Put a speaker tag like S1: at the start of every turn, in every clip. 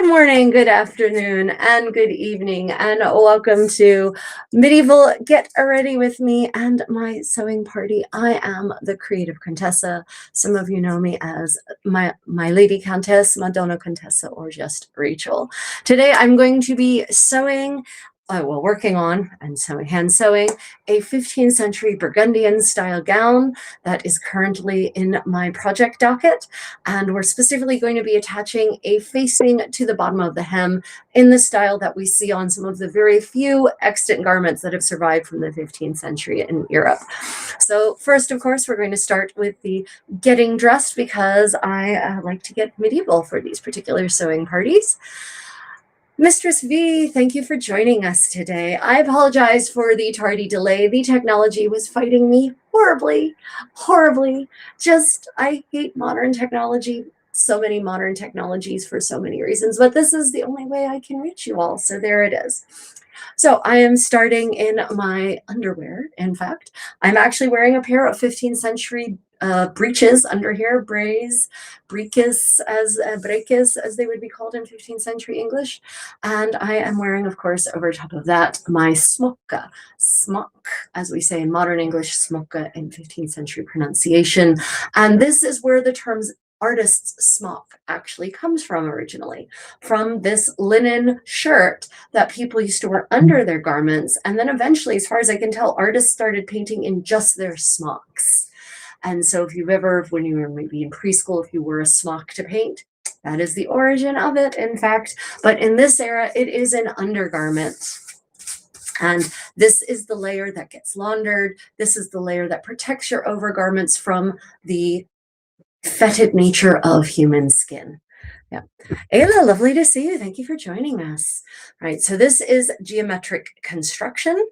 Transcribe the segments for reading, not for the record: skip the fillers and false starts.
S1: Good morning, good afternoon, and good evening, and welcome to Medieval Get Ready with Me and my sewing party. I am the Creative Contessa. Some of you know me as my Lady Countess, Madonna Contessa, or just Rachel. Today I'm going to be sewing working on and hand sewing a 15th century Burgundian style gown that is currently in my project docket. And we're specifically going to be attaching a facing to the bottom of the hem in the style that we see on some of the very few extant garments that have survived from the 15th century in Europe. So first, of course, we're going to start with the getting dressed because I like to get medieval for these particular sewing parties. Mistress V, thank you for joining us today. I apologize for the tardy delay. The technology was fighting me horribly. I hate modern technology, so many modern technologies for so many reasons, but this is the only way I can reach you all, so there it is. So I am starting in my underwear, in fact. I'm actually wearing a pair of 15th century breeches under here, breeches as they would be called in 15th century English. And I am wearing, of course, over top of that, my smock, as we say in modern English, smocka in 15th century pronunciation. And this is where the terms artist's smock actually comes from originally, from this linen shirt that people used to wear under their garments. And then eventually, as far as I can tell, artists started painting in just their smocks. And so if you've ever, when you were maybe in preschool, if you wore a smock to paint, that is the origin of it, in fact. But in this era, it is an undergarment. And this is the layer that gets laundered. This is the layer that protects your overgarments from the fetid nature of human skin. Yeah. Ayla, lovely to see you. Thank you for joining us. Right, so this is geometric construction.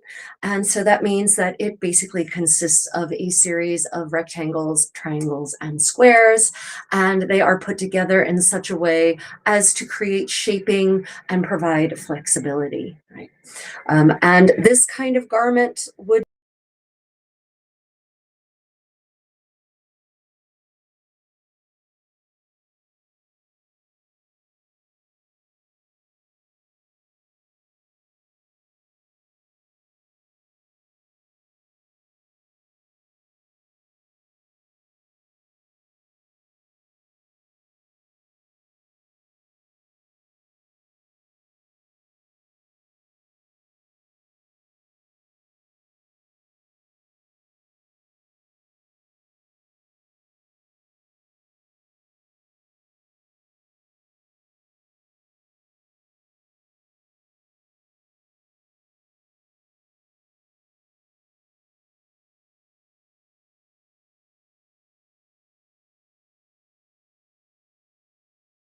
S1: And so that means that it basically consists of a series of rectangles, triangles, and squares. And they are put together in such a way as to create shaping and provide flexibility. Right. And this kind of garment would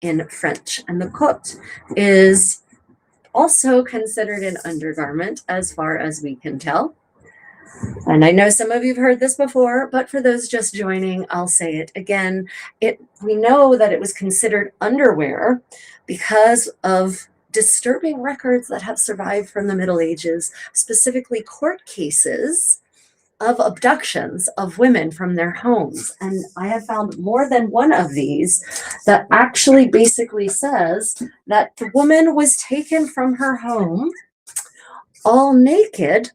S1: in French. And the cotte is also considered an undergarment as far as we can tell. And I know some of you've heard this before, but for those just joining, I'll say it again. We know that it was considered underwear because of disturbing records that have survived from the Middle Ages, specifically court cases of abductions of women from their homes. And I have found more than one of these that actually basically says that the woman was taken from her home all naked,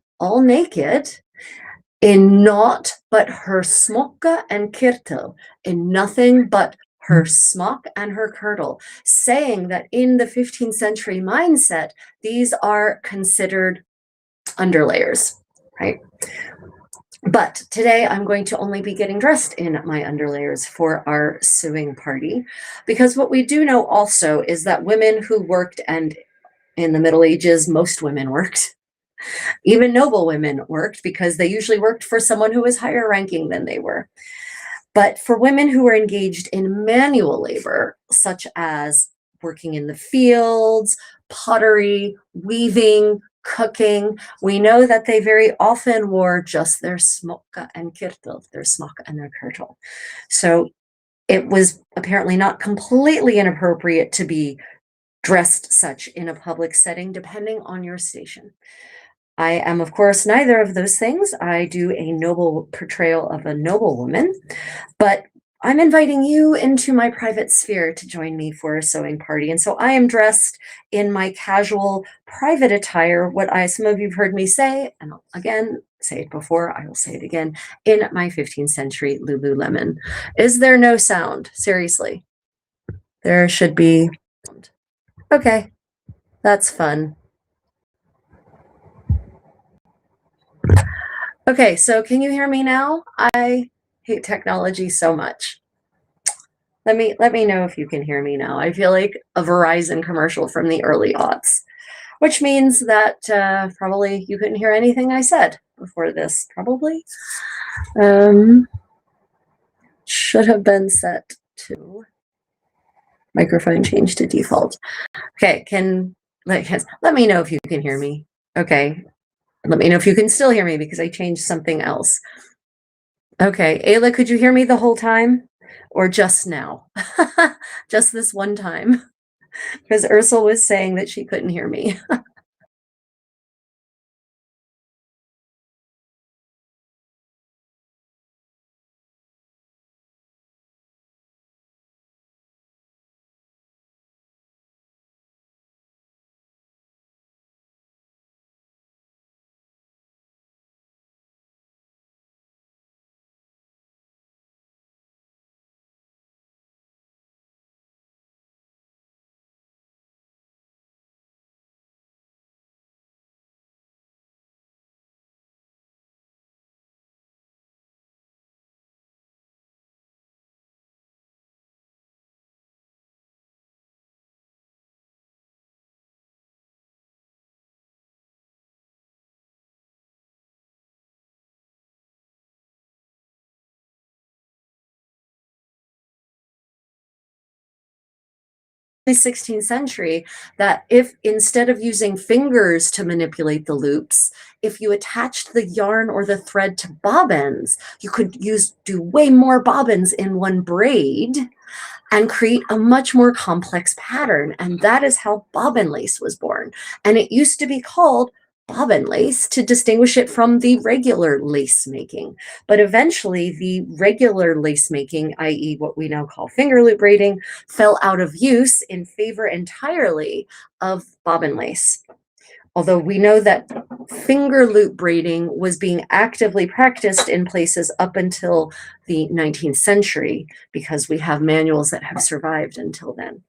S1: in naught but her smocka and kirtle, in nothing but her smock and her kirtle, saying that in the 15th century mindset, these are considered underlayers, right? But today I'm going to only be getting dressed in my underlayers for our sewing party, because what we do know also is that women who worked, and in the Middle Ages, most women worked, even noble women worked, because they usually worked for someone who was higher ranking than they were. But for women who were engaged in manual labor, such as working in the fields, pottery, weaving, cooking, we know that they very often wore just their smocka and kirtle, their smock and their kirtle. So it was apparently not completely inappropriate to be dressed such in a public setting, depending on your station. I am, of course, neither of those things. I do a noble portrayal of a noble woman, but I'm inviting you into my private sphere to join me for a sewing party. And so I am dressed in my casual private attire, what some of you've heard me say, and I'll again say it before, I will say it again, in my 15th century Lululemon. Is there no sound? Seriously. There should be. Okay, that's fun. Okay, so can you hear me now? I hate technology so much. Let me know if you can hear me now. I feel like a Verizon commercial from the early aughts, which means that probably you couldn't hear anything I said before this, probably. Should have been set to microphone change to default. Okay, let me know if you can hear me. Okay, let me know if you can still hear me because I changed something else. Okay, Ayla, could you hear me the whole time or just now? Just this one time, because Ursula was saying that she couldn't hear me. The 16th century, that if instead of using fingers to manipulate the loops, if you attached the yarn or the thread to bobbins, you could do way more bobbins in one braid and create a much more complex pattern. And that is how bobbin lace was born. And it used to be called bobbin lace to distinguish it from the regular lace making. But eventually the regular lace making, i.e. what we now call finger loop braiding, fell out of use in favor entirely of bobbin lace. Although we know that finger loop braiding was being actively practiced in places up until the 19th century, because we have manuals that have survived until then.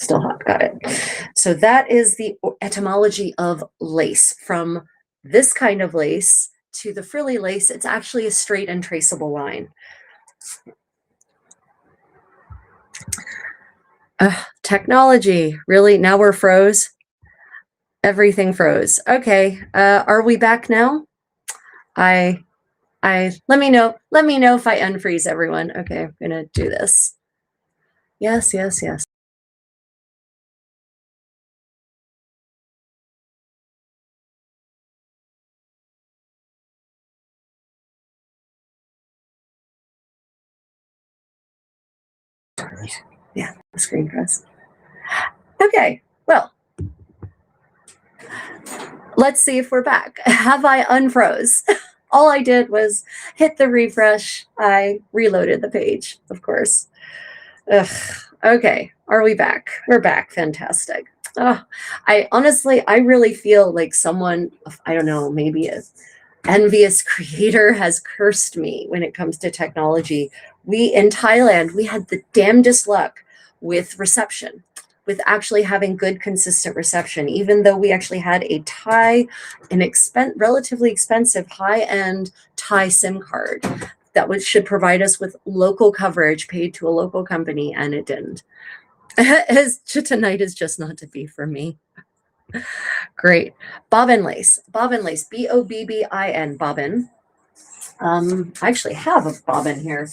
S1: Still hot, got it. So that is the etymology of lace. From this kind of lace to the frilly lace, it's actually a straight and traceable line. Technology, really? Now we're froze? Everything froze. Okay, are we back now? Let me know if I unfreeze everyone. Okay, I'm gonna do this. Yes. Yeah, the screen press. Okay, well, let's see if we're back. Have I unfroze? All I did was hit the refresh. I reloaded the page, of course. Ugh. Okay, are we back? We're back. Fantastic. Oh, I really feel like someone, I don't know, maybe a envious creator has cursed me when it comes to technology. In Thailand, we had the damnedest luck with reception, with actually having good, consistent reception, even though we actually had relatively expensive, high-end Thai SIM card that should provide us with local coverage paid to a local company, and it didn't. Tonight is just not to be for me. Great. Bobbin lace, B-O-B-B-I-N, bobbin. I actually have a bobbin here.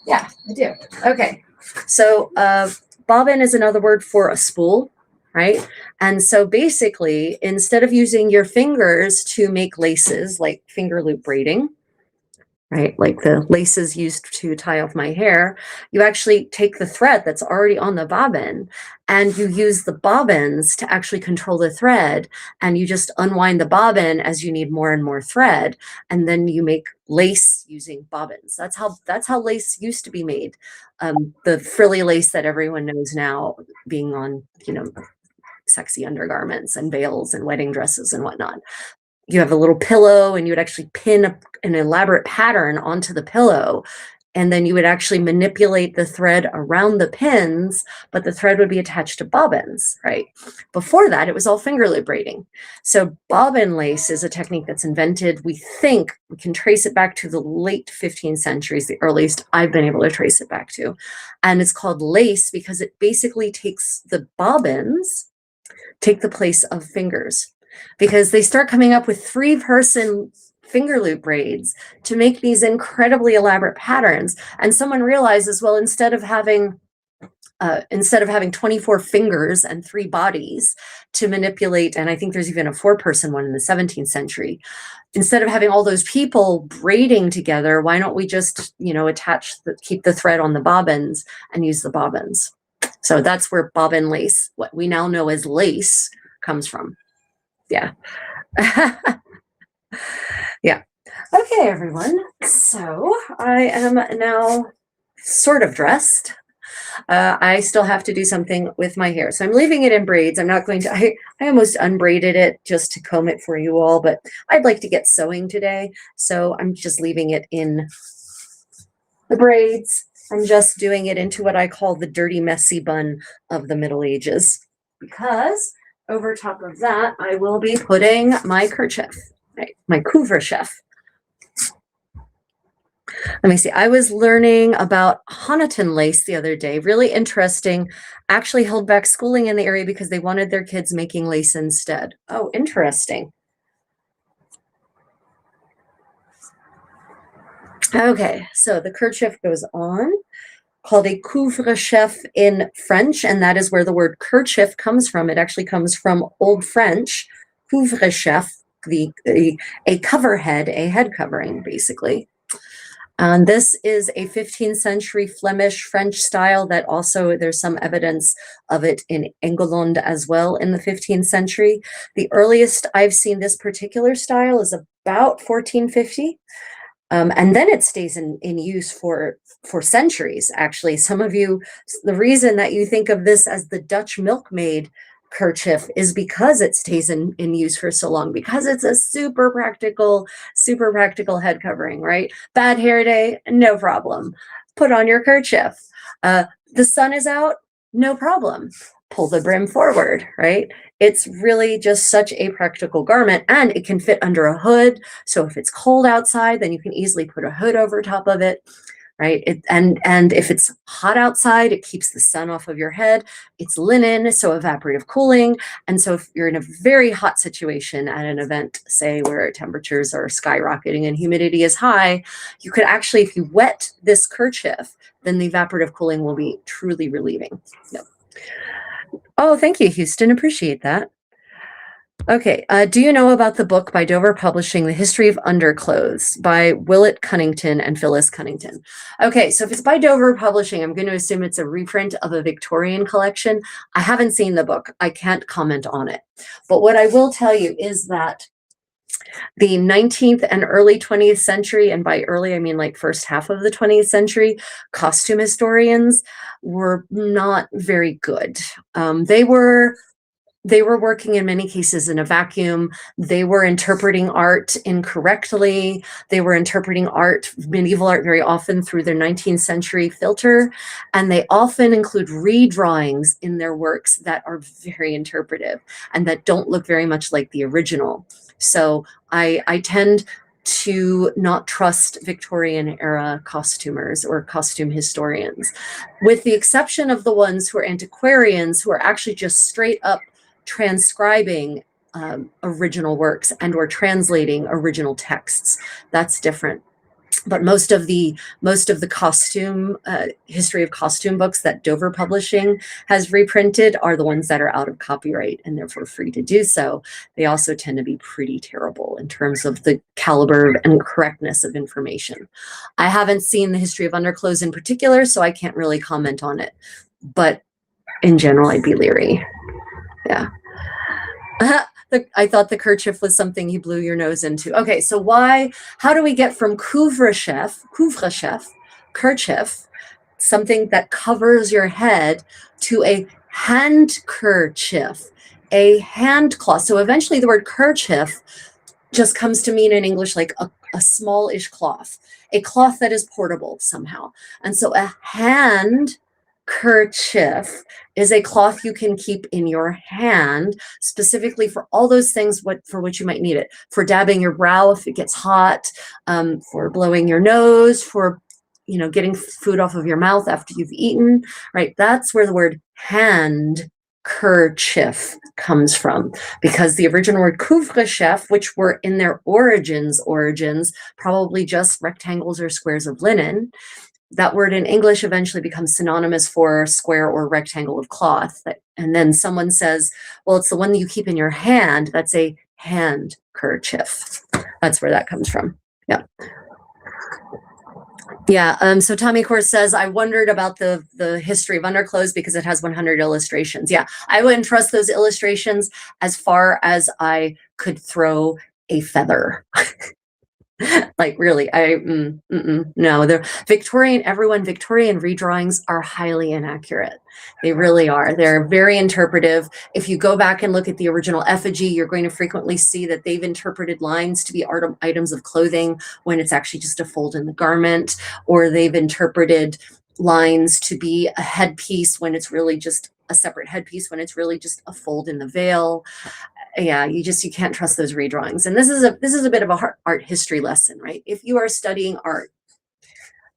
S1: Yeah, I do. Okay. So bobbin is another word for a spool, right? And so basically, instead of using your fingers to make laces like finger loop braiding, right? Like the laces used to tie off my hair, you actually take the thread that's already on the bobbin and you use the bobbins to actually control the thread, and you just unwind the bobbin as you need more and more thread, and then you make lace using bobbins. That's how lace used to be made. The frilly lace that everyone knows now being on, sexy undergarments and veils and wedding dresses and whatnot. You have a little pillow and you would actually pin an elaborate pattern onto the pillow, and then you would actually manipulate the thread around the pins, but the thread would be attached to bobbins, right? Before that, it was all finger loop braiding. So bobbin lace is a technique that's invented. We think we can trace it back to the late 15th centuries, the earliest I've been able to trace it back to. And it's called lace because it basically takes the bobbins, take the place of fingers, because they start coming up with 3-person finger loop braids to make these incredibly elaborate patterns. And someone realizes, well, instead of having 24 fingers and 3 bodies to manipulate, and I think there's even a 4-person one in the 17th century, instead of having all those people braiding together, why don't we just, keep the thread on the bobbins and use the bobbins? So that's where bobbin lace, what we now know as lace, comes from. Yeah. Yeah. Okay, everyone. So I am now sort of dressed. I still have to do something with my hair. So I'm leaving it in braids. I'm not going to, I almost unbraided it just to comb it for you all, but I'd like to get sewing today. So I'm just leaving it in the braids. I'm just doing it into what I call the dirty, messy bun of the Middle Ages, because over top of that, I will be putting my kerchief, right? My couvre-chef. Let me see. I was learning about Honiton lace the other day. Really interesting. Actually held back schooling in the area because they wanted their kids making lace instead. Oh, interesting. Okay, so the kerchief goes on, called a couvre-chef in French, and that is where the word kerchief comes from. It actually comes from Old French, couvre-chef, a cover head, a head covering, basically. And this is a 15th century Flemish French style that also there's some evidence of it in England as well in the 15th century. The earliest I've seen this particular style is about 1450. And then it stays in use for centuries, actually. Some of you, the reason that you think of this as the Dutch milkmaid kerchief is because it stays in use for so long, because it's a super practical head covering, right? Bad hair day, no problem. Put on your kerchief. The sun is out, no problem. Pull the brim forward, right? It's really just such a practical garment, and it can fit under a hood. So if it's cold outside, then you can easily put a hood over top of it, right? And if it's hot outside, it keeps the sun off of your head. It's linen, so evaporative cooling. And so if you're in a very hot situation at an event, say where temperatures are skyrocketing and humidity is high, you could actually, if you wet this kerchief, then the evaporative cooling will be truly relieving. Yep. Oh, thank you, Houston. Appreciate that. Okay. Do you know about the book by Dover Publishing, The History of Underclothes by Willett Cunnington and Phyllis Cunnington? Okay. So if it's by Dover Publishing, I'm going to assume it's a reprint of a Victorian collection. I haven't seen the book. I can't comment on it. But what I will tell you is that the 19th and early 20th century, and by early, I mean like first half of the 20th century, costume historians were not very good. They were working in many cases in a vacuum. They were interpreting art incorrectly. They were interpreting medieval art, very often through their 19th century filter. And they often include redrawings in their works that are very interpretive and that don't look very much like the original. So I tend to not trust Victorian era costumers or costume historians, with the exception of the ones who are antiquarians, who are actually just straight up transcribing original works and or translating original texts. That's different. But most of the costume history of costume books that Dover Publishing has reprinted are the ones that are out of copyright and therefore free to do so. They also tend to be pretty terrible in terms of the caliber and correctness of information. I haven't seen the history of underclothes in particular, so I can't really comment on it. But in general, I'd be leery. Yeah. I thought the kerchief was something you blew your nose into. Okay, so how do we get from couvre-chef, kerchief, something that covers your head, to a handkerchief, a hand cloth? So eventually the word kerchief just comes to mean in English like a smallish cloth, a cloth that is portable somehow. And so a hand kerchief is a cloth you can keep in your hand, specifically for all those things for which you might need it. For dabbing your brow if it gets hot, for blowing your nose, for getting food off of your mouth after you've eaten, right? That's where the word hand kerchief comes from, because the original word couvre-chef, which were in their origins probably just rectangles or squares of linen, that word in English eventually becomes synonymous for square or rectangle of cloth. And then someone says, well, it's the one that you keep in your hand. That's a handkerchief. That's where that comes from. Yeah. Yeah. So Tommy Course says, I wondered about the history of underclothes because it has 100 illustrations. Yeah, I wouldn't trust those illustrations as far as I could throw a feather. Like really, no, they're Victorian redrawings are highly inaccurate. They really are. They're very interpretive. If you go back and look at the original effigy, you're going to frequently see that they've interpreted lines to be items of clothing when it's actually just a fold in the garment, or they've interpreted lines to be a headpiece when it's really just a separate headpiece, when it's really just a fold in the veil. Yeah, you can't trust those redrawings. And this is a bit of a art history lesson, right? If you are studying art,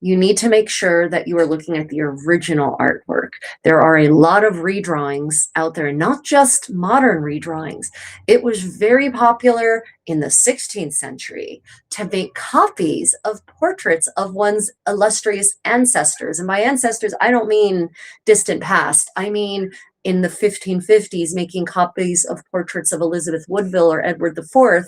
S1: you need to make sure that you are looking at the original artwork. There are a lot of redrawings out there, not just modern redrawings. It was very popular in the 16th century to make copies of portraits of one's illustrious ancestors. And by ancestors, I don't mean distant past. I mean in the 1550s, making copies of portraits of Elizabeth Woodville or Edward IV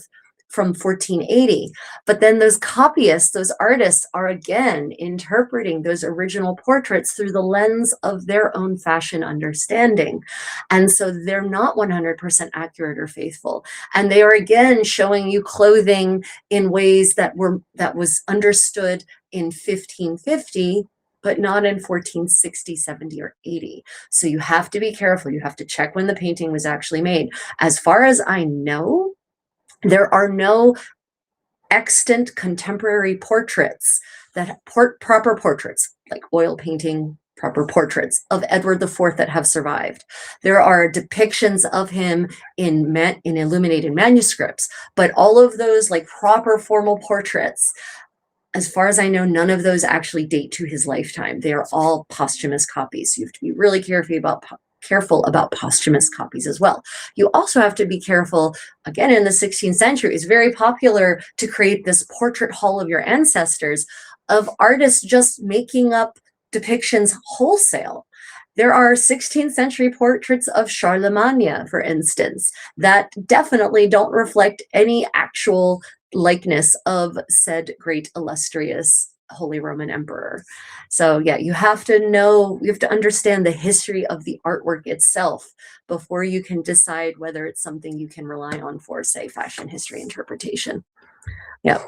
S1: from 1480. But then those copyists, those artists, are again interpreting those original portraits through the lens of their own fashion understanding. And so they're not 100% accurate or faithful. And they are again showing you clothing in ways that was understood in 1550, but not in 1460, 70, or 80. So you have to be careful. You have to check when the painting was actually made. As far as I know, there are no extant contemporary portraits proper portraits, like oil painting, proper portraits of Edward IV that have survived. There are depictions of him in illuminated manuscripts, but all of those like proper formal portraits, as far as I know, none of those actually date to his lifetime. They are all posthumous copies. So you have to be really careful about posthumous copies as well. You also have to be careful, again, in the 16th century, it's very popular to create this portrait hall of your ancestors of artists just making up depictions wholesale. There are 16th century portraits of Charlemagne, for instance, that definitely don't reflect any actual likeness of said great illustrious Holy Roman Emperor. So yeah, you have to understand the history of the artwork itself before you can decide whether it's something you can rely on for, say, fashion history interpretation. Yeah.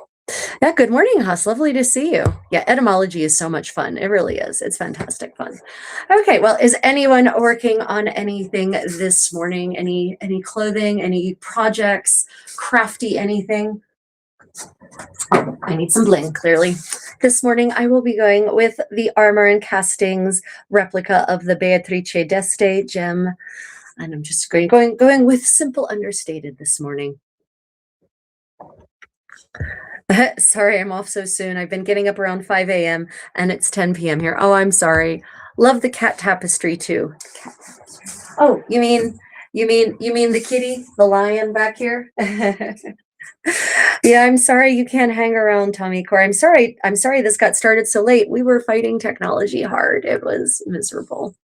S1: Yeah, good morning, Huss. Lovely to see you. Yeah, etymology is so much fun. It really is. It's fantastic fun. Okay, well, is anyone working on anything this morning? Any clothing, any projects, crafty anything? I need some bling, clearly. This morning, I will be going with the Armor and Castings replica of the Beatrice d'Este gem. And I'm just going with simple understated this morning. Sorry, I'm off so soon. I've been getting up around 5 a.m. and it's 10 p.m. here. Oh, I'm sorry. Love the cat tapestry too. Oh, you mean the kitty, the lion back here? Yeah, I'm sorry you can't hang around, Tommy Core. I'm sorry this got started so late. We were fighting technology hard. It was miserable.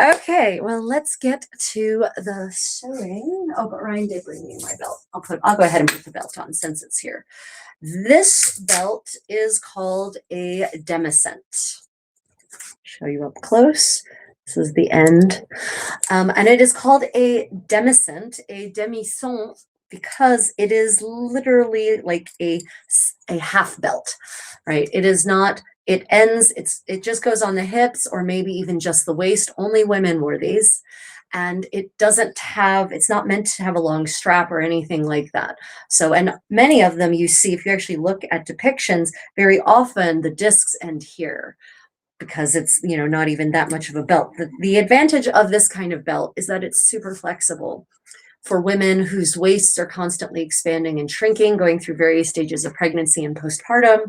S1: Okay, well, let's get to the sewing. Oh, but Ryan did bring me my belt. I'll go ahead and put the belt on since it's here. This belt is called a demescent. Show you up close. This is the end. And it is called a demescent, a demison, because it is literally like a half belt, right? It is not, it ends, it just goes on the hips or maybe even just the waist. Only women wore these. And it doesn't have, it's not meant to have a long strap or anything like that. So, and many of them you see, if you actually look at depictions, very often the discs end here, because it's, you know, not even that much of a belt. The advantage of this kind of belt is that it's super flexible for women whose waists are constantly expanding and shrinking, going through various stages of pregnancy and postpartum,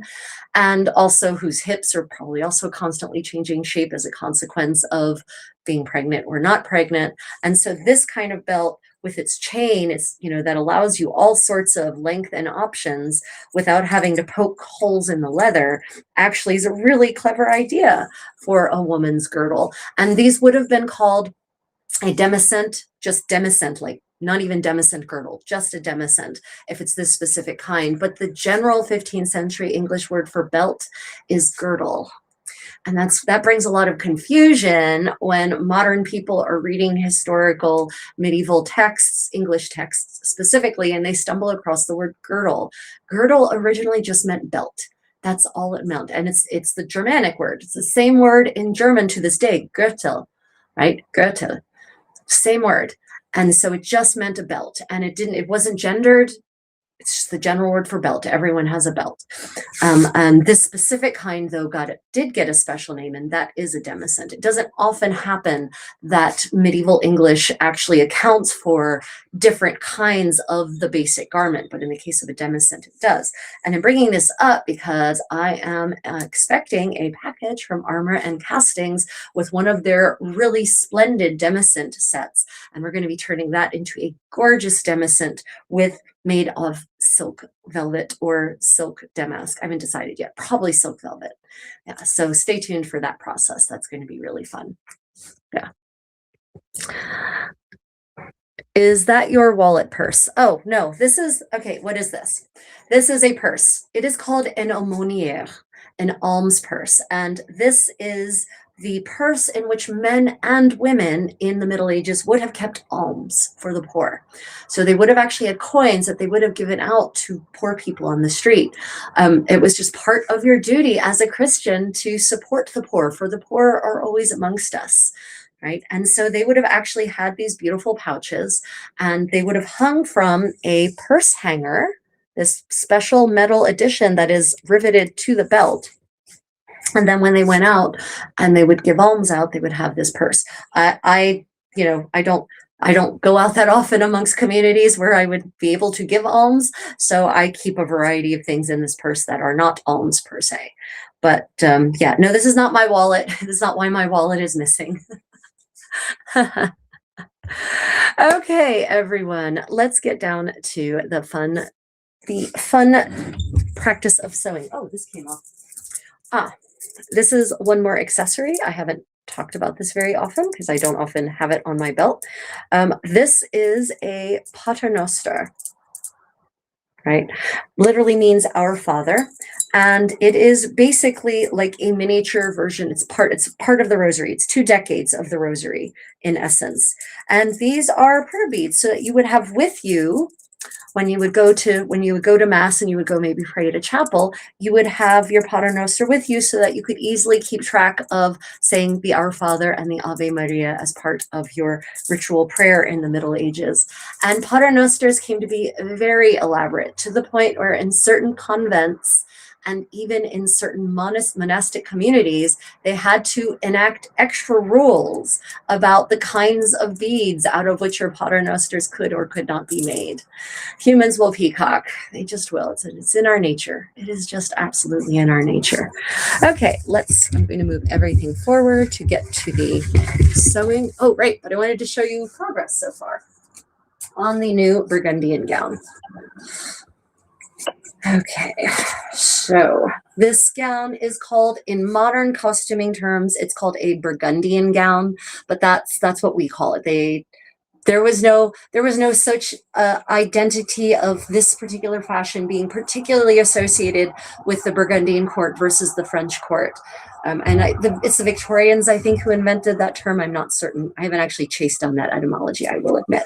S1: and also whose hips are probably also constantly changing shape as a consequence of being pregnant or not pregnant. And so this kind of belt with its chain, it's, you know, that allows you all sorts of length and options without having to poke holes in the leather, actually is a really clever idea for a woman's girdle. And these would have been called a demescent, just demescent, like not even demescent girdle, just a demescent if it's this specific kind. But the general 15th century English word for belt is girdle. And that brings a lot of confusion when modern people are reading historical medieval texts, English texts specifically, and they stumble across the word girdle. Girdle originally just meant belt. That's all it meant. And it's the Germanic word. It's the same word in German to this day, Gürtel, right? Gürtel, same word. And so it just meant a belt, and it wasn't gendered. It's just the general word for belt. Everyone has a belt. And this specific kind, though, did get a special name, and that is a demescent. It doesn't often happen that medieval English actually accounts for different kinds of the basic garment, but in the case of a demescent, it does. And I'm bringing this up because I am expecting a package from Armor and Castings with one of their really splendid demescent sets, and we're going to be turning that into a gorgeous demescent made of silk velvet or silk damask. I haven't decided yet. Probably silk velvet. Yeah, so stay tuned for that process. That's going to be really fun. Yeah. Is that your wallet purse? Oh, no, this is, okay, what is this? This is a purse. It is called an aumônière, an alms purse. And this is the purse in which men and women in the Middle Ages would have kept alms for the poor. So they would have actually had coins that they would have given out to poor people on the street. It was just part of your duty as a Christian to support the poor, for the poor are always amongst us. Right. And so they would have actually had these beautiful pouches, and they would have hung from a purse hanger, this special metal edition that is riveted to the belt. And then when they went out and they would give alms out, they would have this purse. I don't go out that often amongst communities where I would be able to give alms. So I keep a variety of things in this purse that are not alms per se. But yeah, no, this is not my wallet. This is not why my wallet is missing. Okay, everyone, let's get down to the fun practice of sewing. Oh, this came off. This is one more accessory. I haven't talked about this very often because I don't often have it on my belt. This is a paternoster, right? Literally means our Father. And it is basically like a miniature version. It's part of the rosary. It's 2 decades of the rosary in essence. And these are prayer beads so that you would have with you when you would go to mass and you would go maybe pray at a chapel, you would have your paternoster with you so that you could easily keep track of saying the Our Father and the Ave Maria as part of your ritual prayer in the Middle Ages. And paternosters came to be very elaborate, to the point where in certain convents and even in certain monastic communities, they had to enact extra rules about the kinds of beads out of which your paternosters could or could not be made. Humans will peacock. They just will. It's in our nature. It is just absolutely in our nature. Okay, I'm going to move everything forward to get to the sewing. Oh, right, but I wanted to show you progress so far on the new Burgundian gown. Okay, so this gown is called, in modern costuming terms, it's called a Burgundian gown, but that's what we call it. There was no such identity of this particular fashion being particularly associated with the Burgundian court versus the French court. It's the Victorians, I think, who invented that term. I'm not certain. I haven't actually chased down that etymology, I will admit.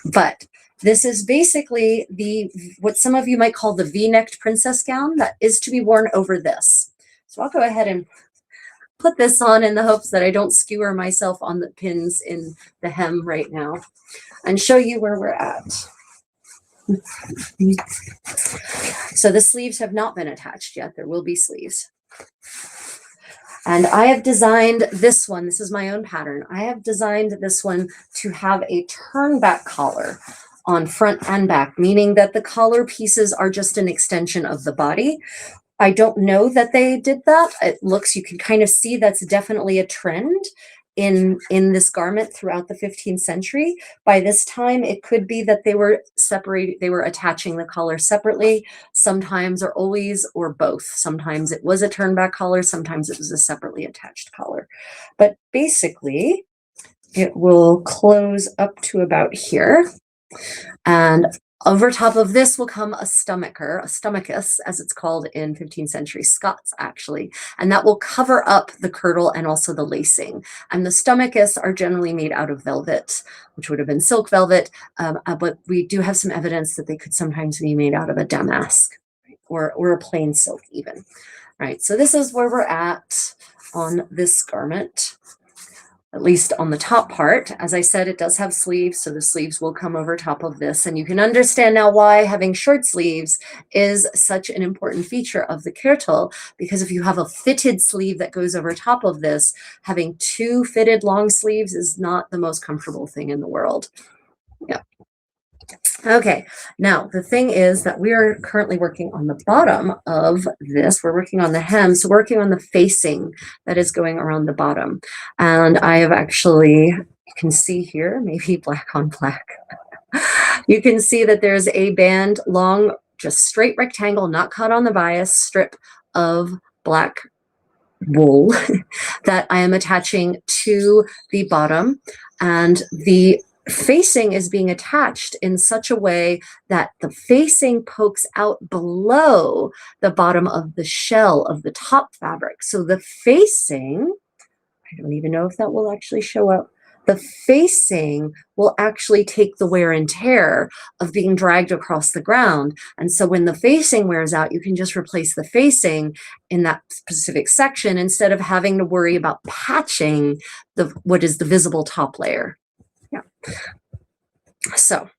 S1: But this is basically what some of you might call the V-necked princess gown that is to be worn over this. So I'll go ahead and put this on in the hopes that I don't skewer myself on the pins in the hem right now and show you where we're at. So the sleeves have not been attached yet. There will be sleeves. And I have designed this one. This is my own pattern. I have designed this one to have a turn back collar on front and back, meaning that the collar pieces are just an extension of the body. I don't know that they did that. You can kind of see that's definitely a trend in this garment throughout the 15th century. By this time, it could be that they were separated, they were attaching the collar separately, sometimes or always, or both. Sometimes it was a turnback collar, sometimes it was a separately attached collar. But basically, it will close up to about here. And over top of this will come a stomachus, as it's called in 15th century Scots, actually. And that will cover up the kirtle and also the lacing. And the stomachus are generally made out of velvet, which would have been silk velvet. But we do have some evidence that they could sometimes be made out of a damask, right? or a plain silk even. Right, so this is where we're at on this garment. At least on the top part. As I said, it does have sleeves, so the sleeves will come over top of this. And you can understand now why having short sleeves is such an important feature of the kirtle, because if you have a fitted sleeve that goes over top of this, having two fitted long sleeves is not the most comfortable thing in the world. Yeah. Okay, now the thing is that we are currently working on the bottom of this. We're working on the hem, so working on the facing that is going around the bottom. And I have actually, you can see here, maybe black on black. You can see that there's a band, long, just straight rectangle, not cut on the bias, strip of black wool that I am attaching to the bottom. And the facing is being attached in such a way that the facing pokes out below the bottom of the shell of the top fabric. So the facing, I don't even know if that will actually show up. The facing will actually take the wear and tear of being dragged across the ground. And so when the facing wears out, you can just replace the facing in that specific section instead of having to worry about patching what is the visible top layer. Yeah. So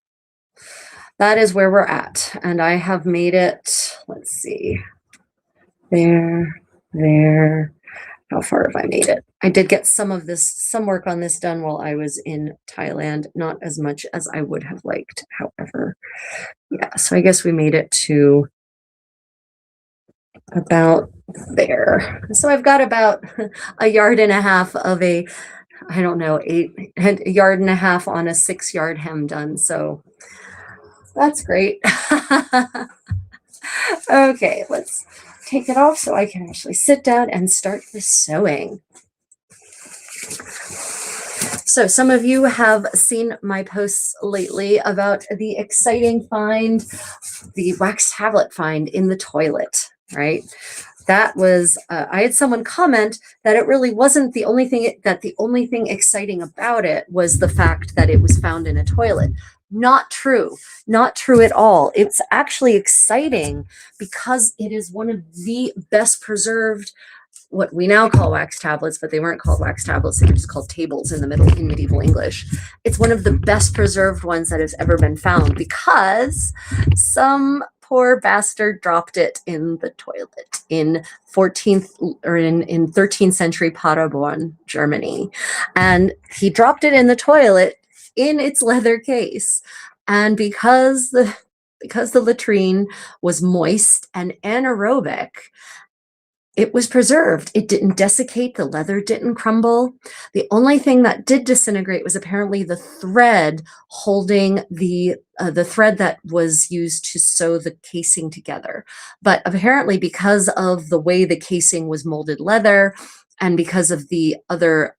S1: that is where we're at. And I have made it, let's see, there. How far have I made it? I did get some work on this done while I was in Thailand, not as much as I would have liked, however. Yeah, so I guess we made it to about there. So I've got about a yard and a half of a, I don't know, a yard and a half on a 6-yard hem done. So that's great. Okay, let's take it off so I can actually sit down and start the sewing. So some of you have seen my posts lately about the exciting find, the wax tablet find in the toilet, right? That was, I had someone comment that it really wasn't the only thing, that the only thing exciting about it was the fact that it was found in a toilet. Not true, not true at all. It's actually exciting because it is one of the best preserved, what we now call wax tablets, but they weren't called wax tablets, they were just called tables in medieval English. It's one of the best preserved ones that has ever been found because some poor bastard dropped it in the toilet in 13th century Paderborn, Germany. And he dropped it in the toilet in its leather case. And because the latrine was moist and anaerobic, It was preserved. It didn't desiccate. The leather didn't crumble. The only thing that did disintegrate was apparently the thread holding the thread that was used to sew the casing together. But apparently, because of the way the casing was molded leather, and because of the other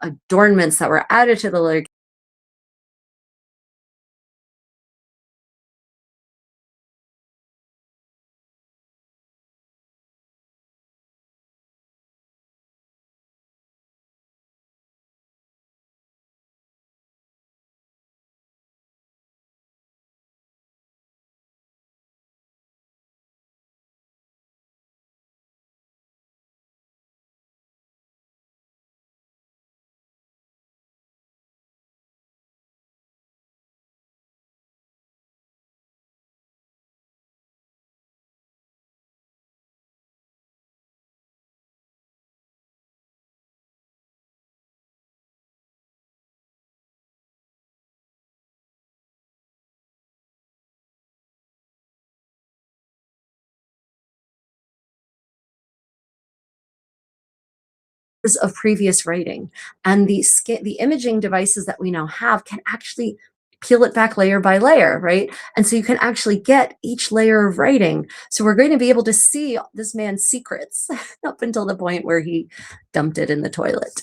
S1: adornments that were added to the leather of previous writing, and the imaging devices that we now have can actually peel it back layer by layer, right? And so you can actually get each layer of writing. So we're going to be able to see this man's secrets up until the point where he dumped it in the toilet.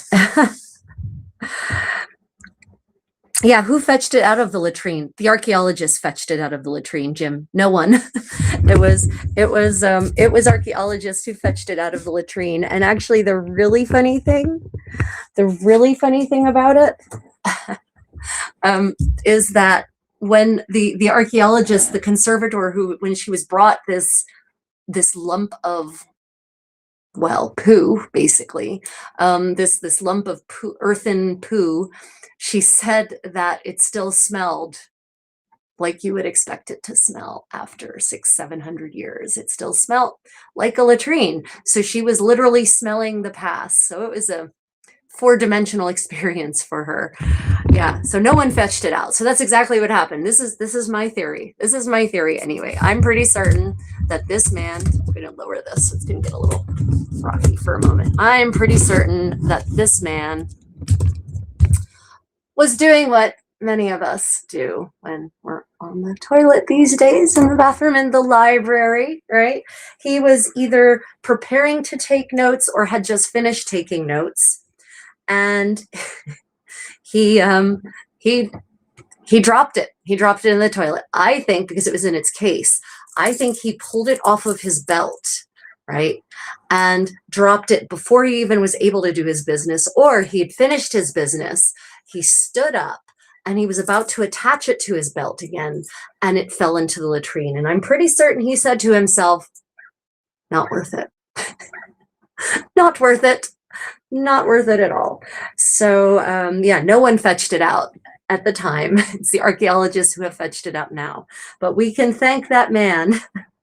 S1: Yeah, who fetched it out of the latrine? The archaeologists fetched it out of the latrine, Jim. No one. it was archaeologists who fetched it out of the latrine. And actually, the really funny thing about it is that when the archaeologist, the conservator, who when she was brought this lump of, well, poo, basically, this lump of poo, earthen poo, she said that it still smelled like you would expect it to smell after 600-700 years. It still smelled like a latrine. So she was literally smelling the past. So it was a 4-dimensional experience for her. Yeah, so no one fetched it out. So that's exactly what happened. This is my theory. This is my theory anyway. I'm pretty certain that this man, I'm going to lower this. It's going to get a little rocky for a moment. I'm pretty certain that this man was doing what many of us do when we're on the toilet these days, in the bathroom, in the library, right? He was either preparing to take notes or had just finished taking notes. And he dropped it. He dropped it in the toilet. I think because it was in its case, I think he pulled it off of his belt, right? And dropped it before he even was able to do his business, or he had finished his business. He stood up and he was about to attach it to his belt again, and it fell into the latrine. And I'm pretty certain he said to himself, not worth it. Not worth it. Not worth it at all. So yeah, no one fetched it out at the time. It's the archaeologists who have fetched it out now. But we can thank that man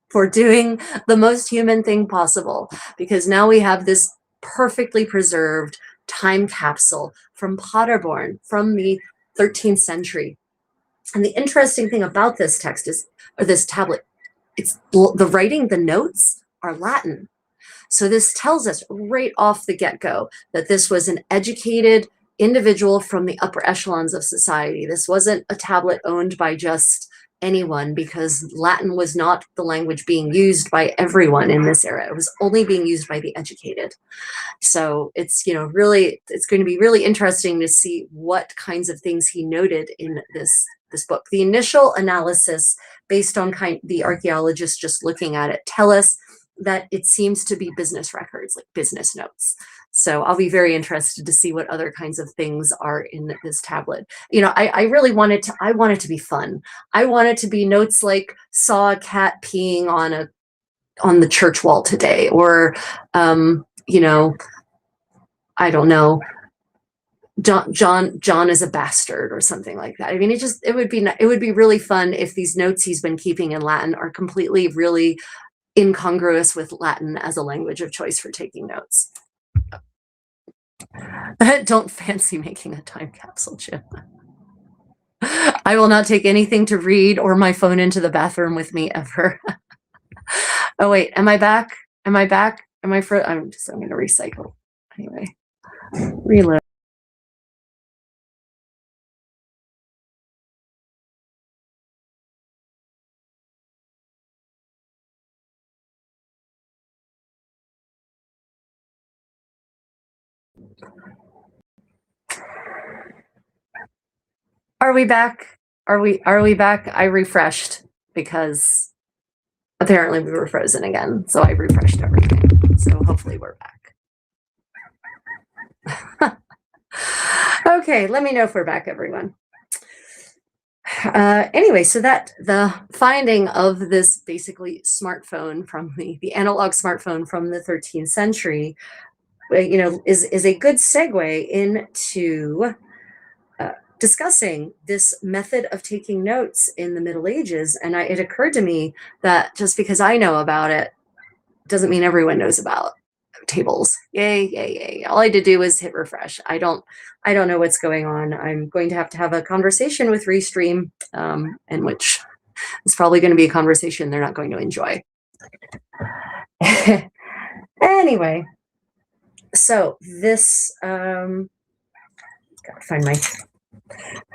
S1: for doing the most human thing possible, because now we have this perfectly preserved time capsule from Paderborn from the 13th century. And the interesting thing about this text is, or this tablet, it's the writing, the notes are Latin. So this tells us right off the get-go that this was an educated individual from the upper echelons of society. This wasn't a tablet owned by just anyone, because Latin was not the language being used by everyone in this era. It was only being used by the educated. So it's, really, it's going to be really interesting to see what kinds of things he noted in this book. The initial analysis based on the archaeologists just looking at it tell us that it seems to be business records, like business notes. So I'll be very interested to see what other kinds of things are in this tablet. I really wanted to, I want it to be fun. I want it to be notes like, saw a cat peeing on the church wall today, or, I don't know, John is a bastard, or something like that. I mean, it would be really fun if these notes he's been keeping in Latin are completely, really incongruous with Latin as a language of choice for taking notes. Don't fancy making a time capsule, Jim. I will not take anything to read or my phone into the bathroom with me ever. Oh wait, am I back? Am I back? Am I for? I'm going to recycle anyway. Reload. Are we back? Are we back? I refreshed because apparently we were frozen again. So I refreshed everything. So hopefully we're back. Okay, let me know if we're back, everyone. Anyway, so that the finding of this basically smartphone from the analog smartphone from the 13th century, you know, is a good segue into discussing this method of taking notes in the Middle Ages. And it occurred to me that just because I know about it doesn't mean everyone knows about tables. Yay, yay, yay. All I had to do was hit refresh. I don't know what's going on. I'm going to have a conversation with Restream, in which it's probably going to be a conversation they're not going to enjoy. Anyway, so this,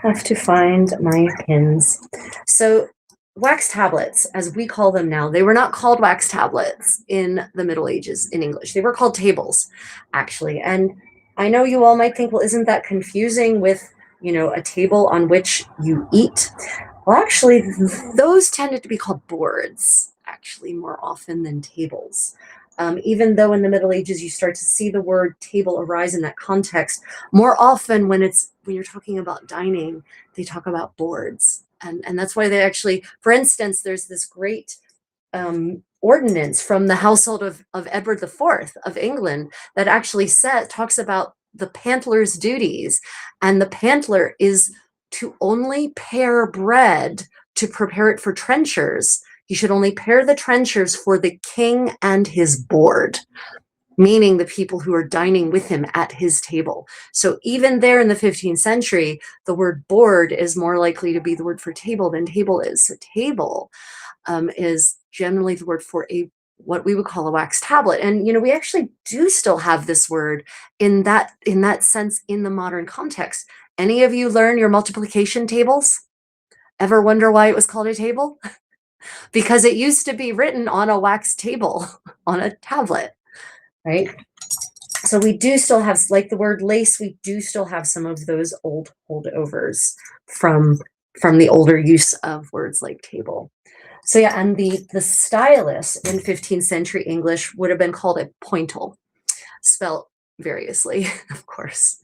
S1: have to find my pins. So wax tablets, as we call them now, they were not called wax tablets in the Middle Ages in English. They were called tables, actually. And I know you all might think, well, isn't that confusing with, you know, a table on which you eat? Well, actually, those tended to be called boards, actually, more often than tables. Even though in the Middle Ages you start to see the word table arise in that context, more often when you're talking about dining, they talk about boards. And that's why they actually, for instance, there's this great ordinance from the household of Edward IV of England that actually talks about the pantler's duties. And the pantler is to only pare bread to prepare it for trenchers. He should only pare the trenchers for the king and his board, meaning the people who are dining with him at his table. So even there in the 15th century, the word board is more likely to be the word for table than table is. So table is generally the word for what we would call a wax tablet. And, you know, we actually do still have this word in that sense in the modern context. Any of you learn your multiplication tables? Ever wonder why it was called a table? Because it used to be written on a wax table, on a tablet, right? So we do still have, like the word lace, we do still have some of those old holdovers from the older use of words like table. So yeah, and the stylus in 15th century English would have been called a pointle, spelled variously, of course.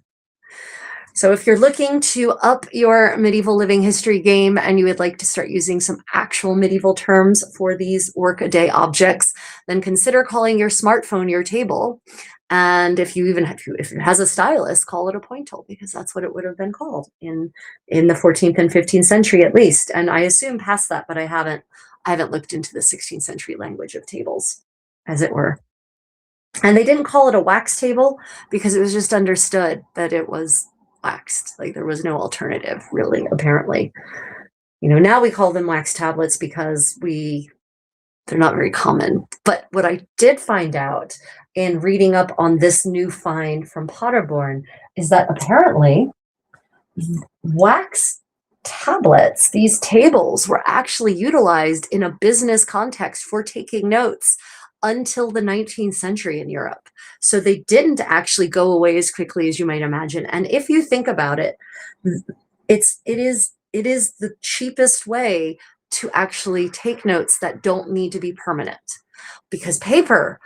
S1: So if you're looking to up your medieval living history game and you would like to start using some actual medieval terms for these workaday objects, then consider calling your smartphone your table. And if it has a stylus, call it a pointle, because that's what it would have been called in the 14th and 15th century at least. And I assume past that, but I haven't looked into the 16th century language of tables, as it were. And they didn't call it a wax table because it was just understood that it was waxed. Like there was no alternative, really, apparently. You know, now we call them wax tablets because they're not very common. But what I did find out in reading up on this new find from Potterborn is that apparently wax tablets, these tables, were actually utilized in a business context for taking notes until the 19th century in Europe. So they didn't actually go away as quickly as you might imagine. And if you think about it, it is the cheapest way to actually take notes that don't need to be permanent, because paper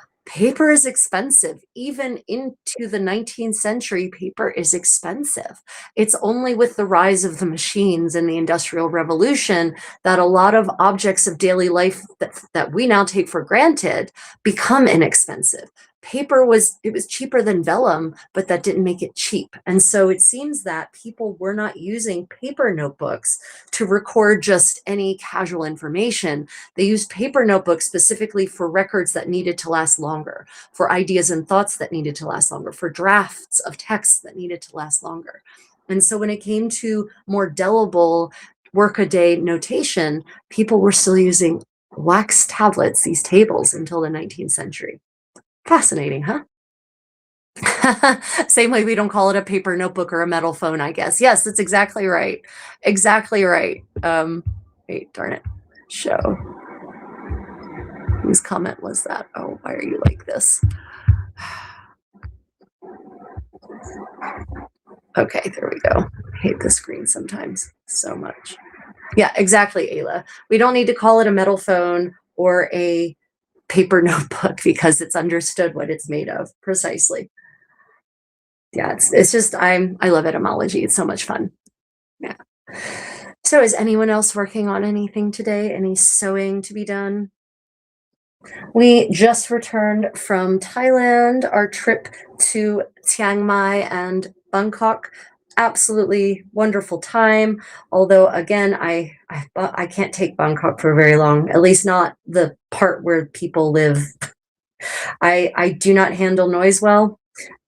S1: is expensive. Even into the 19th century, paper is expensive. It's only with the rise of the machines and the Industrial Revolution that a lot of objects of daily life that we now take for granted become inexpensive. Paper was cheaper than vellum, but that didn't make it cheap. And so it seems that people were not using paper notebooks to record just any casual information. They used paper notebooks specifically for records that needed to last longer, for ideas and thoughts that needed to last longer, for drafts of texts that needed to last longer. And so when it came to more delible workaday notation, people were still using wax tablets, these tables, until the 19th century. Fascinating, huh? Same way we don't call it a paper notebook or a metal phone, I guess. Yes, that's exactly right. Exactly right. Wait, darn it. Show. Whose comment was that? Oh, why are you like this? Okay, there we go. I hate the screen sometimes so much. Yeah, exactly, Ayla. We don't need to call it a metal phone or a paper notebook because it's understood what it's made of. Precisely. Yeah, it's just I love etymology. It's so much fun. Yeah. So is anyone else working on anything today? Any sewing to be done? We just returned from Thailand, our trip to Chiang Mai and Bangkok. Absolutely wonderful time. Although again, I can't take Bangkok for very long, at least not the part where people live. I do not handle noise well.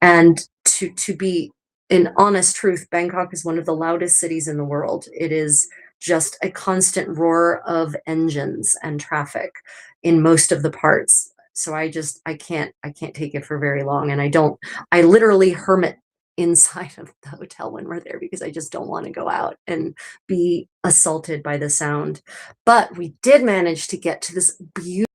S1: And to be in honest truth, Bangkok is one of the loudest cities in the world. It is just a constant roar of engines and traffic in most of the parts. So I can't take it for very long. And I literally hermit inside of the hotel when we're there because I just don't want to go out and be assaulted by the sound. But we did manage to get to this beautiful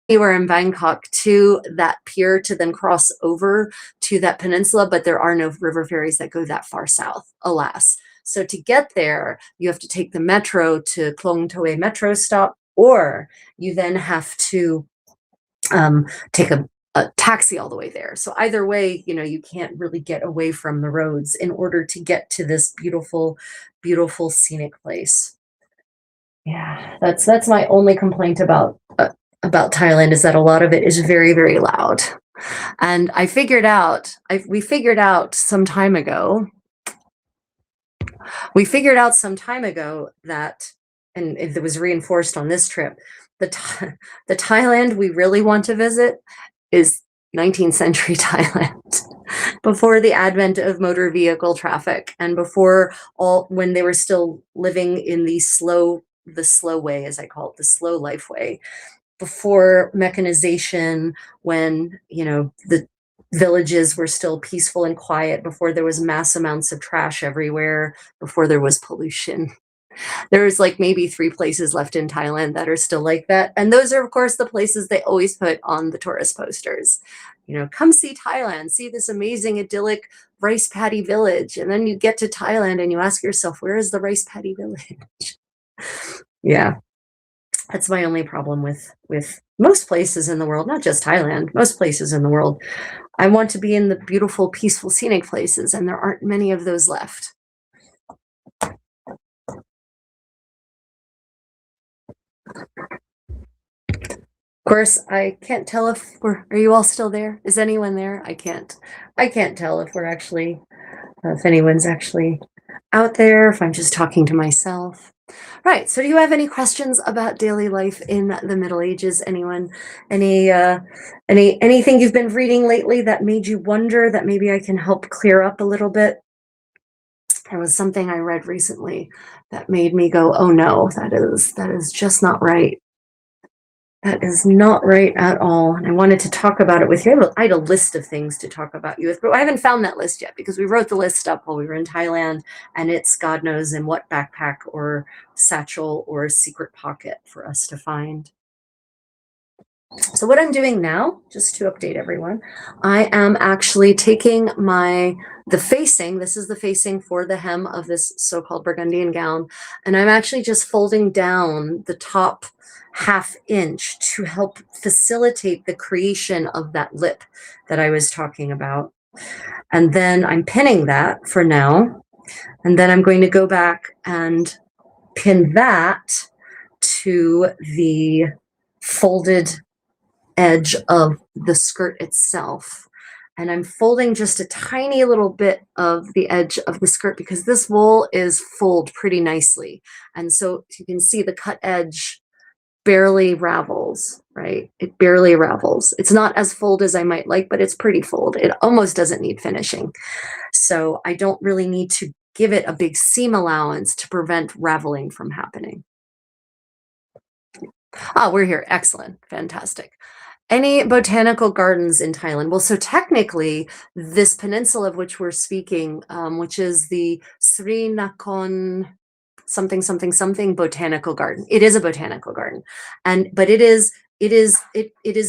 S1: we were in Bangkok to that pier to then cross over to that peninsula, but there are no river ferries that go that far south, alas. So to get there, you have to take the metro to Klong Toei metro stop, or you then have to take a taxi all the way there. So either way, you can't really get away from the roads in order to get to this beautiful, beautiful scenic place. Yeah, that's my only complaint about Thailand is that a lot of it is very, very loud. And we figured out some time ago, that, and it was reinforced on this trip, the Thailand we really want to visit is 19th century Thailand, before the advent of motor vehicle traffic and before when they were still living in the slow way, as I call it, the slow life way, before mechanization, when the villages were still peaceful and quiet, before there was mass amounts of trash everywhere, before there was pollution. There's like maybe 3 places left in Thailand that are still like that, and those are of course the places they always put on the tourist posters. Come see Thailand, see this amazing idyllic rice paddy village, and then you get to Thailand and you ask yourself, where is the rice paddy village? Yeah. That's my only problem with most places in the world, not just Thailand, most places in the world. I want to be in the beautiful, peaceful, scenic places, and there aren't many of those left. Of course, I can't tell if are you all still there? Is anyone there? I can't tell if we're actually, if anyone's actually out there, if I'm just talking to myself. Right. So do you have any questions about daily life in the Middle Ages? Anyone, anything you've been reading lately that made you wonder that maybe I can help clear up a little bit? There was something I read recently that made me go, oh no, that is just not right. That is not right at all. And I wanted to talk about it with you. I had a list of things to talk about you with, but I haven't found that list yet because we wrote the list up while we were in Thailand, and it's God knows in what backpack or satchel or secret pocket for us to find. So what I'm doing now, just to update everyone, I am actually taking the facing, this is the facing for the hem of this so-called Burgundian gown, and I'm actually just folding down the top ½ inch to help facilitate the creation of that lip that I was talking about. And then I'm pinning that for now, and then I'm going to go back and pin that to the folded edge of the skirt itself. And I'm folding just a tiny little bit of the edge of the skirt because this wool is fulled pretty nicely. And so you can see the cut edge barely ravels, right? It barely ravels. It's not as full as I might like, but it's pretty full. It almost doesn't need finishing. So I don't really need to give it a big seam allowance to prevent raveling from happening. Ah, we're here. Excellent. Fantastic. Any botanical gardens in Thailand? Well, so technically, this peninsula of which we're speaking, which is the Sri Nakhon something something something botanical garden. It is a botanical garden, but it is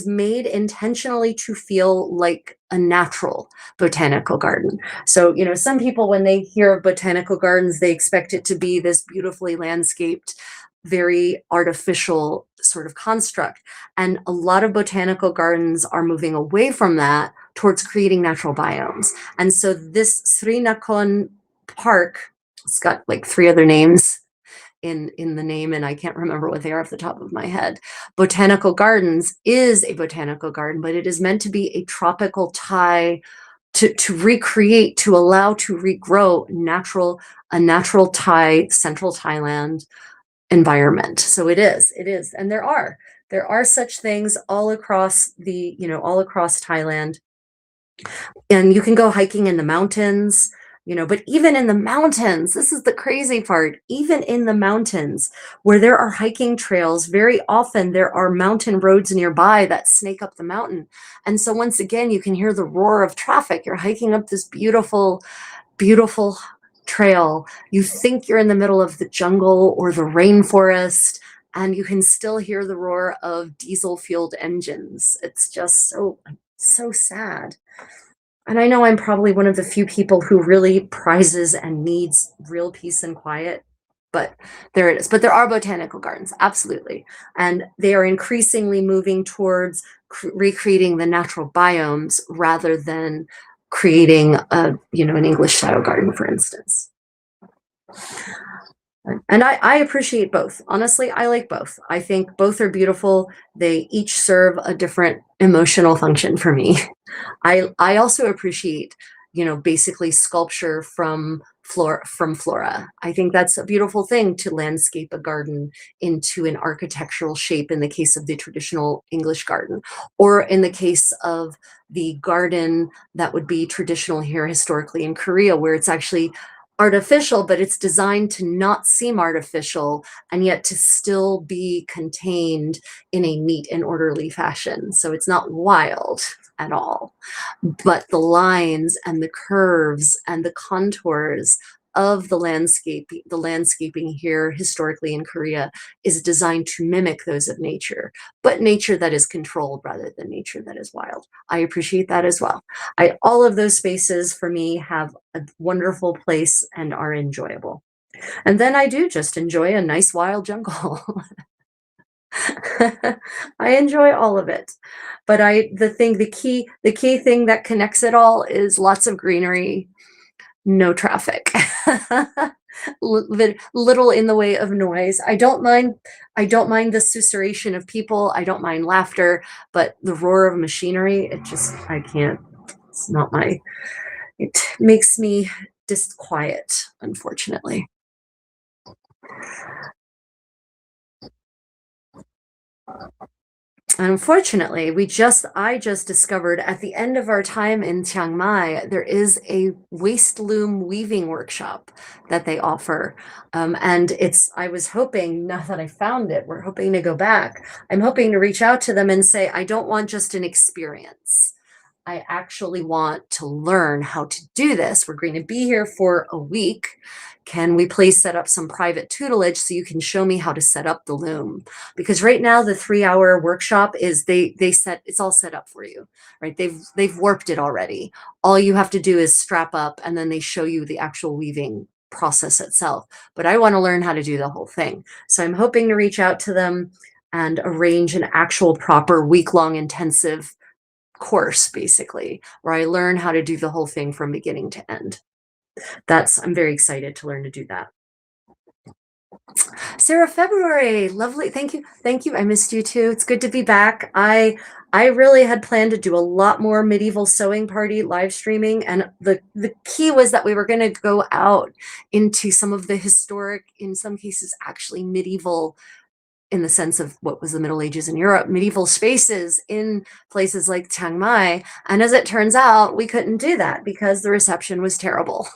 S1: made intentionally to feel like a natural botanical garden. So, you know, some people, when they hear of botanical gardens, they expect it to be this beautifully landscaped, very artificial sort of construct. And a lot of botanical gardens are moving away from that towards creating natural biomes. And so this Sri Nakhon Park, it's got like 3 other names in the name, and I can't remember what they are off the top of my head. Botanical Gardens is a botanical garden, but it is meant to be a tropical Thai to recreate, to allow to regrow a natural Thai, central Thailand environment. So it is, and there are such things all across all across Thailand. And you can go hiking in the mountains, but even in the mountains, this is the crazy part, even in the mountains where there are hiking trails, very often there are mountain roads nearby that snake up the mountain. And so once again, you can hear the roar of traffic. You're hiking up this beautiful, beautiful trail. You think you're in the middle of the jungle or the rainforest, and you can still hear the roar of diesel-fueled engines. It's just so sad. And I know I'm probably one of the few people who really prizes and needs real peace and quiet, but there it is. But there are botanical gardens, absolutely. And they are increasingly moving towards recreating the natural biomes rather than creating an English style garden, for instance. And I appreciate both. Honestly, I like both. I think both are beautiful. They each serve a different emotional function for me. I also appreciate, basically sculpture from flora. I think that's a beautiful thing, to landscape a garden into an architectural shape in the case of the traditional English garden, or in the case of the garden that would be traditional here historically in Korea, where it's actually artificial, but it's designed to not seem artificial and yet to still be contained in a neat and orderly fashion. So it's not wild at all, but the lines and the curves and the contours of the landscaping here historically in Korea is designed to mimic those of nature, but nature that is controlled rather than nature that is wild. I appreciate that as well. All of those spaces for me have a wonderful place and are enjoyable. And then I do just enjoy a nice wild jungle. I enjoy all of it. But the key thing that connects it all is lots of greenery, no traffic. Little in the way of noise. I don't mind the susurration of people. I don't mind laughter, but the roar of machinery, I can't. It's not it makes me disquiet, unfortunately. Unfortunately, I just discovered at the end of our time in Chiang Mai, there is a waist loom weaving workshop that they offer. And I was hoping, now that I found it, we're hoping to go back. I'm hoping to reach out to them and say, I don't want just an experience. I actually want to learn how to do this. We're going to be here for a week. Can we please set up some private tutelage so you can show me how to set up the loom? Because right now the 3-hour workshop is it's all set up for you, right? They've warped it already. All you have to do is strap up, and then they show you the actual weaving process itself. But I want to learn how to do the whole thing. So I'm hoping to reach out to them and arrange an actual proper week-long intensive course, basically, where I learn how to do the whole thing from beginning to end. I'm very excited to learn to do that. Sarah, February, lovely. Thank you. Thank you. I missed you too. It's good to be back. I really had planned to do a lot more medieval sewing party live streaming, and the key was that we were going to go out into some of the historic, in some cases actually medieval, in the sense of what was the Middle Ages in Europe, medieval spaces in places like Chiang Mai. And as it turns out, we couldn't do that because the reception was terrible.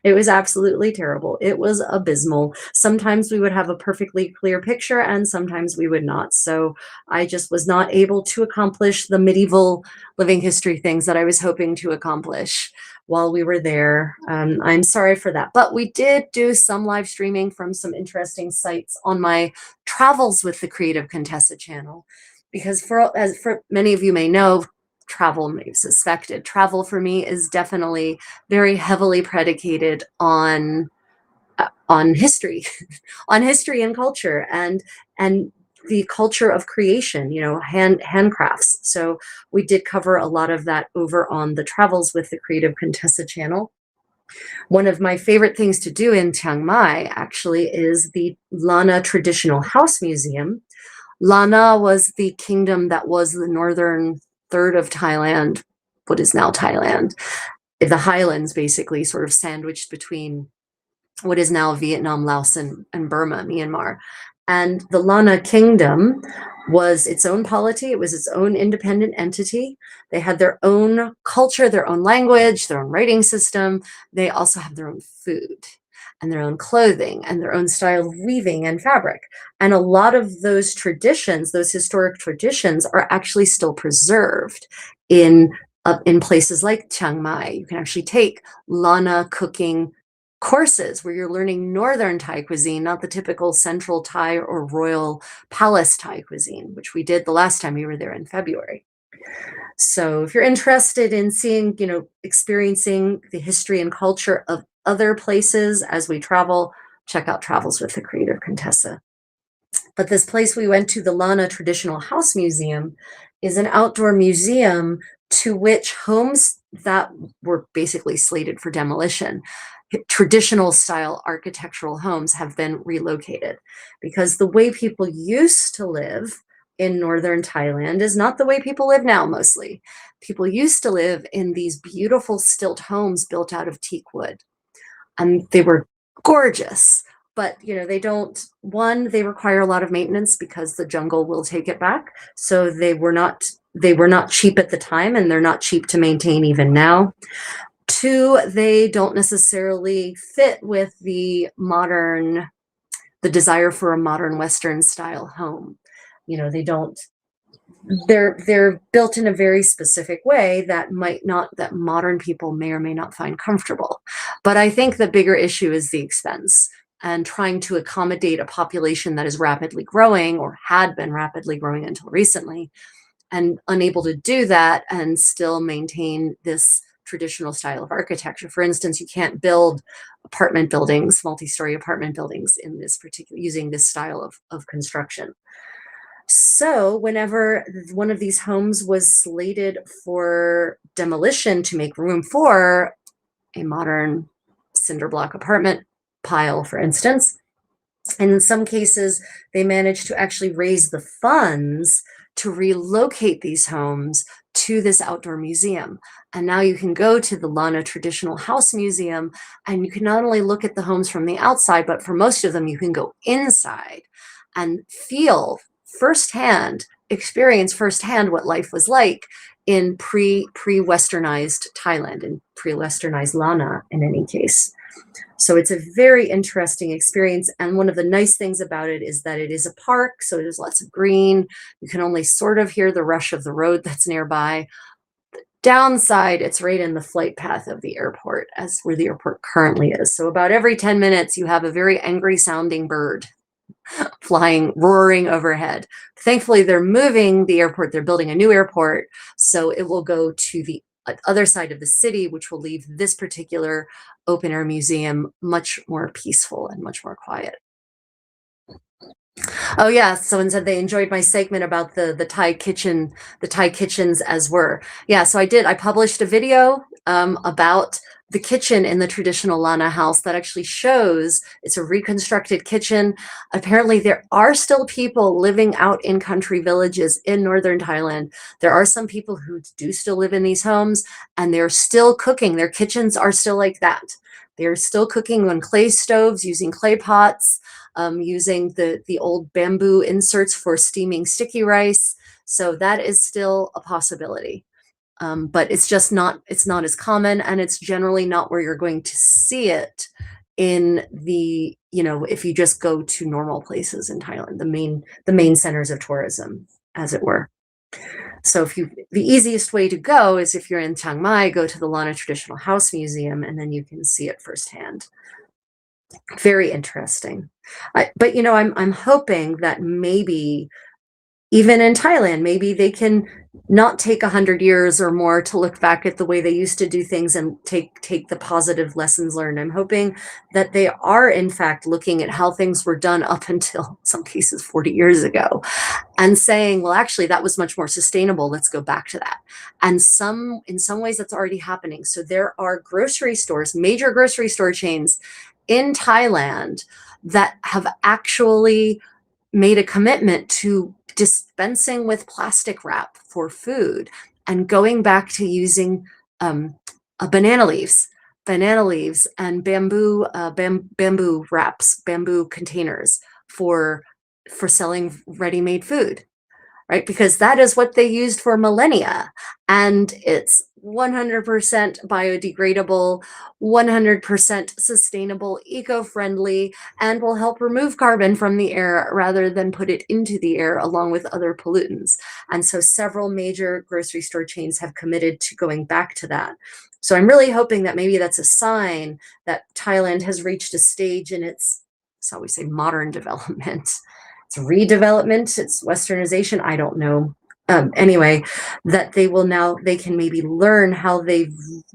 S1: It was absolutely terrible. It was abysmal. Sometimes we would have a perfectly clear picture and sometimes we would not. So I just was not able to accomplish the medieval living history things that I was hoping to accomplish while we were there. I'm sorry for that. But we did do some live streaming from some interesting sites on my Travels with the Creative Contessa channel. Because as many of you may know, may have suspected, travel for me is definitely very heavily predicated on history, on history and culture, and the culture of creation, handcrafts. So we did cover a lot of that over on the Travels with the Creative Contessa channel. One of my favorite things to do in Chiang Mai actually is the Lana Traditional House Museum. Lana was the kingdom that was the northern third of Thailand, what is now Thailand. The highlands basically sort of sandwiched between what is now Vietnam, Laos, and Burma, Myanmar. And the Lana kingdom was its own polity. It was its own independent entity. They had their own culture, their own language, their own writing system. They also have their own food and their own clothing and their own style of weaving and fabric. And a lot of those traditions, those historic traditions, are actually still preserved in places like Chiang Mai. You can actually take Lana cooking courses where you're learning Northern Thai cuisine, not the typical Central Thai or Royal Palace Thai cuisine, which we did the last time we were there in February. So if you're interested in seeing, experiencing the history and culture of other places as we travel, check out Travels with the Creative Contessa. But this place we went to, the Lana Traditional House Museum, is an outdoor museum to which homes that were basically slated for demolition, traditional style architectural homes, have been relocated, because the way people used to live in northern Thailand is not the way people live now. Mostly people used to live in these beautiful stilt homes built out of teak wood, and they were gorgeous. But they require a lot of maintenance because the jungle will take it back. So they were not cheap at the time, and they're not cheap to maintain even now. 2, they don't necessarily fit with the desire for a modern Western style home. They're built in a very specific way that modern people may or may not find comfortable. But I think the bigger issue is the expense, and trying to accommodate a population that is rapidly growing, or had been rapidly growing until recently, and unable to do that and still maintain this traditional style of architecture. For instance, you can't build apartment buildings, multi-story apartment buildings using this style of construction. So whenever one of these homes was slated for demolition to make room for a modern cinder block apartment pile, for instance, and in some cases, they managed to actually raise the funds to relocate these homes to this outdoor museum. And now you can go to the Lana Traditional House Museum, and you can not only look at the homes from the outside, but for most of them, you can go inside and experience firsthand what life was like in pre-Westernized Thailand, and pre-Westernized Lana in any case. So it's a very interesting experience. And one of the nice things about it is that it is a park, so there's lots of green. You can only sort of hear the rush of the road that's nearby. Downside, it's right in the flight path of the airport, as where the airport currently is. So about every 10 minutes, you have a very angry sounding bird flying, roaring overhead. Thankfully, they're moving the airport. They're building a new airport. So it will go to the other side of the city, which will leave this particular open air museum much more peaceful and much more quiet. Oh yeah, someone said they enjoyed my segment about the Thai kitchen, the Thai kitchens as were. Yeah, so I did. I published a video about the kitchen in the traditional Lana house that actually shows it's a reconstructed kitchen. Apparently, there are still people living out in country villages in northern Thailand. There are some people who do still live in these homes, and they're still cooking. Their kitchens are still like that. They're still cooking on clay stoves, using clay pots, using the old bamboo inserts for steaming sticky rice. So that is still a possibility. But it's just not, it's not as common, and it's generally not where you're going to see it in the, you know, if you just go to normal places in Thailand, the main centers of tourism, as it were. So if you, the easiest way to go is if you're in Chiang Mai, go to the Lana Traditional House Museum, and then you can see it firsthand. Very interesting. But you know, I'm hoping that maybe even in Thailand, maybe they can not take 100 years or more to look back at the way they used to do things and take the positive lessons learned. I'm hoping that they are in fact looking at how things were done up until some cases 40 years ago and saying, well, actually that was much more sustainable. Let's go back to that. And in some ways that's already happening. So there are grocery stores, major grocery store chains in Thailand that have actually made a commitment to dispensing with plastic wrap for food and going back to using banana leaves and bamboo bamboo wraps, bamboo containers for selling ready-made food, right? Because that is what they used for millennia, and it's 100% biodegradable, 100% sustainable, eco-friendly, and will help remove carbon from the air rather than put it into the air along with other pollutants. And so several major grocery store chains have committed to going back to that. So I'm really hoping that maybe that's a sign that Thailand has reached a stage in its, so we say, modern development. It's redevelopment, it's westernization, I don't know. Anyway, that they will now, they can maybe learn how they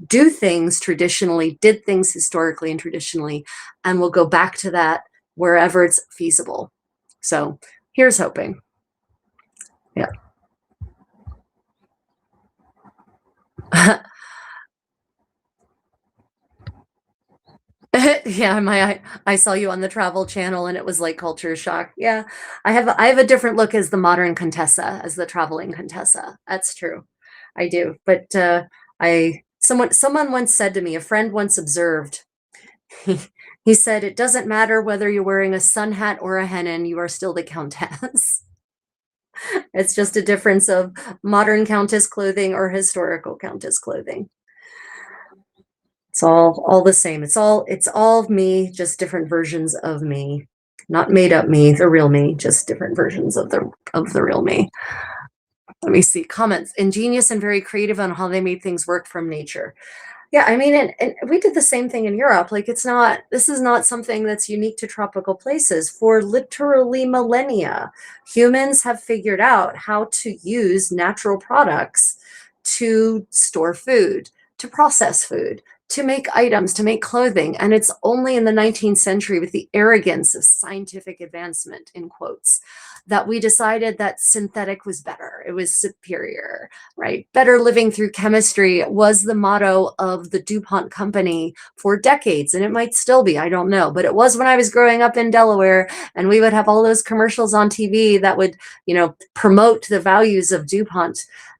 S1: do things traditionally, did things historically and traditionally, and will go back to that wherever it's feasible. So here's hoping. Yeah. Yeah, I saw you on the Travel Channel and it was like culture shock. Yeah, I have a different look as the modern Contessa, as the traveling Contessa. That's true. I do. But someone once said to me, a friend once observed, he said, it doesn't matter whether you're wearing a sun hat or a hennin, you are still the Countess. It's just a difference of modern Countess clothing or historical Countess clothing. It's all the same. It's all me, just different versions of me. Not made up me, the real me, just different versions of the real me. Let me see. Comments. Ingenious and very creative on how they made things work from nature. Yeah, I mean, and we did the same thing in Europe. Like, this is not something that's unique to tropical places. For literally millennia, humans have figured out how to use natural products to store food, to process food, to make items, to make clothing. And it's only in the 19th century, with the arrogance of scientific advancement, in quotes, that we decided that synthetic was better. It was superior, right? Better living through chemistry was the motto of the DuPont company for decades. And it might still be, I don't know, but it was when I was growing up in Delaware, and we would have all those commercials on TV that would, you know, promote the values of DuPont,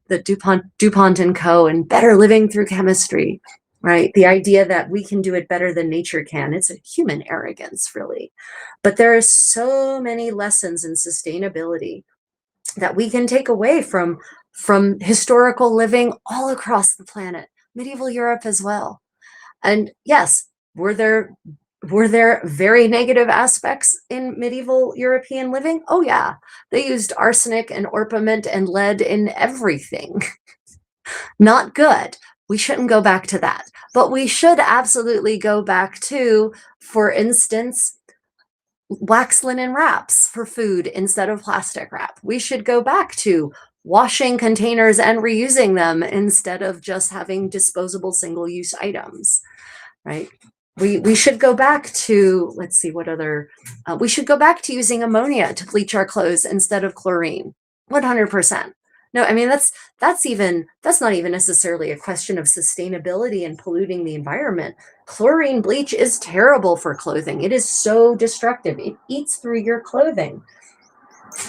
S1: the DuPont and Co. and better living through chemistry. Right? The idea that we can do it better than nature can. It's a human arrogance, really. But there are so many lessons in sustainability that we can take away from historical living all across the planet, medieval Europe as well. And yes, were there very negative aspects in medieval European living? Oh yeah, they used arsenic and orpiment and lead in everything. Not good. We shouldn't go back to that. But we should absolutely go back to, for instance, wax linen wraps for food instead of plastic wrap. We should go back to washing containers and reusing them instead of just having disposable single-use items, right? We should go back to, let's see, what other, we should go back to using ammonia to bleach our clothes instead of chlorine, 100%. No, I mean, that's not even necessarily a question of sustainability and polluting the environment. Chlorine bleach is terrible for clothing. It is so destructive. It eats through your clothing.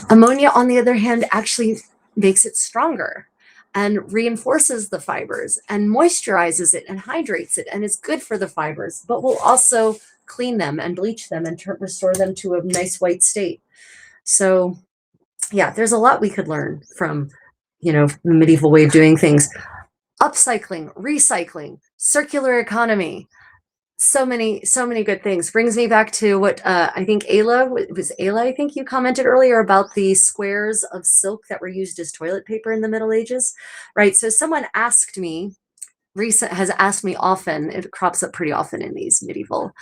S1: Ammonia, on the other hand, actually makes it stronger and reinforces the fibers and moisturizes it and hydrates it, and is good for the fibers, but will also clean them and bleach them and restore them to a nice white state. So yeah, there's a lot we could learn from, the medieval way of doing things. Upcycling, recycling, circular economy, so many good things. Brings me back to what I think Ayla, I think you commented earlier about the squares of silk that were used as toilet paper in the Middle Ages, right? So someone has asked me often, it crops up pretty often in these medieval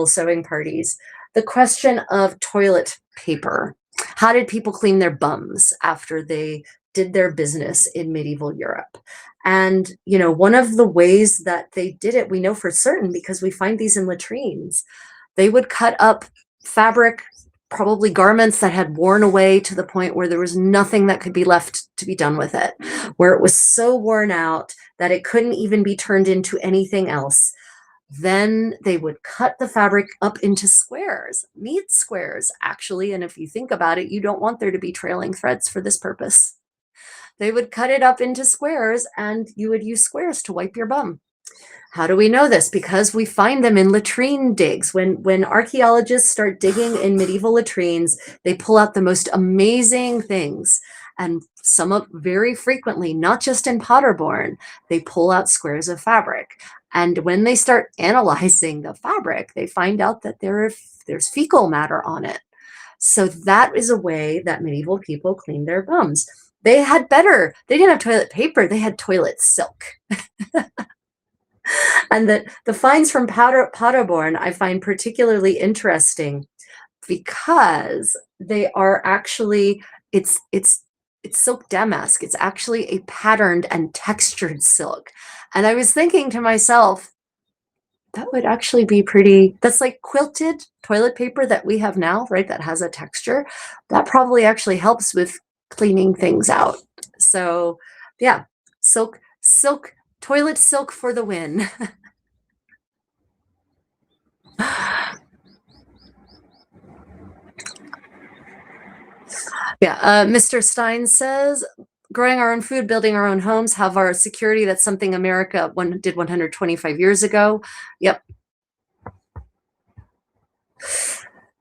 S1: sewing parties, the question of toilet paper. How did people clean their bums after they did their business in medieval Europe? And, one of the ways that they did it, we know for certain because we find these in latrines. They would cut up fabric, probably garments that had worn away to the point where there was nothing that could be left to be done with it, where it was so worn out that it couldn't even be turned into anything else. Then they would cut the fabric up into squares, neat squares, actually. And if you think about it, you don't want there to be trailing threads for this purpose. They would cut it up into squares, and you would use squares to wipe your bum. How do we know this? Because we find them in latrine digs. When archaeologists start digging in medieval latrines, they pull out the most amazing things. And very frequently, not just in Paderborn, they pull out squares of fabric. And when they start analyzing the fabric, they find out that there's fecal matter on it. So that is a way that medieval people cleaned their bums. They didn't have toilet paper, they had toilet silk. And the finds from Paderborn I find particularly interesting because they are actually, it's silk damask. It's actually a patterned and textured silk. And I was thinking to myself, that would actually be that's like quilted toilet paper that we have now, right? That has a texture. That probably actually helps with cleaning things out. So yeah, silk, toilet silk for the win. Yeah, Mr. Stein says, growing our own food, building our own homes, have our security. That's something America did 125 years ago. Yep.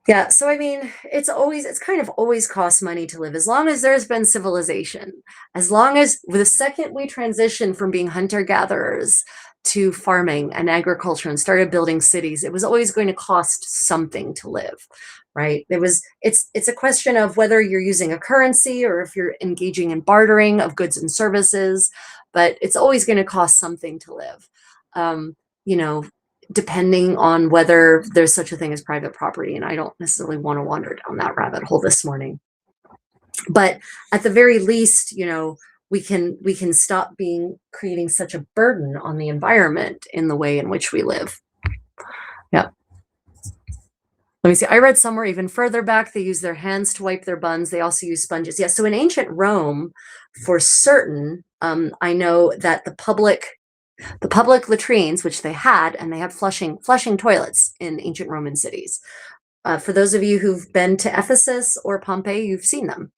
S1: Yeah, so I mean, it's kind of always cost money to live, as long as there's been civilization. As long as the second we transition from being hunter-gatherers to farming and agriculture and started building cities, it was always going to cost something to live, right? It's a question of whether you're using a currency or if you're engaging in bartering of goods and services, but it's always going to cost something to live. Depending on whether there's such a thing as private property. And I don't necessarily want to wander down that rabbit hole this morning. But at the very least, we can stop creating such a burden on the environment in the way in which we live. Yeah. Let me see. I read somewhere even further back, they use their hands to wipe their buns. They also use sponges. Yeah. So in ancient Rome, for certain, I know that the public latrines, which they had flushing toilets in ancient Roman cities. For those of you who've been to Ephesus or Pompeii, you've seen them.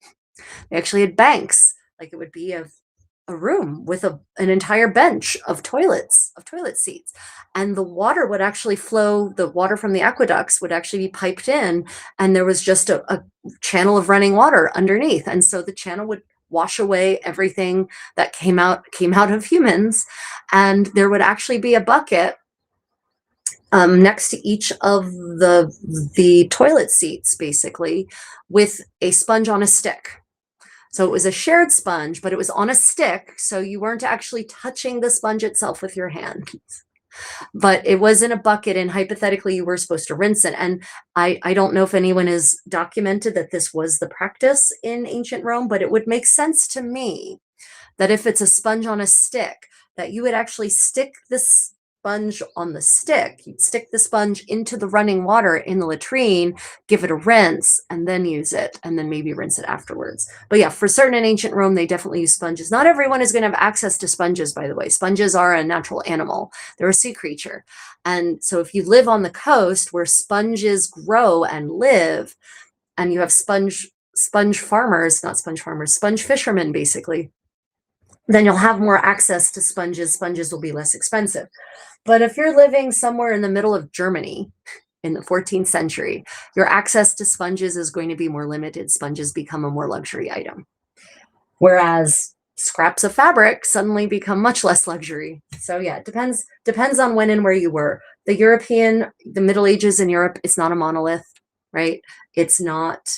S1: They actually had banks, like it would be a room with an entire bench of toilet seats. And the water would actually flow, the water from the aqueducts would actually be piped in, and there was just a channel of running water underneath. And so the channel would wash away everything that came out of humans, and there would actually be a bucket next to each of the toilet seats, basically, with a sponge on a stick. So it was a shared sponge, but it was on a stick. So you weren't actually touching the sponge itself with your hand. But it was in a bucket, and hypothetically you were supposed to rinse it. And I don't know if anyone has documented that this was the practice in ancient Rome, but it would make sense to me that if it's a sponge on a stick, that you would actually stick this sponge on the stick. You'd stick the sponge into the running water in the latrine, give it a rinse, and then use it, and then maybe rinse it afterwards. But yeah, for certain in ancient Rome, they definitely use sponges. Not everyone is going to have access to sponges, by the way. Sponges are a natural animal. They're a sea creature. And so if you live on the coast where sponges grow and live, and you have sponge farmers, not sponge farmers, sponge fishermen, basically, then you'll have more access to sponges. Sponges will be less expensive. But if you're living somewhere in the middle of Germany in the 14th century, your access to sponges is going to be more limited. Sponges become a more luxury item. Whereas scraps of fabric suddenly become much less luxury. So yeah, it depends on when and where you were. The Middle Ages in Europe, it's not a monolith, right? It's not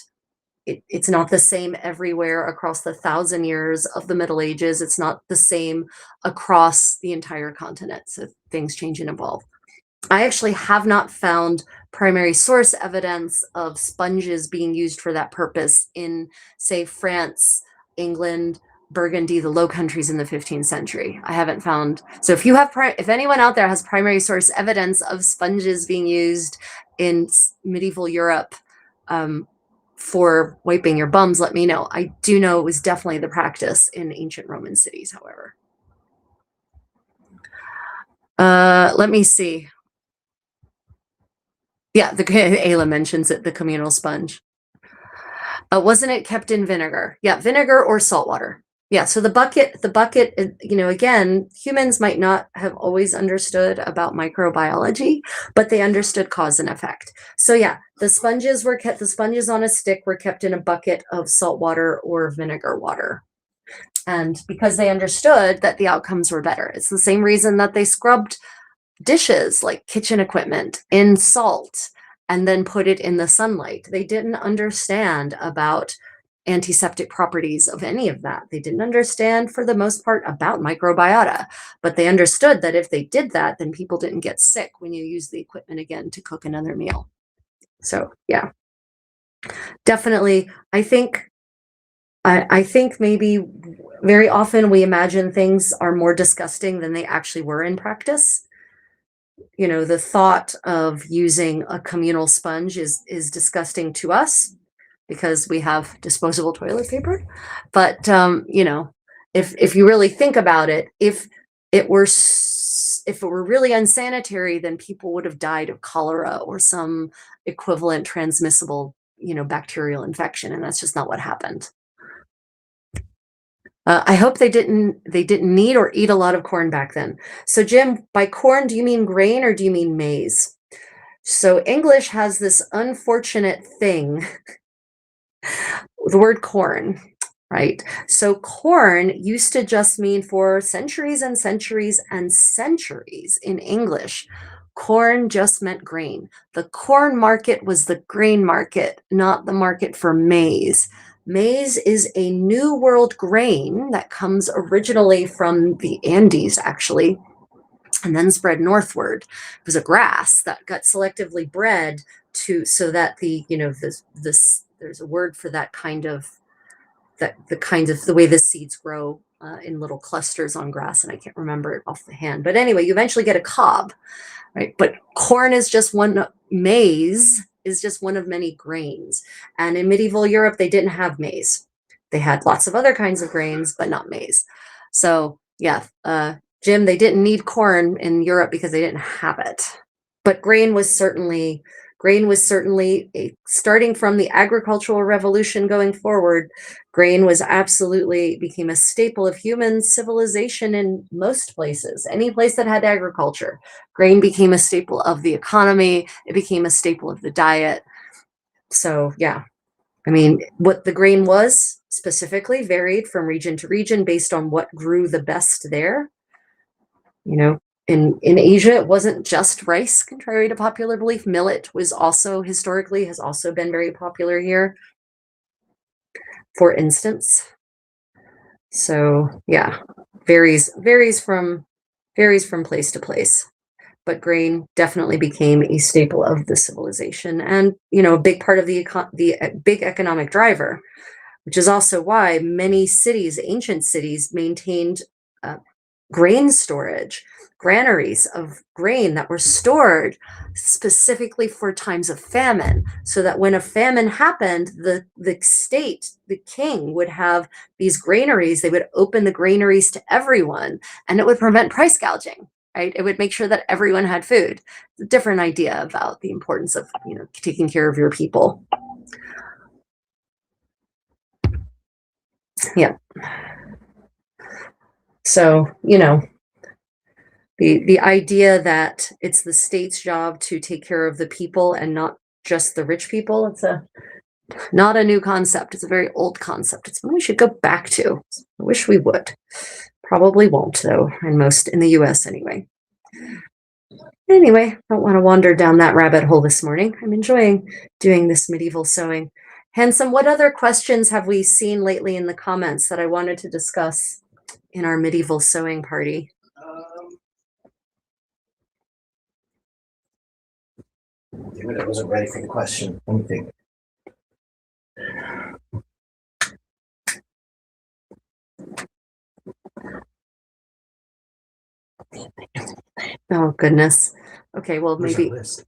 S1: the same everywhere across the 1,000 years of the Middle Ages. It's not the same across the entire continent. So things change and evolve. I actually have not found primary source evidence of sponges being used for that purpose in, say, France, England, Burgundy, the Low Countries in the 15th century. I haven't found. So if anyone out there has primary source evidence of sponges being used in medieval Europe, for wiping your bums, let me know. I do know it was definitely the practice in ancient Roman cities, however. Let me see. Yeah, Ayla mentions it, the communal sponge. Wasn't it kept in vinegar? Yeah, vinegar or salt water. Yeah, so the bucket, again, humans might not have always understood about microbiology, but they understood cause and effect. So yeah, the sponges on a stick were kept in a bucket of salt water or vinegar water. And because they understood that the outcomes were better. It's the same reason that they scrubbed dishes, like kitchen equipment, in salt and then put it in the sunlight. They didn't understand about antiseptic properties of any of that. They didn't understand, for the most part, about microbiota, but they understood that if they did that, then people didn't get sick when you use the equipment again to cook another meal. So yeah, definitely. I think maybe very often we imagine things are more disgusting than they actually were in practice. The thought of using a communal sponge is disgusting to us because we have disposable toilet paper. But if you really think about it, if it were really unsanitary, then people would have died of cholera or some equivalent transmissible, bacterial infection, and that's just not what happened. I hope they didn't need or eat a lot of corn back then. So Jim, by corn, do you mean grain or do you mean maize? So English has this unfortunate thing, the word corn, right? So corn used to just mean, for centuries and centuries and centuries in English, corn just meant grain. The corn market was the grain market, not the market for maize. Maize is a New World grain that comes originally from the Andes, actually, and then spread northward. It was a grass that got selectively bred so that there's a word for that kind of, the way the seeds grow in little clusters on grass, and I can't remember it off the hand. But anyway, you eventually get a cob, right? But corn is just one, maize is just one of many grains. And in medieval Europe, they didn't have maize. They had lots of other kinds of grains, but not maize. So yeah, Jim, they didn't need corn in Europe because they didn't have it. But grain was certainly starting from the agricultural revolution going forward. Grain became a staple of human civilization in most places. Any place that had agriculture, grain became a staple of the economy. It became a staple of the diet. So yeah, I mean, what the grain was specifically varied from region to region based on what grew the best there. In Asia, it wasn't just rice, contrary to popular belief. Millet has also been very popular here. For instance, So yeah, varies from place to place. But grain definitely became a staple of the civilization, and a big part of the big economic driver, which is also why many cities, ancient cities, maintained uh, grain storage, granaries of grain that were stored specifically for times of famine, so that when a famine happened, the state, the king, would have these granaries. They would open the granaries to everyone, and it would prevent price gouging. Right? It would make sure that everyone had food. It's a different idea about the importance of taking care of your people. Yeah. So, the idea that it's the state's job to take care of the people and not just the rich people, it's not a new concept. It's a very old concept. It's one we should go back to. I wish we would. Probably won't, though, in the US anyway. Anyway, don't want to wander down that rabbit hole this morning. I'm enjoying doing this medieval sewing. Handsome, what other questions have we seen lately in the comments that I wanted to discuss in our medieval sewing party?
S2: Damn it, I wasn't ready for the question. Let me think.
S1: Oh goodness. Okay, well
S2: Where's
S1: maybe
S2: our list?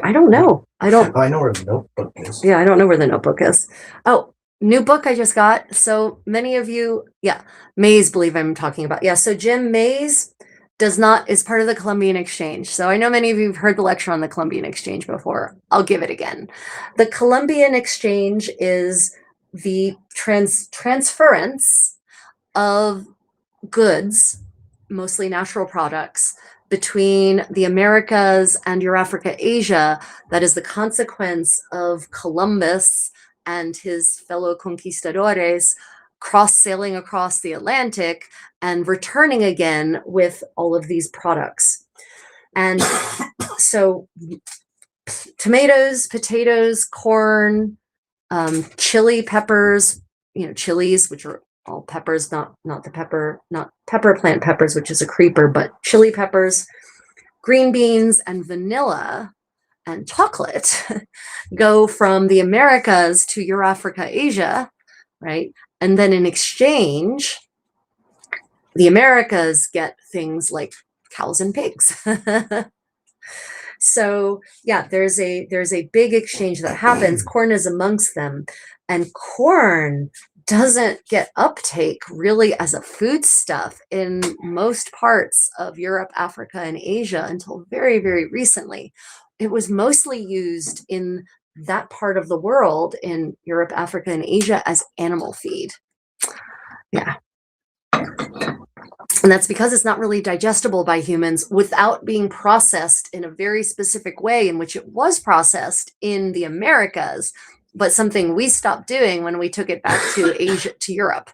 S1: I don't know. I don't.
S2: Oh, I know where the notebook is.
S1: Yeah, I don't know where the notebook is. Oh, new book I just got. So many of you, yeah, Mays believe I'm talking about. Yeah, so Jim Mays is part of the Columbian Exchange. So I know many of you have heard the lecture on the Columbian Exchange before. I'll give it again. The Columbian Exchange is the transference of goods, mostly natural products, between the Americas and Eurafrica, Asia, that is the consequence of Columbus and his fellow conquistadores sailing across the Atlantic and returning again with all of these products. And so tomatoes, potatoes, corn, chili peppers, chilies, which are all peppers, not pepper plant peppers, which is a creeper, but chili peppers, green beans, and vanilla and chocolate go from the Americas to Eurafrica, Asia, right? And then in exchange, the Americas get things like cows and pigs. So yeah, there's a big exchange that happens. Corn is amongst them, and corn doesn't get uptake really as a foodstuff in most parts of Europe, Africa, and Asia until very, very recently. It was mostly used in that part of the world, in Europe, Africa, and Asia, as animal feed. Yeah. And that's because it's not really digestible by humans without being processed in a very specific way in which it was processed in the Americas, but something we stopped doing when we took it back to Asia, to Europe.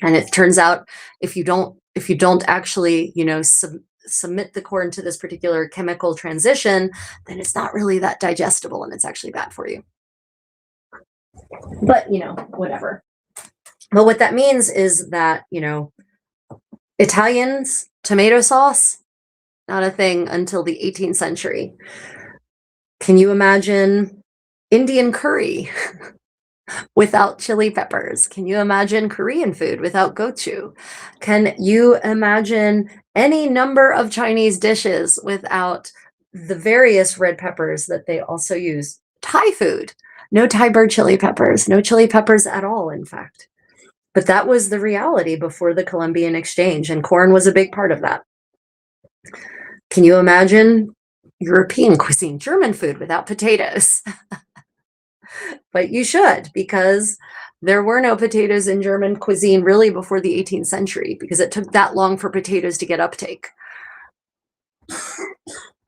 S1: And it turns out if you don't actually, submit the corn to this particular chemical transition, then it's not really that digestible and it's actually bad for you. But, whatever. But what that means is that, Italians, tomato sauce, not a thing until the 18th century. Can you imagine Indian curry without chili peppers? Can you imagine Korean food without gochu? Can you imagine any number of Chinese dishes without the various red peppers that they also use? Thai food, no Thai bird chili peppers, no chili peppers at all, in fact. But that was the reality before the Columbian Exchange, and corn was a big part of that. Can you imagine European cuisine, German food without potatoes? But you should, because there were no potatoes in German cuisine really before the 18th century, because it took that long for potatoes to get uptake.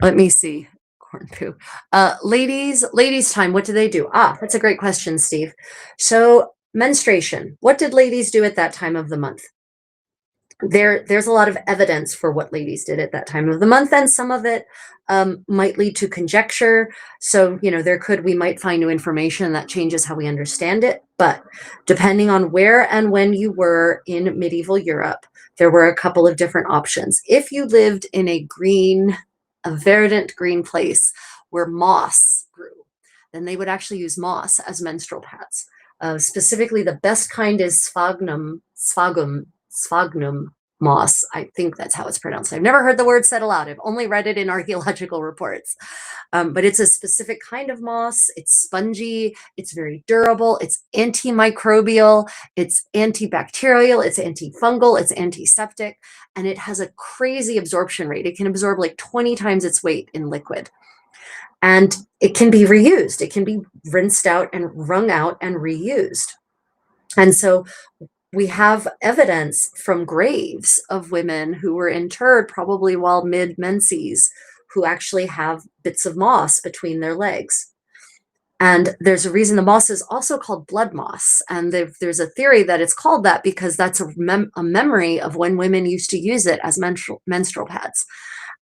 S1: Let me see. Corn poo. Ladies' time, what do they do? That's a great question, Steve. So menstruation. What did ladies do at that time of the month? there's a lot of evidence for what ladies did at that time of the month, and some of it might lead to conjecture. So, we might find new information that changes how we understand it. But depending on where and when you were in medieval Europe, there were a couple of different options. If you lived in a verdant green place where moss grew, then they would actually use moss as menstrual pads. Specifically, the best kind is sphagnum moss. I think that's how it's pronounced. I've never heard the word said aloud. I've only read it in archaeological reports. But it's a specific kind of moss. It's spongy. It's very durable. It's antimicrobial. It's antibacterial. It's antifungal. It's antiseptic. And it has a crazy absorption rate. It can absorb like 20 times its weight in liquid. And it can be reused. It can be rinsed out and wrung out and reused. And so we have evidence from graves of women who were interred probably while mid-menses who actually have bits of moss between their legs. And there's a reason the moss is also called blood moss. And there's a theory that it's called that because that's a memory of when women used to use it as menstrual pads.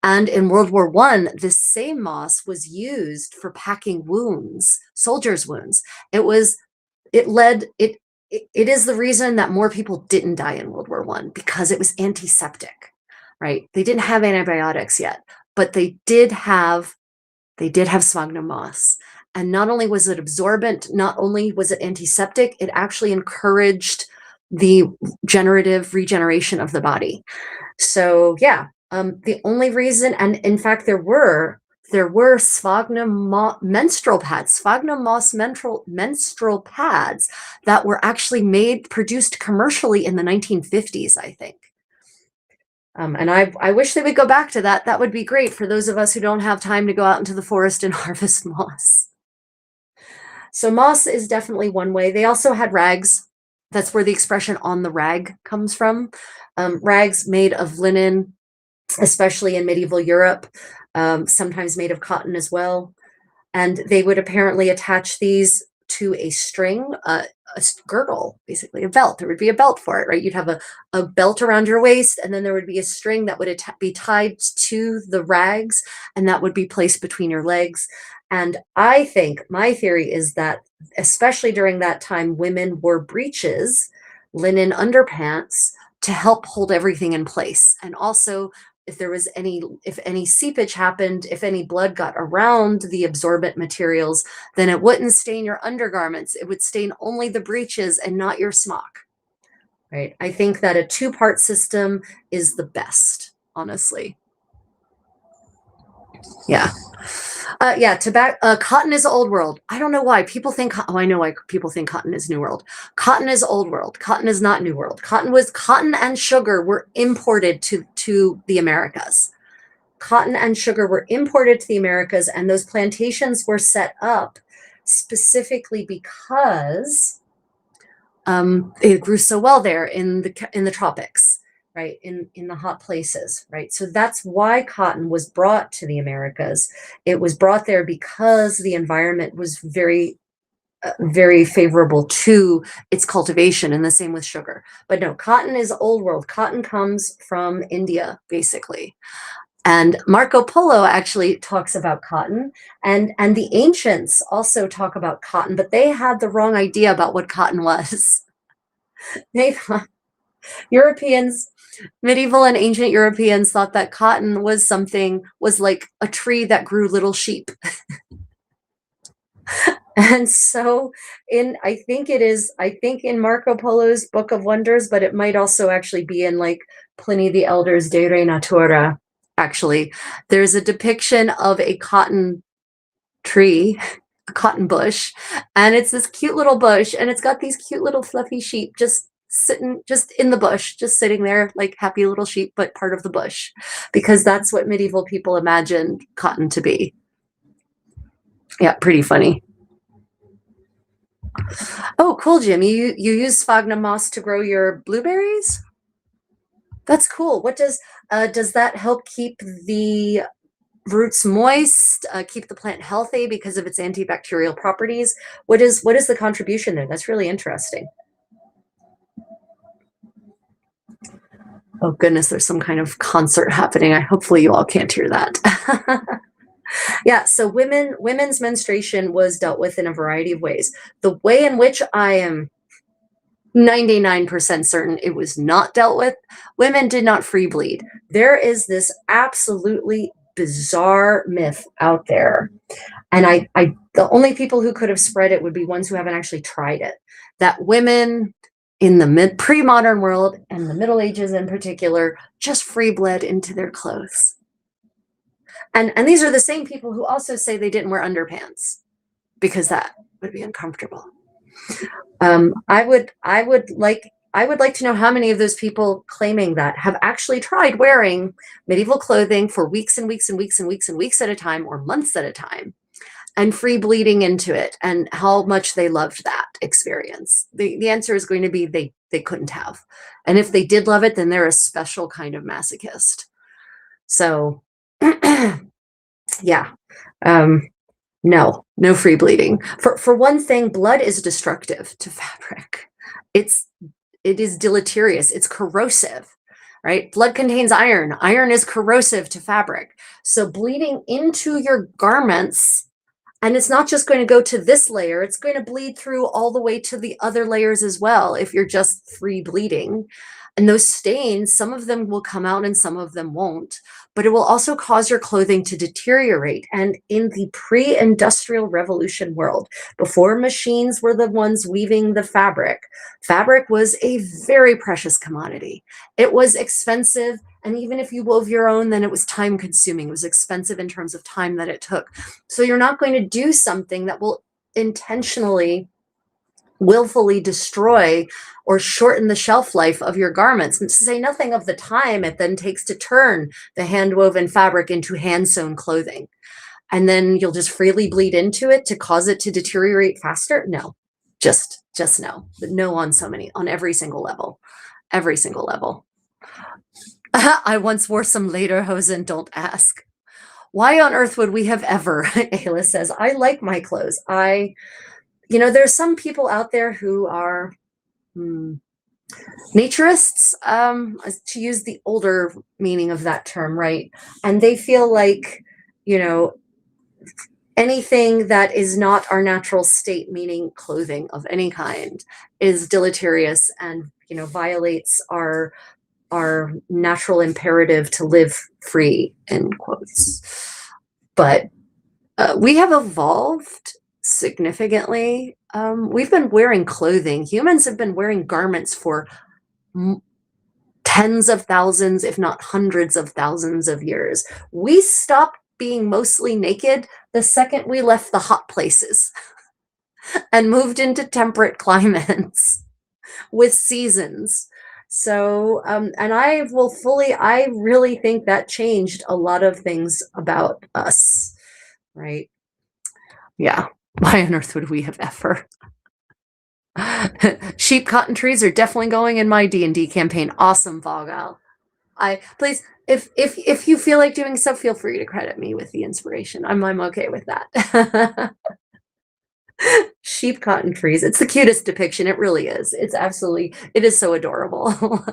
S1: And in World War I, this same moss was used for packing wounds, soldiers' wounds. It is the reason that more people didn't die in World War I, because it was antiseptic, right? They didn't have antibiotics yet, but they did have sphagnum moss. And not only was it absorbent, not only was it antiseptic, it actually encouraged the generative regeneration of the body. So yeah, the only reason, and in fact, there were sphagnum menstrual pads, sphagnum moss menstrual pads that were actually produced commercially in the 1950s, I think. And I wish they would go back to that. That would be great for those of us who don't have time to go out into the forest and harvest moss. So moss is definitely one way. They also had rags. That's where the expression "on the rag" comes from. Rags made of linen, especially in medieval Europe, sometimes made of cotton as well. And they would apparently attach these to a string, a girdle, basically a belt. There would be a belt for it, right? You'd have a belt around your waist, and then there would be a string that would be tied to the rags, and that would be placed between your legs. And I think my theory is that, especially during that time, women wore breeches, linen underpants, to help hold everything in place. And also, if any seepage happened, if any blood got around the absorbent materials, then it wouldn't stain your undergarments. It would stain only the breeches and not your smock, right? I think that a two-part system is the best, honestly. Yeah. Cotton is old world. I don't know why people think, I know why people think cotton is new world. Cotton is old world. Cotton is not new world. Cotton and sugar were imported to the Americas. Cotton and sugar were imported to the Americas, and those plantations were set up specifically because it grew so well there in the tropics. Right, in the hot places, right? So that's why cotton was brought to the Americas. It was brought there because the environment was very, very favorable to its cultivation, and the same with sugar. But no, cotton is old world. Cotton comes from India, basically. And Marco Polo actually talks about cotton, and the ancients also talk about cotton, but they had the wrong idea about what cotton was. They thought medieval and ancient Europeans thought that cotton was like a tree that grew little sheep. And so I think in Marco Polo's Book of Wonders, but it might also actually be in like Pliny the Elder's De Re Natura, actually, there's a depiction of a cotton tree, a cotton bush, and it's this cute little bush, and it's got these cute little fluffy sheep just in the bush, just sitting there like happy little sheep, but part of the bush, because that's what medieval people imagined cotton to be. Yeah, pretty funny. Oh, cool, Jim. You use sphagnum moss to grow your blueberries? That's cool. What does that help keep the roots moist, keep the plant healthy because of its antibacterial properties? What is the contribution there? That's really interesting. Oh goodness, there's some kind of concert happening. Hopefully you all can't hear that. Yeah, so women's menstruation was dealt with in a variety of ways. The way in which I am 99% certain it was not dealt with, women did not free bleed. There is this absolutely bizarre myth out there. And the only people who could have spread it would be ones who haven't actually tried it. That women in the pre-modern world and the Middle Ages in particular just free bled into their clothes. And these are the same people who also say they didn't wear underpants because that would be uncomfortable. I would like to know how many of those people claiming that have actually tried wearing medieval clothing for weeks and weeks and weeks and weeks and weeks at a time, or months at a time, and free bleeding into it, and how much they loved that experience. The answer is going to be they couldn't have. And if they did love it, then they're a special kind of masochist. So yeah. No free bleeding. For one thing, blood is destructive to fabric. It is deleterious. It's corrosive, right? Blood contains iron. Iron is corrosive to fabric. So bleeding into your garments, and it's not just going to go to this layer, it's going to bleed through all the way to the other layers as well if you're just free bleeding. And those stains, some of them will come out and some of them won't, but it will also cause your clothing to deteriorate. And in the pre-industrial revolution world, before machines were the ones weaving the fabric, fabric was a very precious commodity. It was expensive. And even if you wove your own, then it was time consuming. It was expensive in terms of time that it took. So you're not going to do something that will intentionally, willfully destroy or shorten the shelf life of your garments, and to say nothing of the time it then takes to turn the hand-woven fabric into hand-sewn clothing. And then you'll just freely bleed into it to cause it to deteriorate faster? No, just no. But no on every single level. Every single level. I once wore some lederhosen, don't ask. Why on earth would we have ever? Ayla says, I like my clothes. There's some people out there who are naturists, to use the older meaning of that term, right? And they feel like, anything that is not our natural state, meaning clothing of any kind, is deleterious and, violates our natural imperative to live free, end quotes. But we have evolved significantly. We've been wearing clothing. Humans have been wearing garments for tens of thousands, if not hundreds of thousands of years. We stopped being mostly naked the second we left the hot places and moved into temperate climates with seasons. So, and I really think that changed a lot of things about us, right? Yeah. Why on earth would we have ever? Sheep cotton trees are definitely going in my D&D campaign. Awesome, Vogel. Please, if you feel like doing so, feel free to credit me with the inspiration. I'm okay with that. Sheep cotton trees. It's the cutest depiction. It really is. It is so adorable.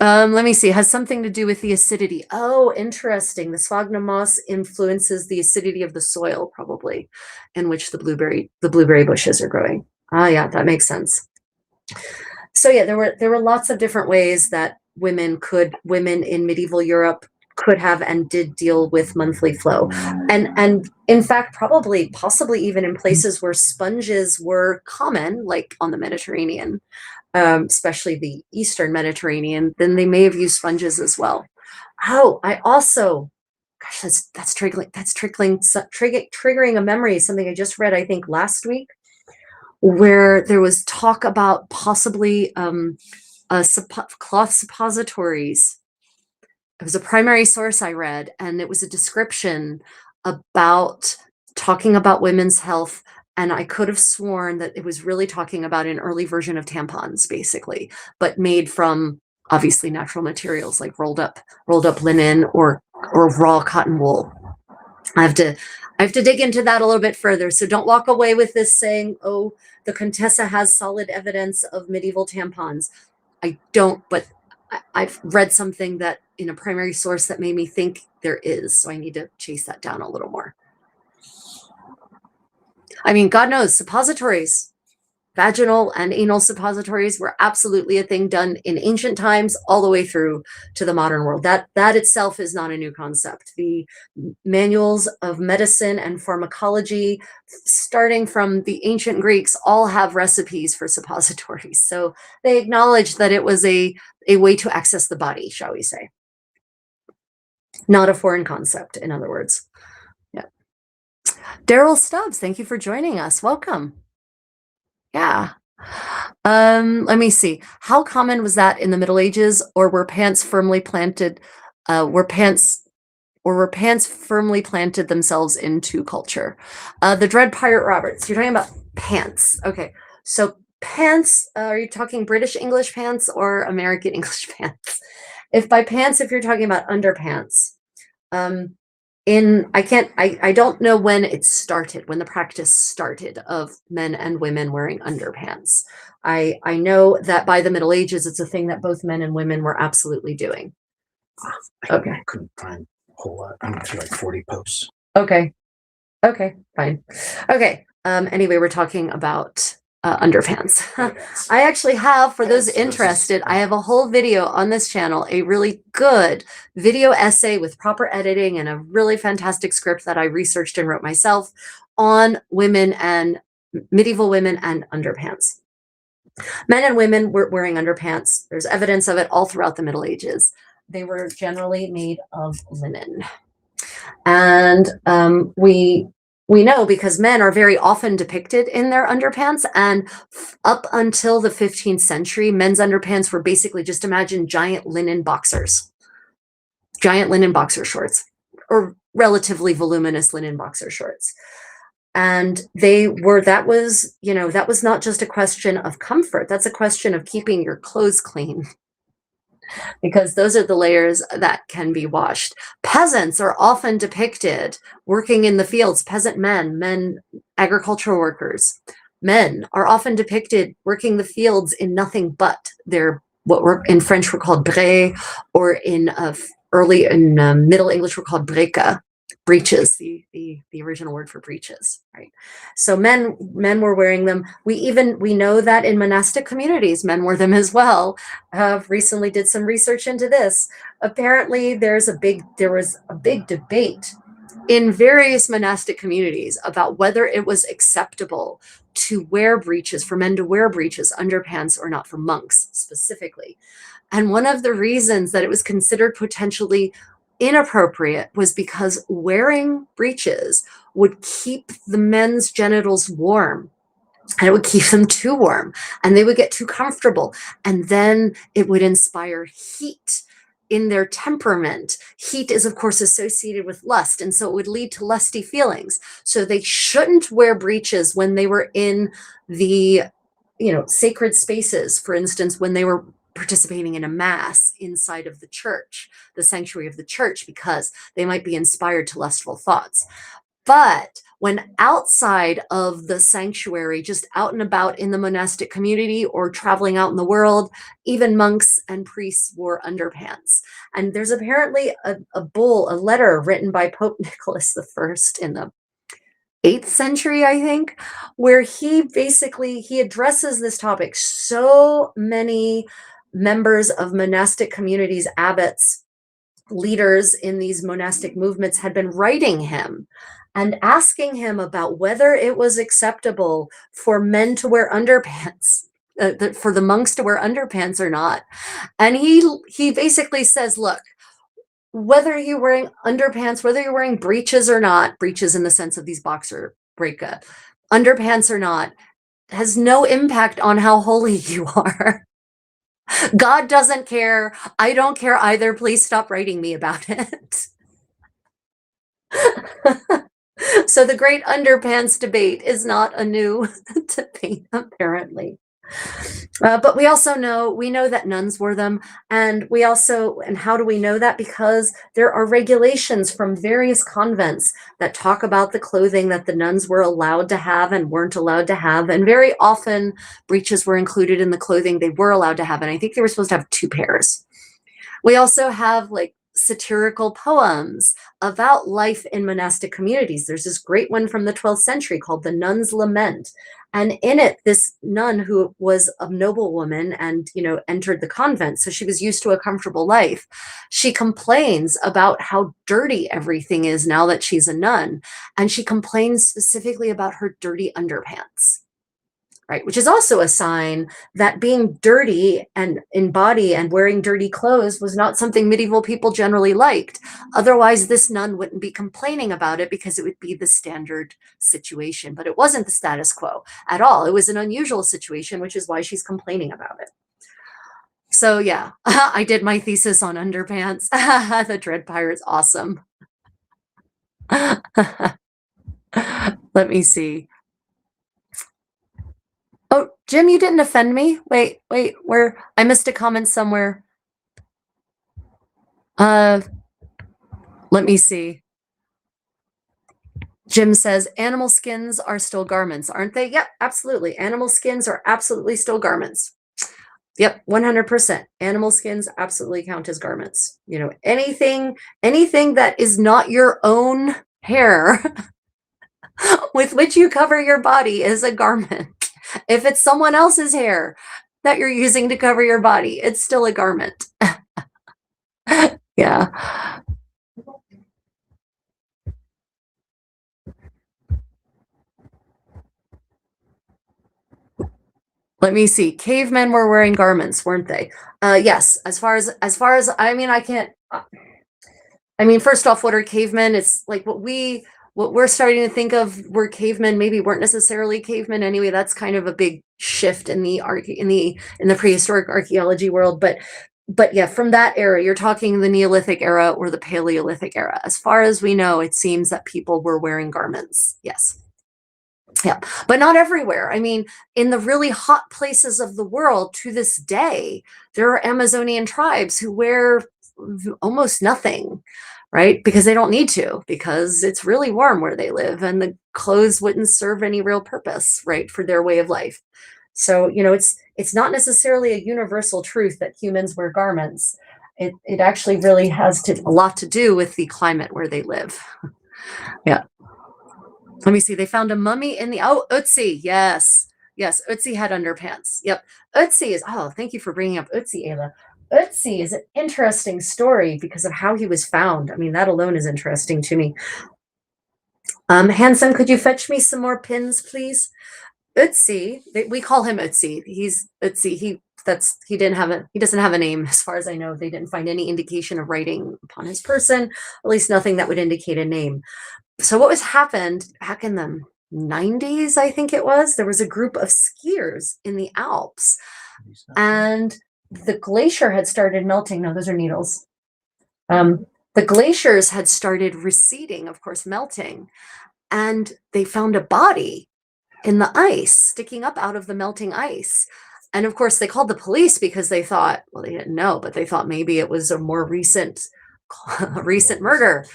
S1: Let me see. It has something to do with the acidity. Oh, interesting. The sphagnum moss influences the acidity of the soil, probably, in which the blueberry bushes are growing. Ah, yeah, that makes sense. So yeah, there were lots of different ways that women in medieval Europe could have and did deal with monthly flow. And in fact, possibly even in places where sponges were common, like on the Mediterranean, especially the Eastern Mediterranean, then they may have used sponges as well. Oh, I also, gosh, that's triggering a memory, something I just read, I think last week, where there was talk about possibly cloth suppositories. It was a primary source I read, and it was a description about talking about women's health. And I could have sworn that it was really talking about an early version of tampons, basically, but made from obviously natural materials like rolled up linen or raw cotton wool. I have to dig into that a little bit further. So don't walk away with this saying, oh, the Contessa has solid evidence of medieval tampons. I don't, but I've read something that in a primary source that made me think there is. So I need to chase that down a little more. I mean, God knows, suppositories, vaginal and anal suppositories were absolutely a thing done in ancient times all the way through to the modern world. That itself is not a new concept. The manuals of medicine and pharmacology, starting from the ancient Greeks, all have recipes for suppositories. So they acknowledged that it was a way to access the body, shall we say. Not a foreign concept, in other words. Yeah. Daryl Stubbs, thank you for joining us. Welcome. Yeah. Let me see. How common was that in the Middle Ages, or were pants firmly planted? Were pants firmly planted themselves into culture? The Dread Pirate Roberts. You're talking about pants. Okay. So pants, are you talking British English pants or American English pants? If by pants, if you're talking about underpants, I don't know when it started, when the practice started of men and women wearing underpants. I know that by the Middle Ages, it's a thing that both men and women were absolutely doing. Okay.
S2: I couldn't find a whole lot. I'm up to like 40 posts.
S1: Okay. Okay, fine. Okay. Anyway, we're talking about underpants. I actually have, for those interested, I have a whole video on this channel, a really good video essay with proper editing and a really fantastic script that I researched and wrote myself on women and medieval women and underpants. Men and women were wearing underpants. There's evidence of it all throughout the Middle Ages. They were generally made of linen. And we know because men are very often depicted in their underpants, and up until the 15th century, men's underpants were basically, just imagine giant linen boxer shorts, or relatively voluminous linen boxer shorts. And that was not just a question of comfort, that's a question of keeping your clothes clean, because those are the layers that can be washed. Peasants are often depicted working in the fields. Peasant men, agricultural workers. Men are often depicted working the fields in nothing but their, what were in French were called bre, or in Middle English were called breka, breeches, the original word for breeches, right? So men were wearing them. We know that in monastic communities, men wore them as well. Recently did some research into this. Apparently there was a big debate in various monastic communities about whether it was acceptable to wear breeches, for men to wear breeches, underpants, or not, for monks specifically. And one of the reasons that it was considered potentially inappropriate was because wearing breeches would keep the men's genitals warm, and it would keep them too warm, and they would get too comfortable, and then it would inspire heat in their temperament. Heat is, of course, associated with lust, and so it would lead to lusty feelings. So they shouldn't wear breeches when they were in the, sacred spaces. For instance, when they were participating in a mass inside of the church, the sanctuary of the church, because they might be inspired to lustful thoughts. But when outside of the sanctuary, just out and about in the monastic community or traveling out in the world, even monks and priests wore underpants. And there's apparently a letter written by Pope Nicholas I in the 8th century, I think, where he addresses this topic. So many members of monastic communities, abbots, leaders in these monastic movements had been writing him and asking him about whether it was acceptable for men to wear underpants, for the monks to wear underpants or not. And he basically says, look, whether you're wearing underpants, whether you're wearing breeches or not, breeches in the sense of these boxer breka, underpants or not, has no impact on how holy you are. God doesn't care. I don't care either. Please stop writing me about it. So the great underpants debate is not a new debate, apparently. But we also know that nuns wore them, and how do we know that? Because there are regulations from various convents that talk about the clothing that the nuns were allowed to have and weren't allowed to have, and very often breeches were included in the clothing they were allowed to have, and I think they were supposed to have 2 pairs. We also have like satirical poems about life in monastic communities. There's this great one from the 12th century called The Nun's Lament. And in it, this nun who was a noblewoman and, entered the convent, so she was used to a comfortable life. She complains about how dirty everything is now that she's a nun. And she complains specifically about her dirty underpants. Right, which is also a sign that being dirty and in body and wearing dirty clothes was not something medieval people generally liked. Otherwise, this nun wouldn't be complaining about it because it would be the standard situation. But it wasn't the status quo at all. It was an unusual situation, which is why she's complaining about it. So yeah, I did my thesis on underpants. The Dread Pirate's awesome. Let me see. Oh, Jim, you didn't offend me. Wait, where I missed a comment somewhere. Let me see. Jim says animal skins are still garments, aren't they? Yep, absolutely. Animal skins are absolutely still garments. Yep, 100%. Animal skins absolutely count as garments. Anything that is not your own hair with which you cover your body is a garment. If it's someone else's hair that you're using to cover your body, it's still a garment. Yeah. Let me see. Cavemen were wearing garments, weren't they? Yes. As far as I can't. First off, what are cavemen? It's like what we're starting to think of were cavemen maybe weren't necessarily cavemen anyway. That's kind of a big shift in the prehistoric archaeology world. But yeah, from that era, you're talking the Neolithic era or the Paleolithic era. As far as we know, it seems that people were wearing garments. Yes. Yeah, but not everywhere. In the really hot places of the world to this day, there are Amazonian tribes who wear almost nothing, right? Because they don't need to, because it's really warm where they live and the clothes wouldn't serve any real purpose, right, for their way of life. So, it's not necessarily a universal truth that humans wear garments. It actually really has a lot to do with the climate where they live. Yeah. Let me see. They found a mummy in Ötzi. Yes. Ötzi had underpants. Yep. Ötzi is, thank you for bringing up Ötzi, Ayla. Ötzi is an interesting story because of how he was found. that alone is interesting to me. Hanson, could you fetch me some more pins, please? Ötzi, we call him Ötzi. He's Ötzi. He doesn't have a name as far as I know. They didn't find any indication of writing upon his person, at least nothing that would indicate a name. So what happened back in the 90s, I think it was, there was a group of skiers in the Alps and the glacier had started melting. No, those are needles. The glaciers had started receding, of course, melting, and they found a body in the ice sticking up out of the melting ice. And of course, they called the police because they thought, well, they didn't know, but they thought maybe it was a more recent murder.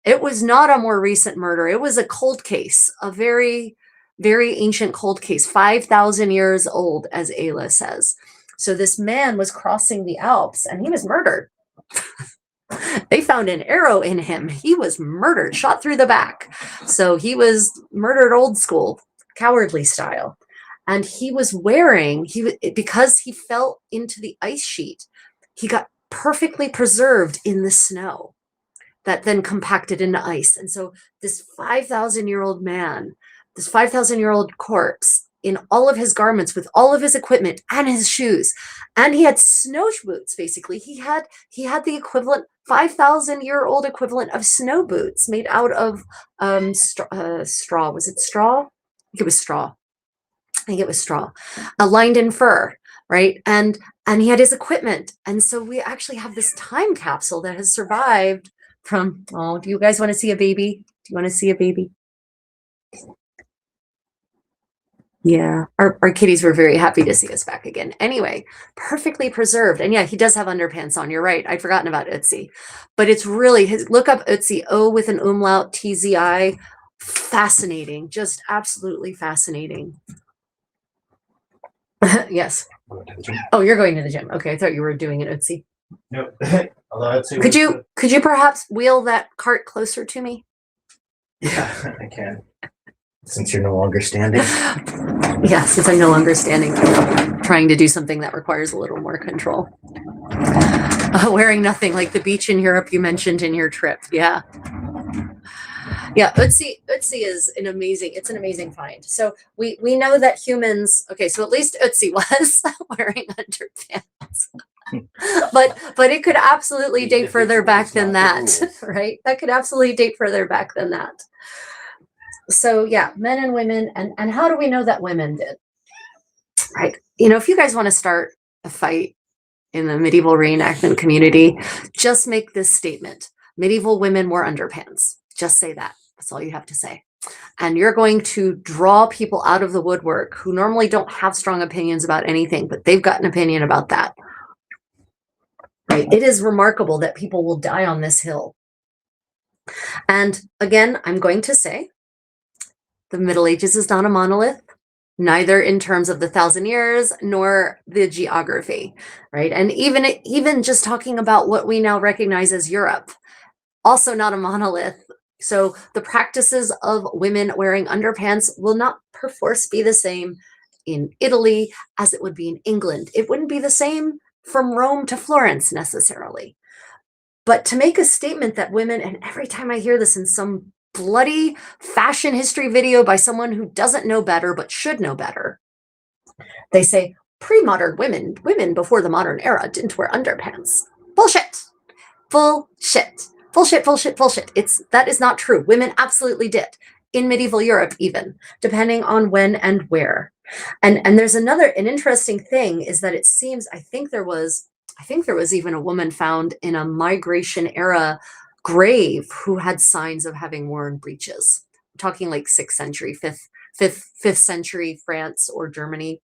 S1: It was not a more recent murder. It was a cold case, a very, very ancient cold case, 5,000 years old, as Ayla says. So this man was crossing the Alps and he was murdered. They found an arrow in him. He was murdered, shot through the back. So he was murdered old school, cowardly style. And he was wearing, because he fell into the ice sheet, he got perfectly preserved in the snow that then compacted into ice. And so this 5,000-year-old man, this 5,000-year-old corpse in all of his garments with all of his equipment and his shoes, and he had snow boots, basically. He had the equivalent, 5,000-year-old equivalent of snow boots made out of straw. Was it straw? I think it was straw. Lined in fur, right? And he had his equipment. And so we actually have this time capsule that has survived from, do you guys want to see a baby? Do you want to see a baby? Yeah, our kitties were very happy to see us back again. Anyway, perfectly preserved. And yeah, he does have underpants on. You're right. I'd forgotten about Ötzi. But it's really his look up Ötzi, O with an umlaut, TZI. Fascinating. Just absolutely fascinating. Yes.
S2: Going to the gym.
S1: Oh, you're going to the gym. Okay, I thought you were doing an Ötzi.
S2: Nope. Although I'd say
S1: Could you perhaps wheel that cart closer to me?
S2: Yeah, I can. Since you're no longer standing.
S1: Yeah, since I'm no longer standing, trying to do something that requires a little more control. Wearing nothing, like the beach in Europe you mentioned in your trip. Yeah. Yeah, Ötzi is an amazing find. So we know that humans, okay, so at least Ötzi was wearing underpants. but it could absolutely date further back than that, right? That could absolutely date further back than that. So yeah, men and women, and how do we know that women did? Right. You know, if you guys want to start a fight in the medieval reenactment community, just make this statement. Medieval women wore underpants. Just say that. That's all you have to say. And you're going to draw people out of the woodwork who normally don't have strong opinions about anything, but they've got an opinion about that. Right. It is remarkable that people will die on this hill. And again, I'm going to say, the Middle Ages is not a monolith, neither in terms of the 1,000 years nor the geography, right? And even just talking about what we now recognize as Europe, also not a monolith. So the practices of women wearing underpants will not perforce be the same in Italy as it would be in England. It wouldn't be the same from Rome to Florence necessarily. But to make a statement that women, and every time I hear this in some bloody fashion history video by someone who doesn't know better but should know better, they say pre-modern women before the modern era didn't wear underpants. Bullshit. Bullshit. Bullshit, bullshit, bullshit. That is not true. Women absolutely did. In medieval Europe even, depending on when and where. And there's an interesting thing is that it seems, I think there was even a woman found in a migration era grave who had signs of having worn breeches. I'm talking like 6th century, 5th century France or Germany.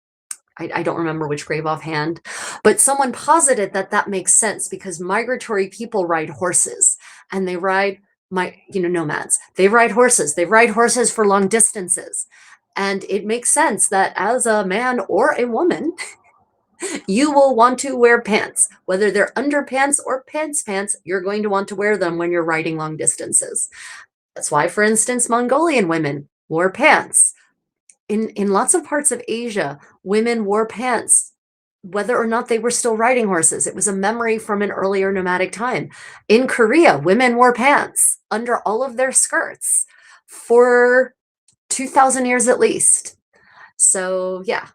S1: I don't remember which grave offhand, but someone posited that makes sense because migratory people ride horses and they ride nomads. They ride horses. They ride horses for long distances. And it makes sense that as a man or a woman, you will want to wear pants, whether they're underpants or pants, you're going to want to wear them when you're riding long distances. That's why, for instance, Mongolian women wore pants. In lots of parts of Asia, women wore pants, whether or not they were still riding horses. It was a memory from an earlier nomadic time. In Korea, women wore pants under all of their skirts for 2,000 years at least. So yeah,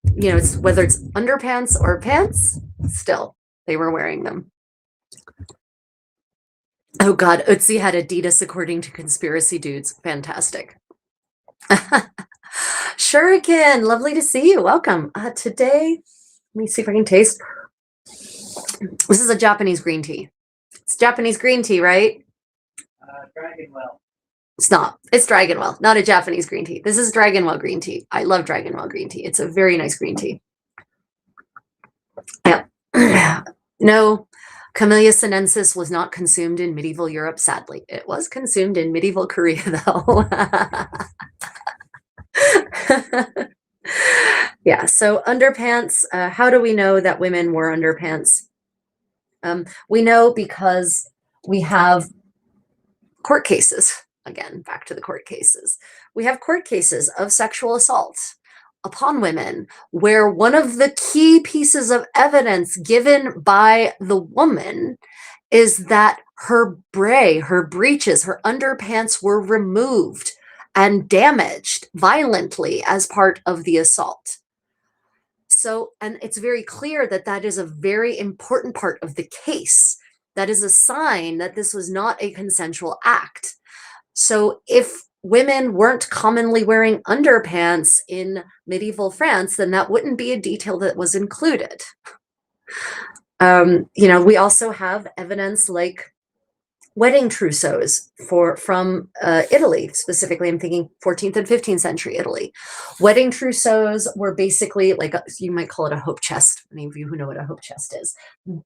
S1: it's whether it's underpants or pants, still they were wearing them. Oh God, Ötzi had Adidas according to conspiracy dudes. Fantastic. Shuriken, lovely to see you. Welcome. Today, let me see if I can taste. This is a Japanese green tea. It's Japanese green tea, right?
S2: Dragonwell.
S1: It's not. It's Dragonwell, not a Japanese green tea. This is Dragonwell green tea. I love Dragonwell green tea. It's a very nice green tea. Yeah. No, Camellia sinensis was not consumed in medieval Europe, sadly. It was consumed in medieval Korea, though. Yeah, so underpants, how do we know that women wore underpants? We know because we have court cases. Again, back to the court cases. We have court cases of sexual assault upon women where one of the key pieces of evidence given by the woman is that her breeches, her underpants were removed and damaged violently as part of the assault. So, and it's very clear that that is a very important part of the case. That is a sign that this was not a consensual act. So if women weren't commonly wearing underpants in medieval France, then that wouldn't be a detail that was included. We also have evidence like wedding trousseaux from Italy, specifically. I'm thinking 14th and 15th century Italy. Wedding trousseaux were basically like you might call it a hope chest. Any of you who know what a hope chest is.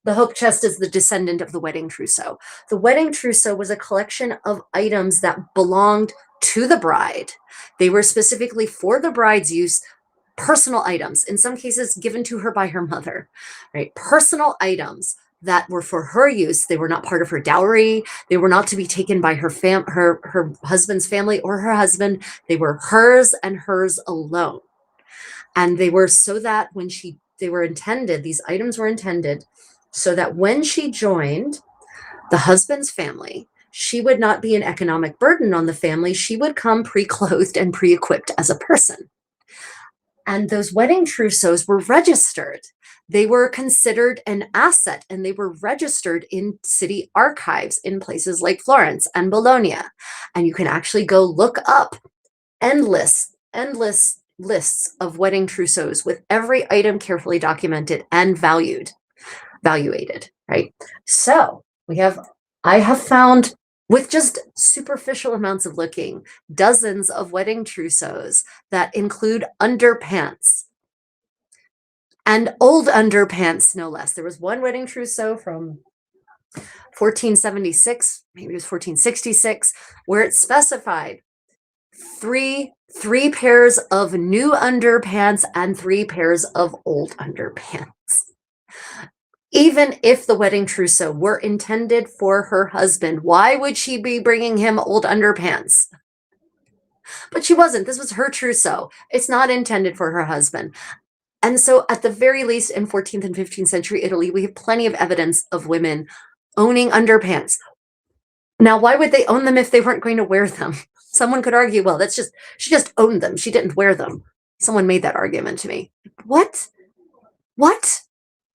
S1: The hope chest is the descendant of the wedding trousseau. The wedding trousseau was a collection of items that belonged to the bride. They were specifically for the bride's use, personal items, in some cases given to her by her mother, right? Personal items that were for her use. They were not part of her dowry. They were not to be taken by her husband's family or her husband. They were hers and hers alone. And they were so that when these items were intended so that when she joined the husband's family, she would not be an economic burden on the family. She would come pre-clothed and pre-equipped as a person. And those wedding trousseaux were registered. They were considered an asset, and they were registered in city archives in places like Florence and Bologna. And you can actually go look up endless lists of wedding trousseaux with every item carefully documented and valuated, right? So I have found, with just superficial amounts of looking, dozens of wedding trousseaux that include underpants. And old underpants, no less. There was one wedding trousseau from 1476, maybe it was 1466, where it specified three pairs of new underpants and 3 pairs of old underpants. Even if the wedding trousseau were intended for her husband, why would she be bringing him old underpants? But she wasn't. This was her trousseau. It's not intended for her husband. And so at the very least in 14th and 15th century Italy, we have plenty of evidence of women owning underpants. Now, why would they own them if they weren't going to wear them? Someone could argue, well, she just owned them. She didn't wear them. Someone made that argument to me. What?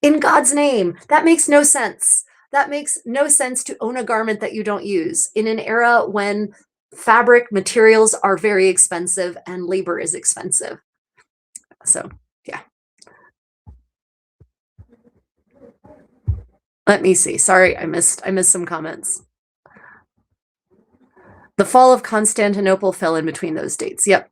S1: In God's name? That makes no sense. That makes no sense to own a garment that you don't use in an era when fabric materials are very expensive and labor is expensive. So, yeah. Let me see. Sorry, I missed some comments. The fall of Constantinople fell in between those dates. Yep.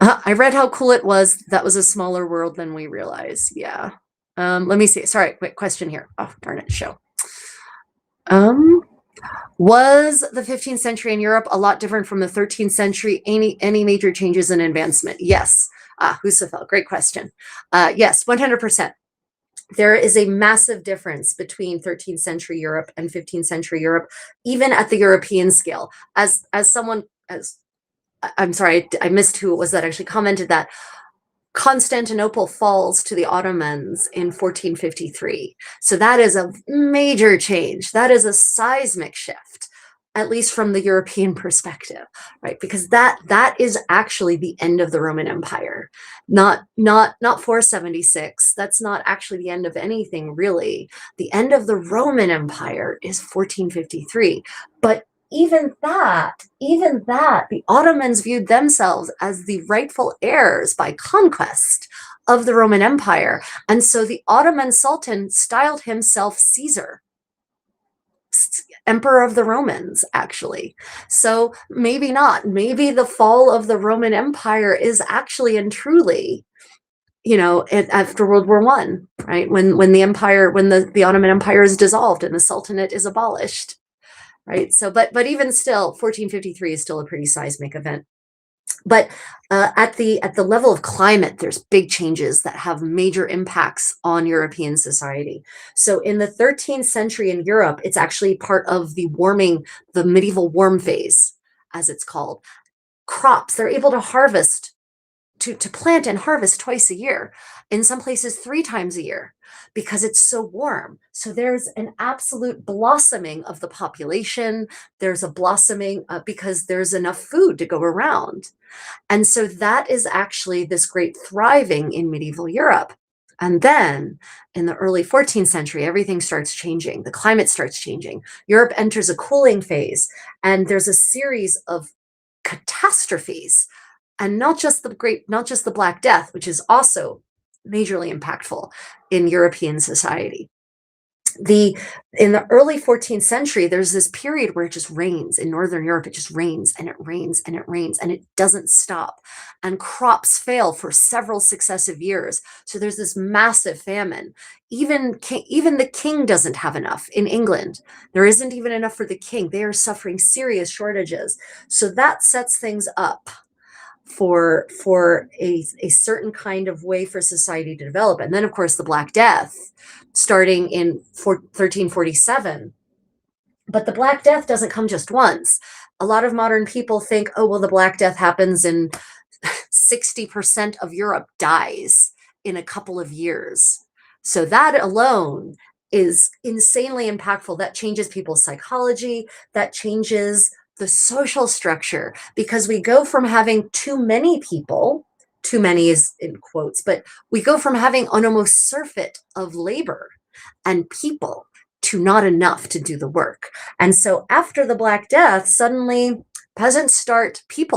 S1: I read how cool it was. That was a smaller world than we realize. Yeah. Let me see. Sorry, quick question here. Oh, darn it, show. Was the 15th century in Europe a lot different from the 13th century? Any major changes in advancement? Yes. Husafel, great question. Yes, 100%. There is a massive difference between 13th century Europe and 15th century Europe, even at the European scale. I'm sorry, I missed who it was that actually commented that Constantinople falls to the Ottomans in 1453. So that is a major change. That is a seismic shift, at least from the European perspective, right? Because that is actually the end of the Roman Empire, not 476. That's not actually the end of anything, really. The end of the Roman Empire is 1453. But even that, the Ottomans viewed themselves as the rightful heirs by conquest of the Roman Empire. And so the Ottoman Sultan styled himself Caesar, Emperor of the Romans, actually. So maybe not. Maybe the fall of the Roman Empire is actually and truly, after World War I, right? When the Ottoman Empire is dissolved and the Sultanate is abolished. Right. So, but even still, 1453 is still a pretty seismic event. But at the level of climate, there's big changes that have major impacts on European society. So in the 13th century in Europe, it's actually part of the medieval warm phase, as it's called. Crops, they're able to harvest, to plant and harvest twice a year, in some places 3 times a year, because it's so warm. So there's an absolute blossoming of the population. There's a blossoming because there's enough food to go around. And so that is actually this great thriving in medieval Europe. And then in the early 14th century, everything starts changing. The climate starts changing. Europe enters a cooling phase, and there's a series of catastrophes. And not just the Black Death, which is also majorly impactful in European society. In the early 14th century, there's this period where it just rains in Northern Europe. It just rains and it rains and it rains and it doesn't stop. And crops fail for several successive years. So there's this massive famine. Even the king doesn't have enough in England. There isn't even enough for the king. They are suffering serious shortages. So that sets things up for a certain kind of way for society to develop. And then, of course, the Black Death, starting in 1347. But the Black Death doesn't come just once. A lot of modern people think, oh, well, the Black Death happens and 60% of Europe dies in a couple of years. So that alone is insanely impactful. That changes people's psychology, that changes the social structure, because we go from having too many people, too many is in quotes, but we go from having an almost surfeit of labor and people to not enough to do the work. And so after the Black Death, suddenly peasants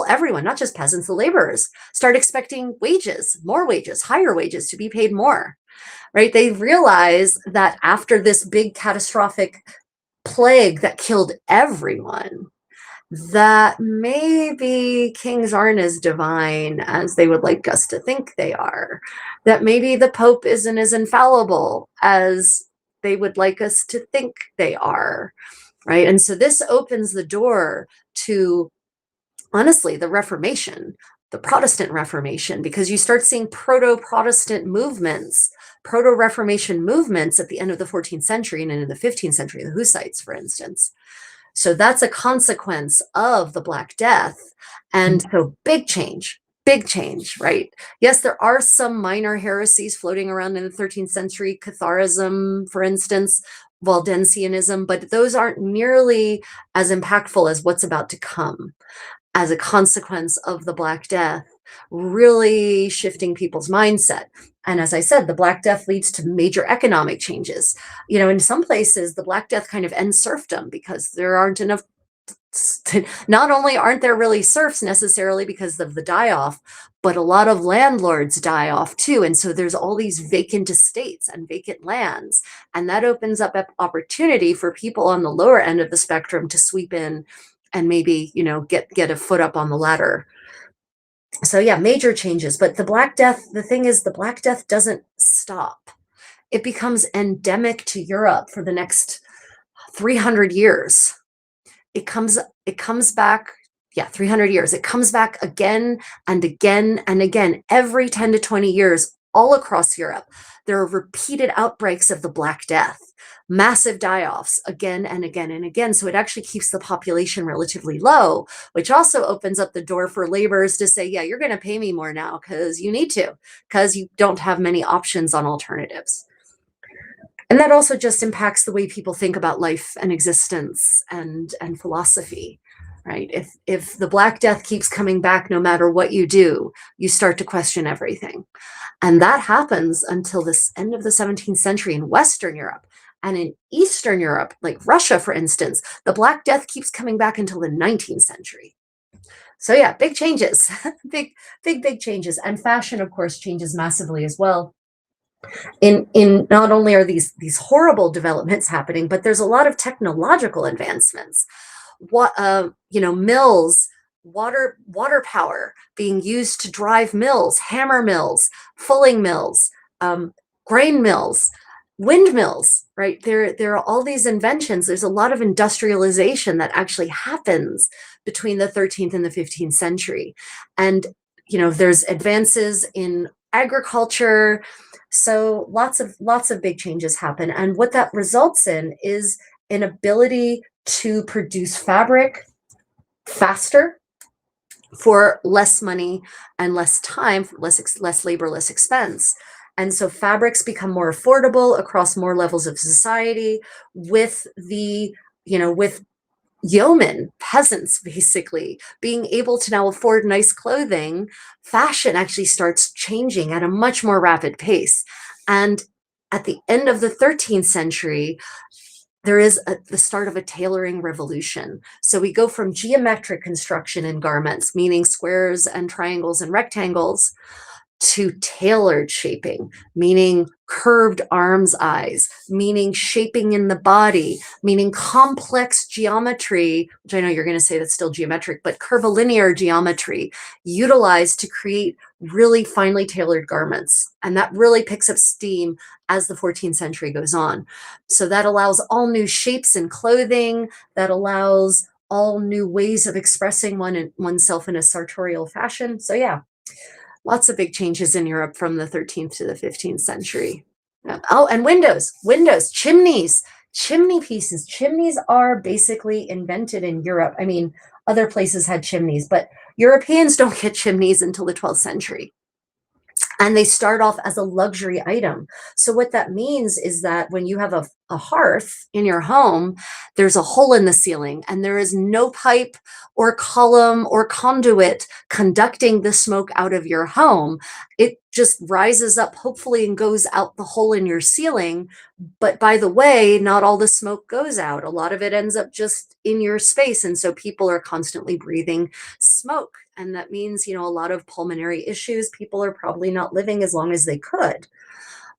S1: everyone, not just peasants, the laborers, start expecting wages, more wages, higher wages, to be paid more, right? They realize that after this big catastrophic plague that killed everyone, that maybe kings aren't as divine as they would like us to think they are, that maybe the Pope isn't as infallible as they would like us to think they are, right? And so this opens the door to, honestly, the Reformation, the Protestant Reformation, because you start seeing proto-Protestant movements, proto-Reformation movements at the end of the 14th century and into the 15th century, the Hussites, for instance. So that's a consequence of the Black Death. And so big change, right? Yes, there are some minor heresies floating around in the 13th century, Catharism, for instance, Waldensianism, but those aren't nearly as impactful as what's about to come as a consequence of the Black Death really shifting people's mindset. And as I said, the Black Death leads to major economic changes. You know, in some places, the Black Death kind of ends serfdom because there aren't enough. Not only aren't there really serfs necessarily because of the die-off, but a lot of landlords die off too. And so there's all these vacant estates and vacant lands. And that opens up opportunity for people on the lower end of the spectrum to sweep in and maybe, you know, get a foot up on the ladder. So yeah, major changes. But the Black Death, the thing is, the Black Death doesn't stop. It becomes endemic to Europe for the next 300 years. It comes back, 300 years. It comes back again and again and again, every 10 to 20 years, all across Europe. There are repeated outbreaks of the Black Death, massive die-offs again and again and again. So it actually keeps the population relatively low, which also opens up the door for laborers to say, yeah, you're going to pay me more now because you need to, because you don't have many options on alternatives. And that also just impacts the way people think about life and existence and philosophy, right? If the Black Death keeps coming back, no matter what you do, you start to question everything. And that happens until this end of the 17th century in Western Europe. And in Eastern Europe, like Russia, for instance, the Black Death keeps coming back until the 19th century. So yeah, big changes, big changes. And fashion, of course, changes massively as well. In not only are these horrible developments happening, but there's a lot of technological advancements. Mills, water power being used to drive mills, hammer mills, fulling mills, grain mills, windmills, right? There are all these inventions. There's a lot of industrialization that actually happens between the 13th and the 15th century. And, there's advances in agriculture. So lots of big changes happen. And what that results in is an ability to produce fabric faster for less money and less time, less labor, less expense. And so fabrics become more affordable across more levels of society with with yeomen, peasants, basically being able to now afford nice clothing. Fashion actually starts changing at a much more rapid pace. And at the end of the 13th century, there is the start of a tailoring revolution. So we go from geometric construction in garments, meaning squares and triangles and rectangles, to tailored shaping, meaning curved arms eyes, meaning shaping in the body, meaning complex geometry, which I know you're going to say that's still geometric, but curvilinear geometry utilized to create really finely tailored garments. And that really picks up steam as the 14th century goes on. So that allows all new shapes in clothing, that allows all new ways of expressing oneself in a sartorial fashion. So yeah, lots of big changes in Europe from the 13th to the 15th century. Oh, and windows, chimneys, chimney pieces. Chimneys are basically invented in Europe. I mean, other places had chimneys, but Europeans don't get chimneys until the 12th century. And they start off as a luxury item. So what that means is that when you have a hearth in your home, there's a hole in the ceiling and there is no pipe or column or conduit conducting the smoke out of your home. It just rises up, hopefully, and goes out the hole in your ceiling. But by the way, not all the smoke goes out. A lot of it ends up just in your space. And so people are constantly breathing smoke. And that means, a lot of pulmonary issues. People are probably not living as long as they could.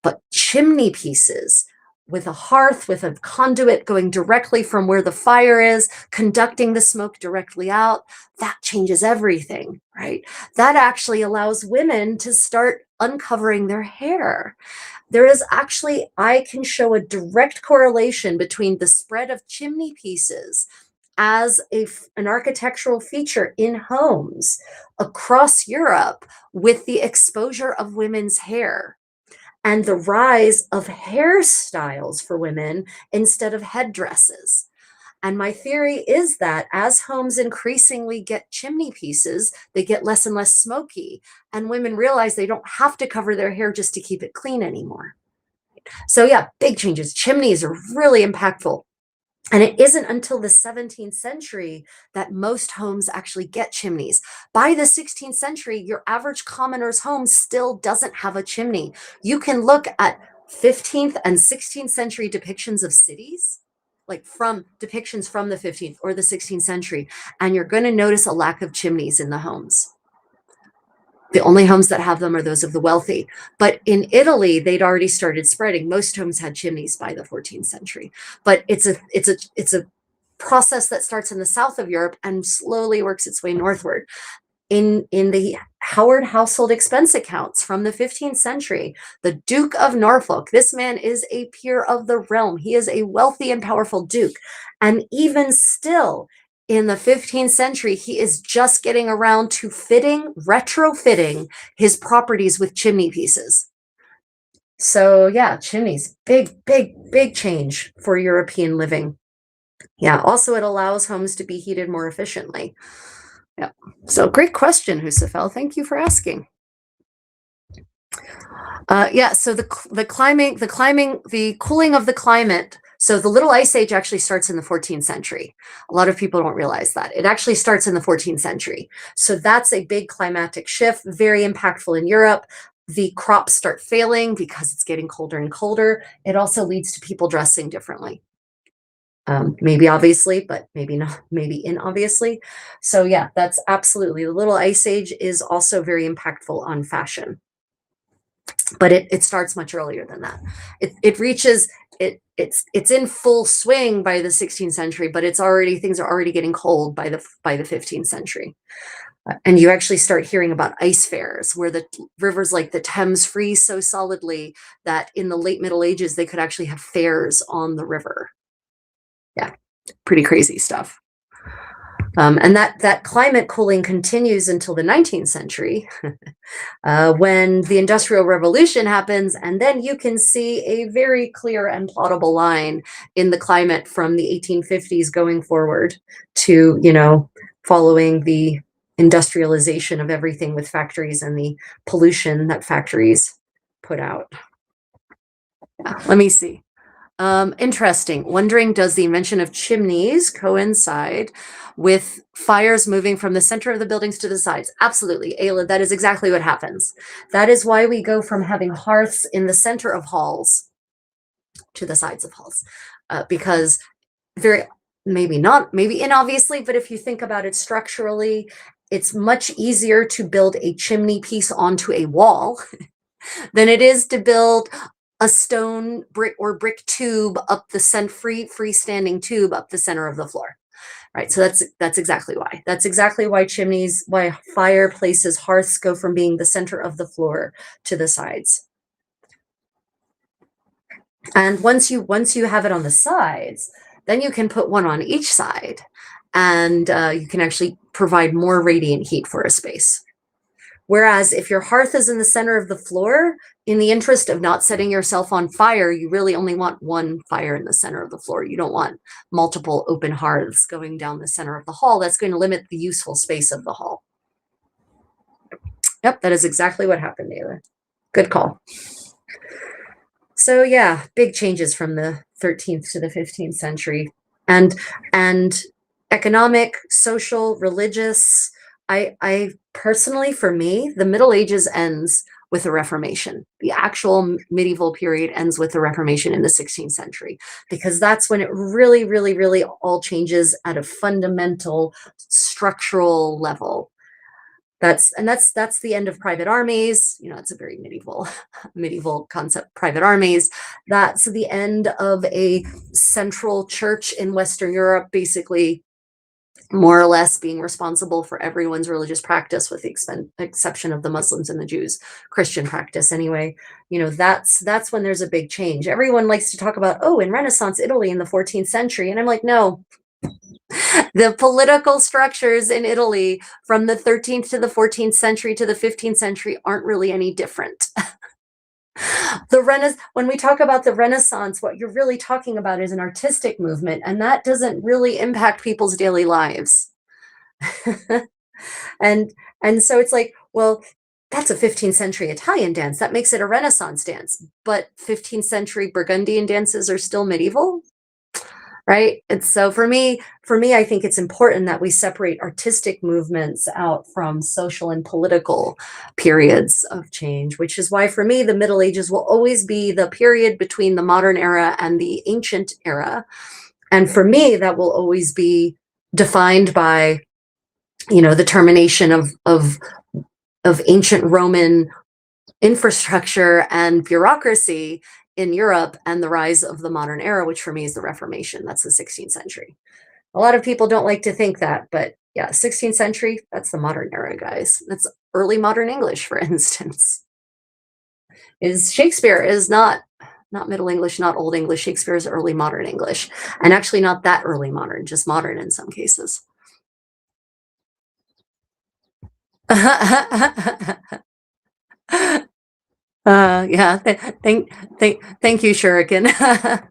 S1: But chimney pieces with a hearth, with a conduit going directly from where the fire is, conducting the smoke directly out, that changes everything, right? That actually allows women to start uncovering their hair. There is actually, I can show a direct correlation between the spread of chimney pieces as an architectural feature in homes across Europe with the exposure of women's hair and the rise of hairstyles for women instead of headdresses. And my theory is that as homes increasingly get chimney pieces, they get less and less smoky, and women realize they don't have to cover their hair just to keep it clean anymore. So yeah, big changes. Chimneys are really impactful. And it isn't until the 17th century that most homes actually get chimneys. By the 16th century, your average commoner's home still doesn't have a chimney. You can look at 15th and 16th century depictions of cities, like from depictions from the 15th or the 16th century, and you're going to notice a lack of chimneys in the homes. The only homes that have them are those of the wealthy. But in Italy, they'd already started spreading. Most homes had chimneys by the 14th century. But it's a process that starts in the south of Europe and slowly works its way northward. In the Howard household expense accounts from the 15th century, the Duke of Norfolk, this man is a peer of the realm. He is a wealthy and powerful duke. And even still, in the 15th century, he is just getting around to retrofitting his properties with chimney pieces. So yeah, chimneys, big change for European living. Yeah, also it allows homes to be heated more efficiently. Yeah, so great question, Husafel. Thank you for asking. Yeah, so the cooling of the climate. So the Little Ice Age actually starts in the 14th century. A lot of people don't realize that. It actually starts in the 14th century. So that's a big climatic shift, very impactful in Europe. The crops start failing because it's getting colder and colder. It also leads to people dressing differently. Maybe obviously, but maybe not, maybe inobviously. So yeah, that's absolutely. The Little Ice Age is also very impactful on fashion. But it starts much earlier than that. It's in full swing by the 16th century, but things are already getting cold by the 15th century. And you actually start hearing about ice fairs where the rivers like the Thames freeze so solidly that in the late Middle Ages, they could actually have fairs on the river. Yeah, pretty crazy stuff. And that climate cooling continues until the 19th century when the Industrial Revolution happens, and then you can see a very clear and plottable line in the climate from the 1850s going forward to, following the industrialization of everything with factories and the pollution that factories put out. Yeah, let me see. Interesting. Wondering, does the invention of chimneys coincide with fires moving from the center of the buildings to the sides? Absolutely, Ayla, that is exactly what happens. That is why we go from having hearths in the center of halls to the sides of halls, because maybe inobviously, but if you think about it structurally, it's much easier to build a chimney piece onto a wall than it is to build a stone brick or brick tube up the freestanding tube up the center of the floor. Right, so that's exactly why. That's exactly why chimneys, why fireplaces, hearths go from being the center of the floor to the sides. And once you have it on the sides, then you can put one on each side, and you can actually provide more radiant heat for a space. Whereas if your hearth is in the center of the floor, in the interest of not setting yourself on fire, you really only want one fire in the center of the floor. You don't want multiple open hearths going down the center of the hall. That's going to limit the useful space of the hall. Yep, that is exactly what happened, Naylor. Good call. So yeah, big changes from the 13th to the 15th century. And economic, social, religious. I personally, for me, the Middle Ages ends with the Reformation. The actual medieval period ends with the Reformation in the 16th century, because that's when it really, really, really all changes at a fundamental structural level. That's the end of private armies. You know, it's a very medieval concept, private armies. That's the end of a central church in Western Europe, basically more or less being responsible for everyone's religious practice, with the exception of the Muslims and the Jews, Christian practice anyway. You know, that's when there's a big change. Everyone likes to talk about, oh, in Renaissance Italy in the 14th century. And I'm like, no, the political structures in Italy from the 13th to the 14th century to the 15th century aren't really any different. When we talk about the Renaissance, what you're really talking about is an artistic movement, and that doesn't really impact people's daily lives. and so it's like, well, that's a 15th century Italian dance. That makes it a Renaissance dance. But 15th century Burgundian dances are still medieval, right? And so for me, I think it's important that we separate artistic movements out from social and political periods of change, which is why for me, the Middle Ages will always be the period between the modern era and the ancient era. And for me, that will always be defined by, you know, the termination of ancient Roman infrastructure and bureaucracy in Europe, and the rise of the modern era, which for me is the Reformation. That's the 16th century. A lot of people don't like to think that, but yeah, 16th century, that's the modern era, guys. That's early modern English, for instance. Shakespeare is not Middle English, not Old English. Shakespeare is early modern English, and actually not that early modern, just modern in some cases. Yeah, thank you, Shuriken.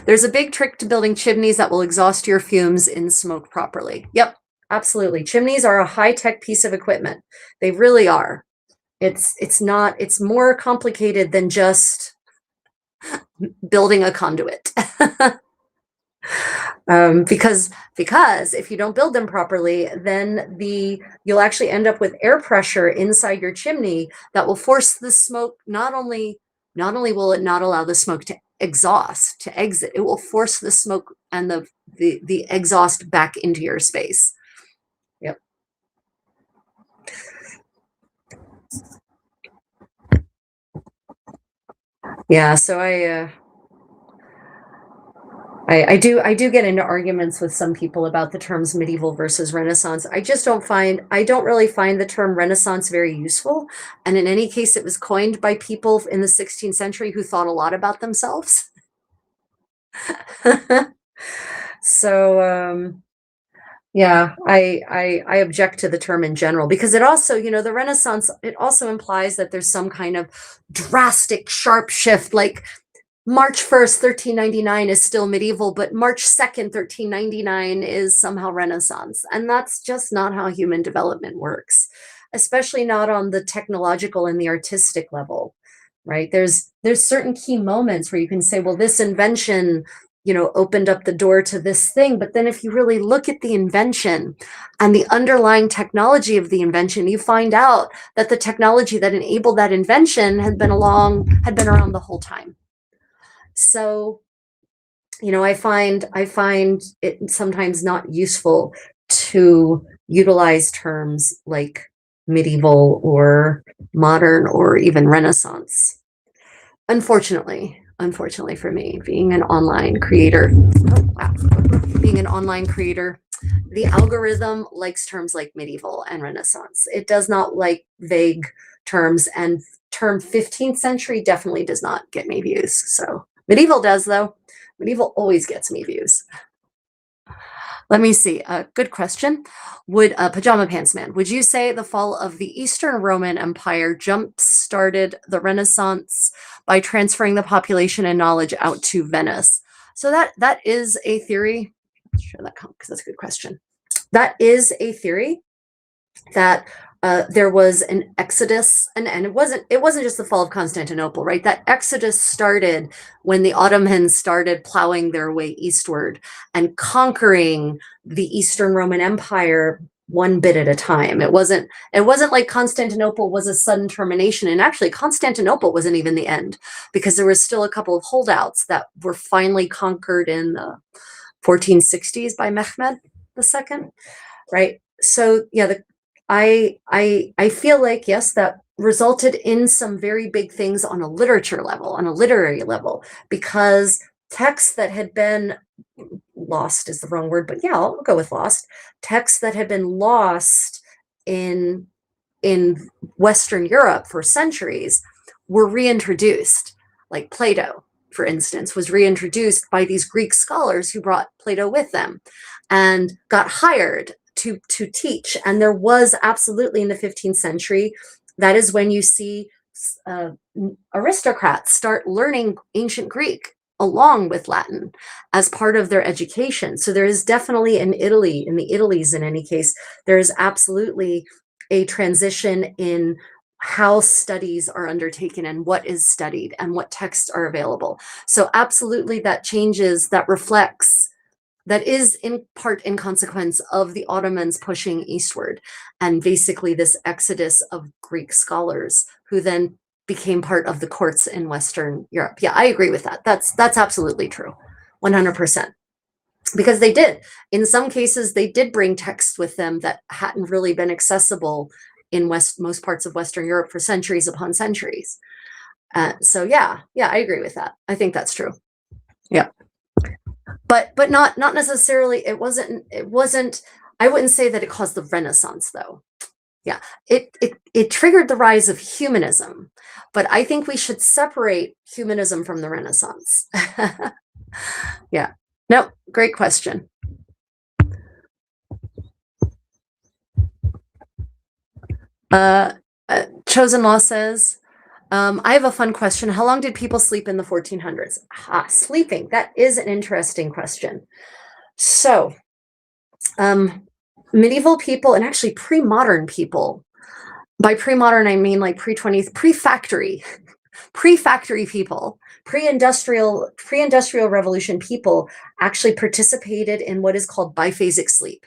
S1: There's a big trick to building chimneys that will exhaust your fumes in smoke properly. Yep, absolutely. Chimneys are a high-tech piece of equipment. They really are. It's more complicated than just building a conduit. Because if you don't build them properly, then you'll actually end up with air pressure inside your chimney that will force the smoke. Not only will it not allow the smoke to exit, it will force the smoke and the exhaust back into your space. Yep. Yeah, so I do get into arguments with some people about the terms medieval versus Renaissance. I don't really find the term Renaissance very useful. And in any case, it was coined by people in the 16th century who thought a lot about themselves. So, yeah, I object to the term in general, because it also, you know, the Renaissance, it also implies that there's some kind of drastic, sharp shift, like March 1st, 1399 is still medieval, but March 2nd, 1399 is somehow Renaissance. And that's just not how human development works, especially not on the technological and the artistic level, right? There's certain key moments where you can say, well, this invention, you know, opened up the door to this thing. But then if you really look at the invention and the underlying technology of the invention, you find out that the technology that enabled that invention had been around the whole time. So, you know, I find it sometimes not useful to utilize terms like medieval or modern or even Renaissance. unfortunately for me, being an online creator, being an online creator, the algorithm likes terms like medieval and Renaissance. It does not like vague terms, and term 15th century definitely does not get me views. So medieval does, though. Medieval always gets me views. Let me see. Good question. Would Pajama Pants Man, would you say the fall of the Eastern Roman Empire jump-started the Renaissance by transferring the population and knowledge out to Venice? So that is a theory. Let's share that because that's a good question. That is a theory that there was an exodus, and it wasn't just the fall of Constantinople, right? That exodus started when the Ottomans started plowing their way eastward and conquering the Eastern Roman Empire one bit at a time. It wasn't like Constantinople was a sudden termination, and actually Constantinople wasn't even the end, because there was still a couple of holdouts that were finally conquered in the 1460s by Mehmed II, right? So yeah, I feel like, yes, that resulted in some very big things on a literature level, on a literary level, because texts that had been lost is the wrong word, but yeah, I'll go with lost. Texts that had been lost in Western Europe for centuries were reintroduced, like Plato, for instance, was reintroduced by these Greek scholars who brought Plato with them and got hired to teach. And there was absolutely, in the 15th century, that is when you see aristocrats start learning ancient Greek along with Latin as part of their education. So there is definitely in Italy, in the Italies in any case, there is absolutely a transition in how studies are undertaken and what is studied and what texts are available. So absolutely that changes, that reflects, that is in part in consequence of the Ottomans pushing eastward and basically this exodus of Greek scholars who then became part of the courts in Western Europe. Yeah, I agree with that. That's absolutely true, 100%. Because they did, in some cases, they did bring texts with them that hadn't really been accessible in most parts of Western Europe for centuries upon centuries. So yeah, I agree with that. I think that's true. Yeah. But not necessarily, it wasn't, I wouldn't say that it caused the Renaissance, though. Yeah, it triggered the rise of humanism, but I think we should separate humanism from the Renaissance. Yeah, no, great question. Chosen Law says, I have a fun question. How long did people sleep in the 1400s? Sleeping, that is an interesting question. So, medieval people, and actually pre-modern people, by pre-modern I mean like pre-20th, pre-factory people, pre-industrial revolution people actually participated in what is called biphasic sleep.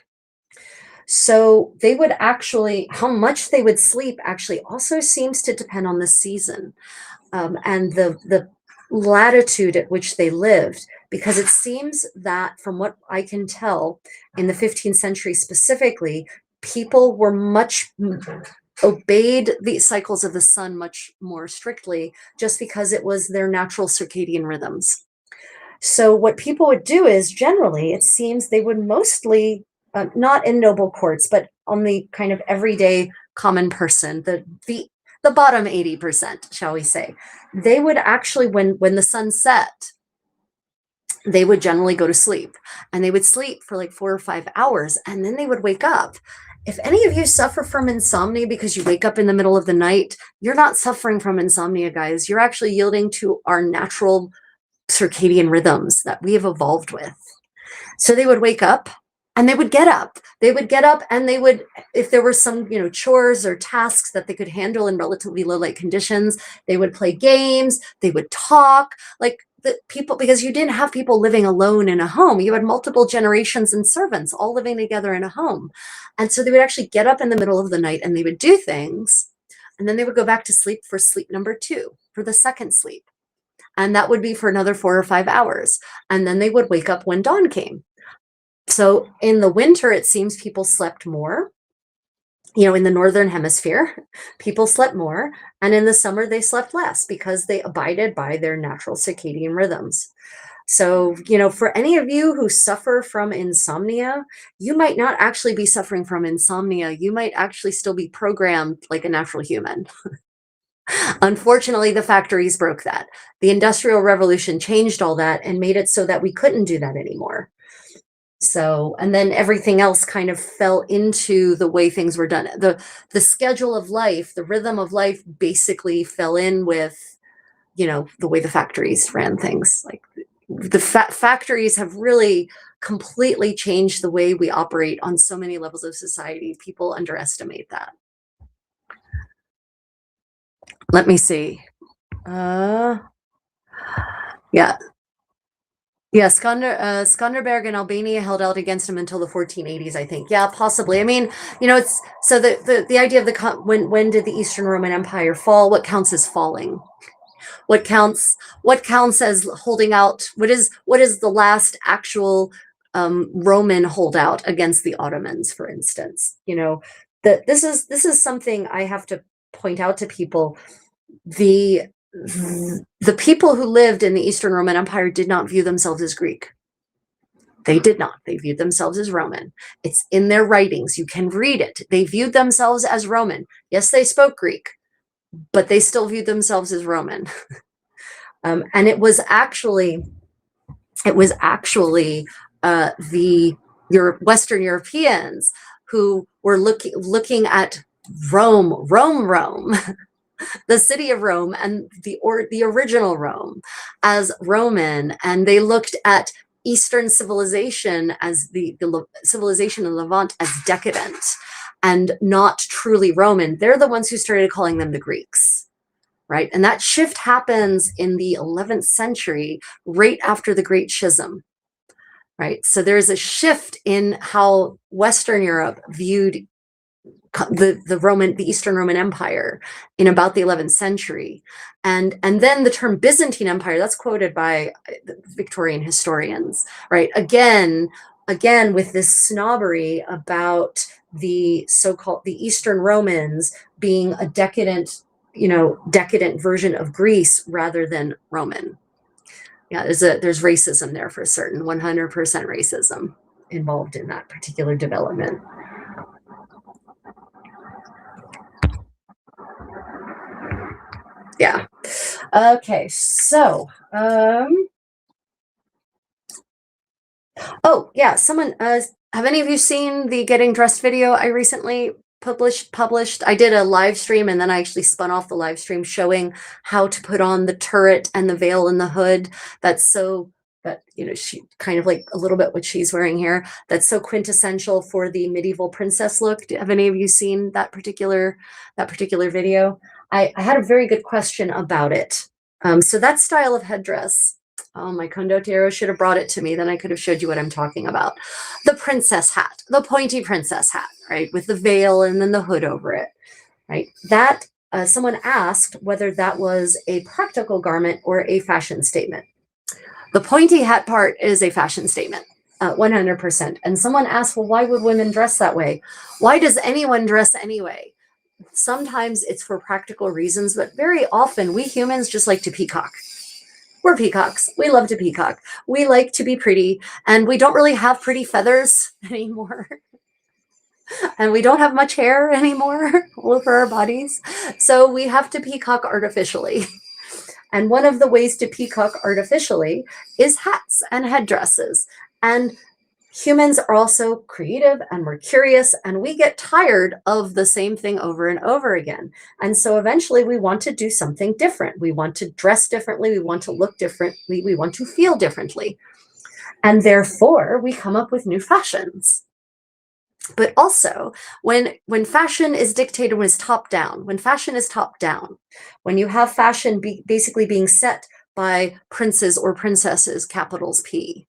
S1: So they would actually, how much they would sleep actually also seems to depend on the season and the latitude at which they lived, because it seems that, from what I can tell, in the 15th century specifically, people were obeyed the cycles of the sun much more strictly, just because it was their natural circadian rhythms. So what people would do is, generally, it seems they would mostly, not in noble courts, but on the kind of everyday common person, the bottom 80%, shall we say, they would actually, when the sun set, they would generally go to sleep, and they would sleep for like 4 or 5 hours, and then they would wake up. If any of you suffer from insomnia because you wake up in the middle of the night, you're not suffering from insomnia, guys. You're actually yielding to our natural circadian rhythms that we have evolved with. So they would wake up and they would get up. They would get up and they would, if there were some, chores or tasks that they could handle in relatively low light conditions, they would play games, they would talk, like the people, because you didn't have people living alone in a home. You had multiple generations and servants all living together in a home. And so they would actually get up in the middle of the night and they would do things. And then they would go back to sleep for sleep number 2, for the second sleep. And that would be for another 4 or 5 hours. And then they would wake up when dawn came. So in the winter, it seems people slept more. in the northern hemisphere, people slept more, and in the summer they slept less because they abided by their natural circadian rhythms. So, for any of you who suffer from insomnia, you might not actually be suffering from insomnia. You might actually still be programmed like a natural human. Unfortunately, the factories broke that. The Industrial Revolution changed all that and made it so that we couldn't do that anymore. So, and then everything else kind of fell into the way things were done. The schedule of life, the rhythm of life basically fell in with, the way the factories ran things. Like the factories have really completely changed the way we operate on so many levels of society. People underestimate that. Let me see. Yeah. Yeah, Skanderberg in Albania held out against him until the 1480s, I think. Yeah, possibly. I mean, it's so the idea of when did the Eastern Roman Empire fall? What counts as falling? What counts as holding out? What is the last actual Roman holdout against the Ottomans, for instance? This is something I have to point out to people. The people who lived in the Eastern Roman Empire did not view themselves as Greek. They did not. They viewed themselves as Roman. It's in their writings. You can read it. They viewed themselves as Roman. Yes, they spoke Greek, but they still viewed themselves as Roman. And it was actually the Western Europeans who were looking at Rome, the city of Rome, and the original Rome as Roman, and they looked at Eastern civilization as the civilization in Levant as decadent and not truly Roman. They're the ones who started calling them the Greeks, right? And that shift happens in the 11th century, right after the Great Schism, right? So there's a shift in how Western Europe viewed the Eastern Roman Empire in about the 11th century. And then the term Byzantine Empire, that's quoted by Victorian historians, right? Again, with this snobbery about the the Eastern Romans being a decadent version of Greece rather than Roman. Yeah, there's racism there for certain, 100% racism involved in that particular development. Yeah. Okay, so oh yeah, someone have any of you seen the Getting Dressed video I recently published? I did a live stream and then I actually spun off the live stream showing how to put on the turret and the veil and the hood. She kind of like a little bit what she's wearing here. That's so quintessential for the medieval princess look. Have any of you seen that particular video? I had a very good question about it. So that style of headdress, oh, my condottiero should have brought it to me, then I could have showed you what I'm talking about. The princess hat, the pointy princess hat, right? With the veil and then the hood over it, right? That, someone asked whether that was a practical garment or a fashion statement. The pointy hat part is a fashion statement, 100%. And someone asked, well, why would women dress that way? Why does anyone dress anyway? Sometimes it's for practical reasons, but very often we humans just like to peacock. We're peacocks. We love to peacock. We like to be pretty, and we don't really have pretty feathers anymore. And we don't have much hair anymore all over our bodies. So we have to peacock artificially. And one of the ways to peacock artificially is hats and headdresses. And humans are also creative and we're curious and we get tired of the same thing over and over again. And so eventually we want to do something different. We want to dress differently. We want to look differently. We want to feel differently. And therefore we come up with new fashions. But also when fashion is dictated, when it's top down, when fashion is top down, when you have fashion basically being set by princes or princesses, capitals P,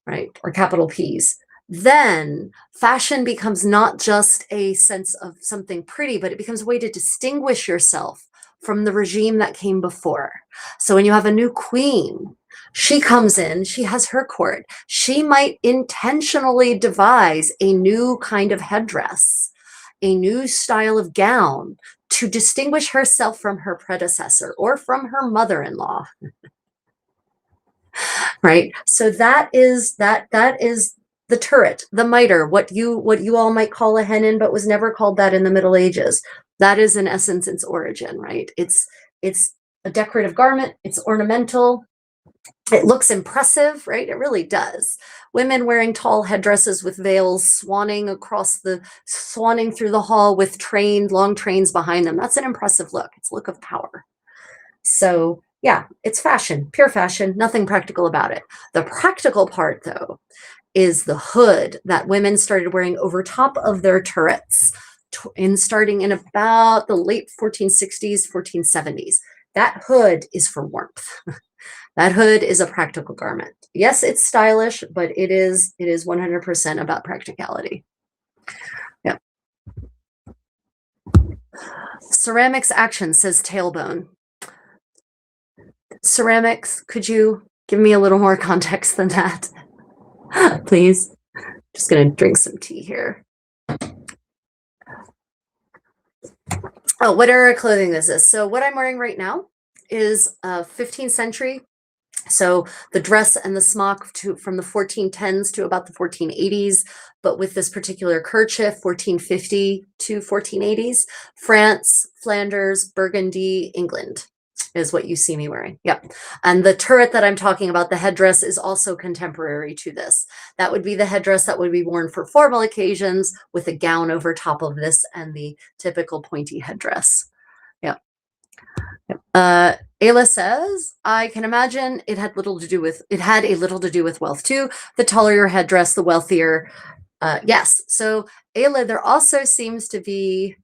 S1: right, or capital P's, then fashion becomes not just a sense of something pretty, but it becomes a way to distinguish yourself from the regime that came before. So when you have a new queen, she comes in, she has her court. She might intentionally devise a new kind of headdress a new style of gown to distinguish herself from her predecessor or from her mother-in-law. Right? So that is the turret, the mitre, what you all might call a hennin, but was never called that in the Middle Ages. That is in essence its origin, right? It's a decorative garment, it's ornamental, it looks impressive, right? It really does. Women wearing tall headdresses with veils, swanning through the hall with long trains behind them. That's an impressive look. It's a look of power. So yeah, it's fashion, pure fashion, nothing practical about it. The practical part, though, is the hood that women started wearing over top of their turrets starting in about the late 1460s, 1470s. That hood is for warmth. That hood is a practical garment. Yes, it's stylish, but it is 100% about practicality. Yeah. Ceramics action, says Tailbone. Ceramics, could you give me a little more context than that, please? Just gonna drink some tea here. Oh, what era of clothing is this? So what I'm wearing right now is 15th century. So the dress and the smock from the 1410s to about the 1480s, but with this particular kerchief, 1450 to 1480s, France, Flanders, Burgundy, England is what you see me wearing. Yep. And the turret that I'm talking about, the headdress, is also contemporary to this. That would be the headdress that would be worn for formal occasions with a gown over top of this and the typical pointy headdress. Yep. Ayla says, I can imagine it had a little to do with wealth too. The taller your headdress, the wealthier. Yes. So Ayla, there also seems to be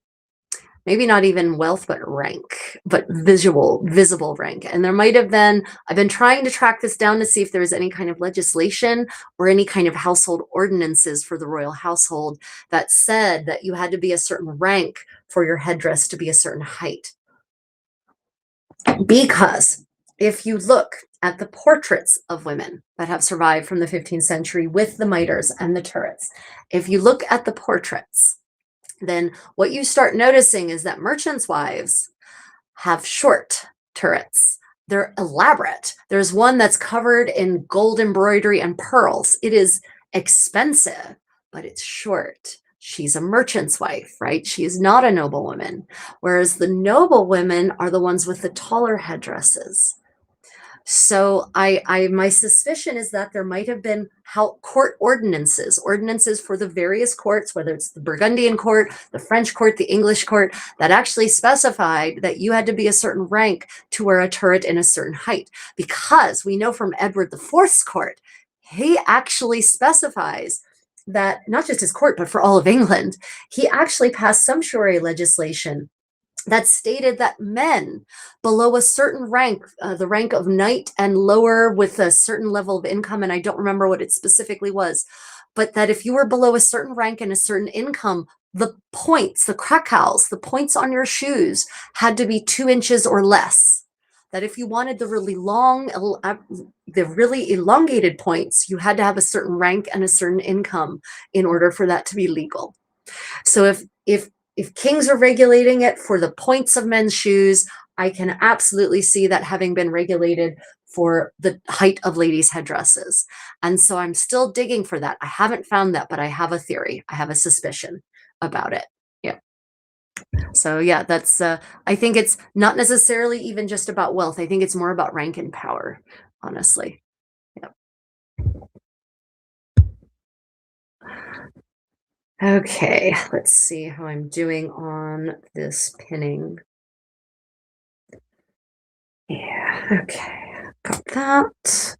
S1: maybe not even wealth, but rank, but visible rank. And there might have been, I've been trying to track this down to see if there's any kind of legislation or any kind of household ordinances for the royal household that said that you had to be a certain rank for your headdress to be a certain height. Because if you look at the portraits of women that have survived from the 15th century with the mitres and the turrets, if you look at the portraits, then what you start noticing is that merchants' wives have short turrets. They're elaborate. There's one that's covered in gold embroidery and pearls. It is expensive, but it's short. She's a merchant's wife, right? She is not a noblewoman. Whereas the noble women are the ones with the taller headdresses. So my suspicion is that there might have been court ordinances for the various courts, whether it's the Burgundian court, the French court, the English court, that actually specified that you had to be a certain rank to wear a turret in a certain height. Because we know from Edward IV's court, he actually specifies that not just his court, but for all of England, he actually passed sumptuary legislation that stated that men below a certain rank, the rank of knight and lower with a certain level of income, and I don't remember what it specifically was, but that if you were below a certain rank and a certain income, the points, the krakals, the points on your shoes had to be 2 inches or less. That if you wanted the really long, the really elongated points, you had to have a certain rank and a certain income in order for that to be legal. So if kings are regulating it for the points of men's shoes, I can absolutely see that having been regulated for the height of ladies' headdresses. And so I'm still digging for that. I haven't found that, but I have a theory. I have a suspicion about it. Yeah. So yeah, that's, I think it's not necessarily even just about wealth. I think it's more about rank and power, honestly. Yeah. Okay, let's see how I'm doing on this pinning. Yeah, okay, got that.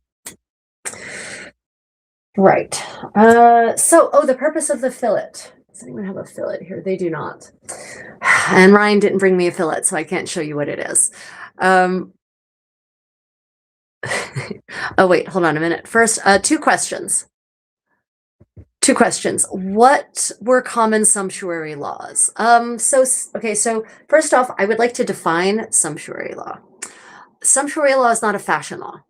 S1: Right. The purpose of the fillet. Does anyone have a fillet here? They do not. And Ryan didn't bring me a fillet, so I can't show you what it is. Oh, wait, hold on a minute. First, two questions. What were common sumptuary laws? So first off, I would like to define sumptuary law. Sumptuary law is not a fashion law.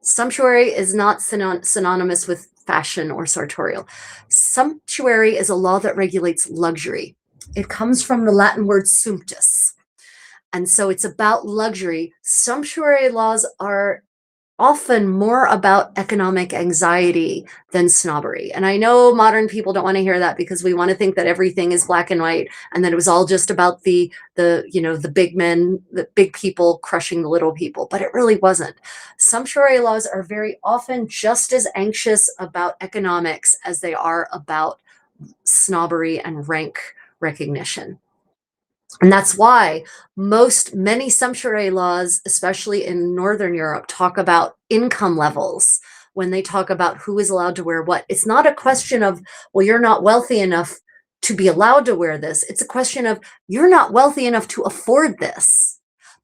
S1: Sumptuary is not synonymous with fashion or sartorial. Sumptuary is a law that regulates luxury. It comes from the Latin word sumptus. And so it's about luxury. Sumptuary laws are often more about economic anxiety than snobbery. And I know modern people don't want to hear that because we want to think that everything is black and white and that it was all just about the big men, the big people crushing the little people, but it really wasn't. Sumptuary laws are very often just as anxious about economics as they are about snobbery and rank recognition. And that's why many sumptuary laws, especially in Northern Europe, talk about income levels when they talk about who is allowed to wear what. It's not a question of, well, you're not wealthy enough to be allowed to wear this. It's a question of, you're not wealthy enough to afford this,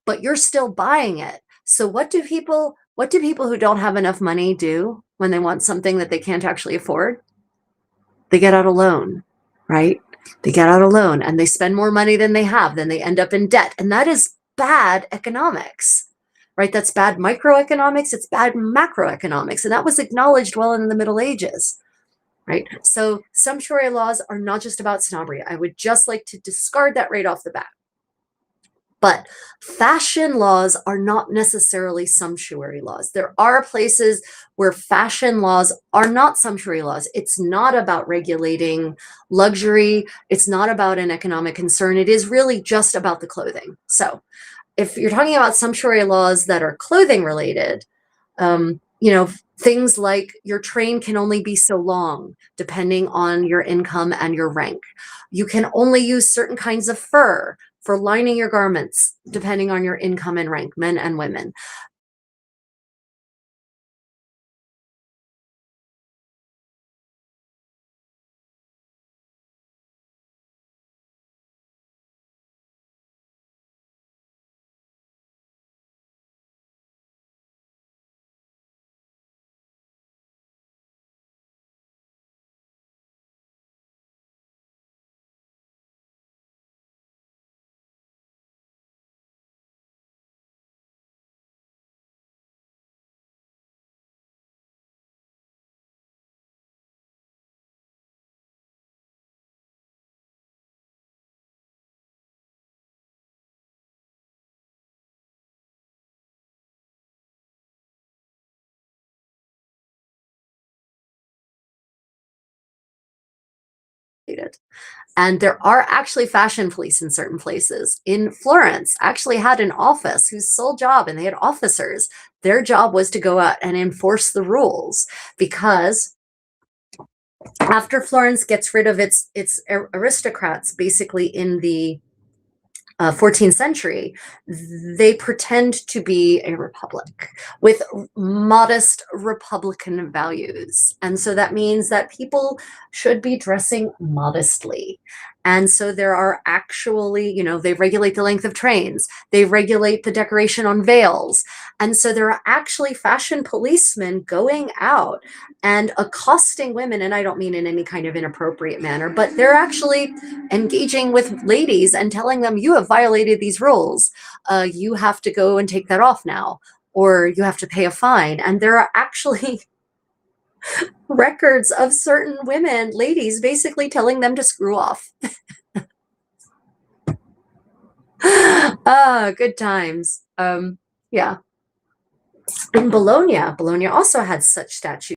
S1: but you're still buying it. So what do people who don't have enough money do when they want something that they can't actually afford? They get out a loan, right? They get out a loan and they spend more money than they have, then they end up in debt. And that is bad economics, right? That's bad microeconomics, it's bad macroeconomics. And that was acknowledged well in the Middle Ages, right? So sumptuary laws are not just about snobbery. I would just like to discard that right off the bat. But fashion laws are not necessarily sumptuary laws. There are places where fashion laws are not sumptuary laws. It's not about regulating luxury. It's not about an economic concern. It is really just about the clothing. So if you're talking about sumptuary laws that are clothing related, things like your train can only be so long depending on your income and your rank. You can only use certain kinds of fur for lining your garments, depending on your income and rank, men and women. And there are actually fashion police in certain places. In Florence, actually had an office whose sole job, and they had officers, their job was to go out and enforce the rules, because after Florence gets rid of its aristocrats, basically in the 14th century, they pretend to be a republic with modest republican values. And so that means that people should be dressing modestly. And so there are actually, they regulate the length of trains, they regulate the decoration on veils. And so there are actually fashion policemen going out and accosting women. And I don't mean in any kind of inappropriate manner, but they're actually engaging with ladies and telling them, you have violated these rules. You have to go and take that off now, or you have to pay a fine. And there are actually records of certain women, ladies, basically telling them to screw off. Good times. Yeah. In Bologna also had such statues.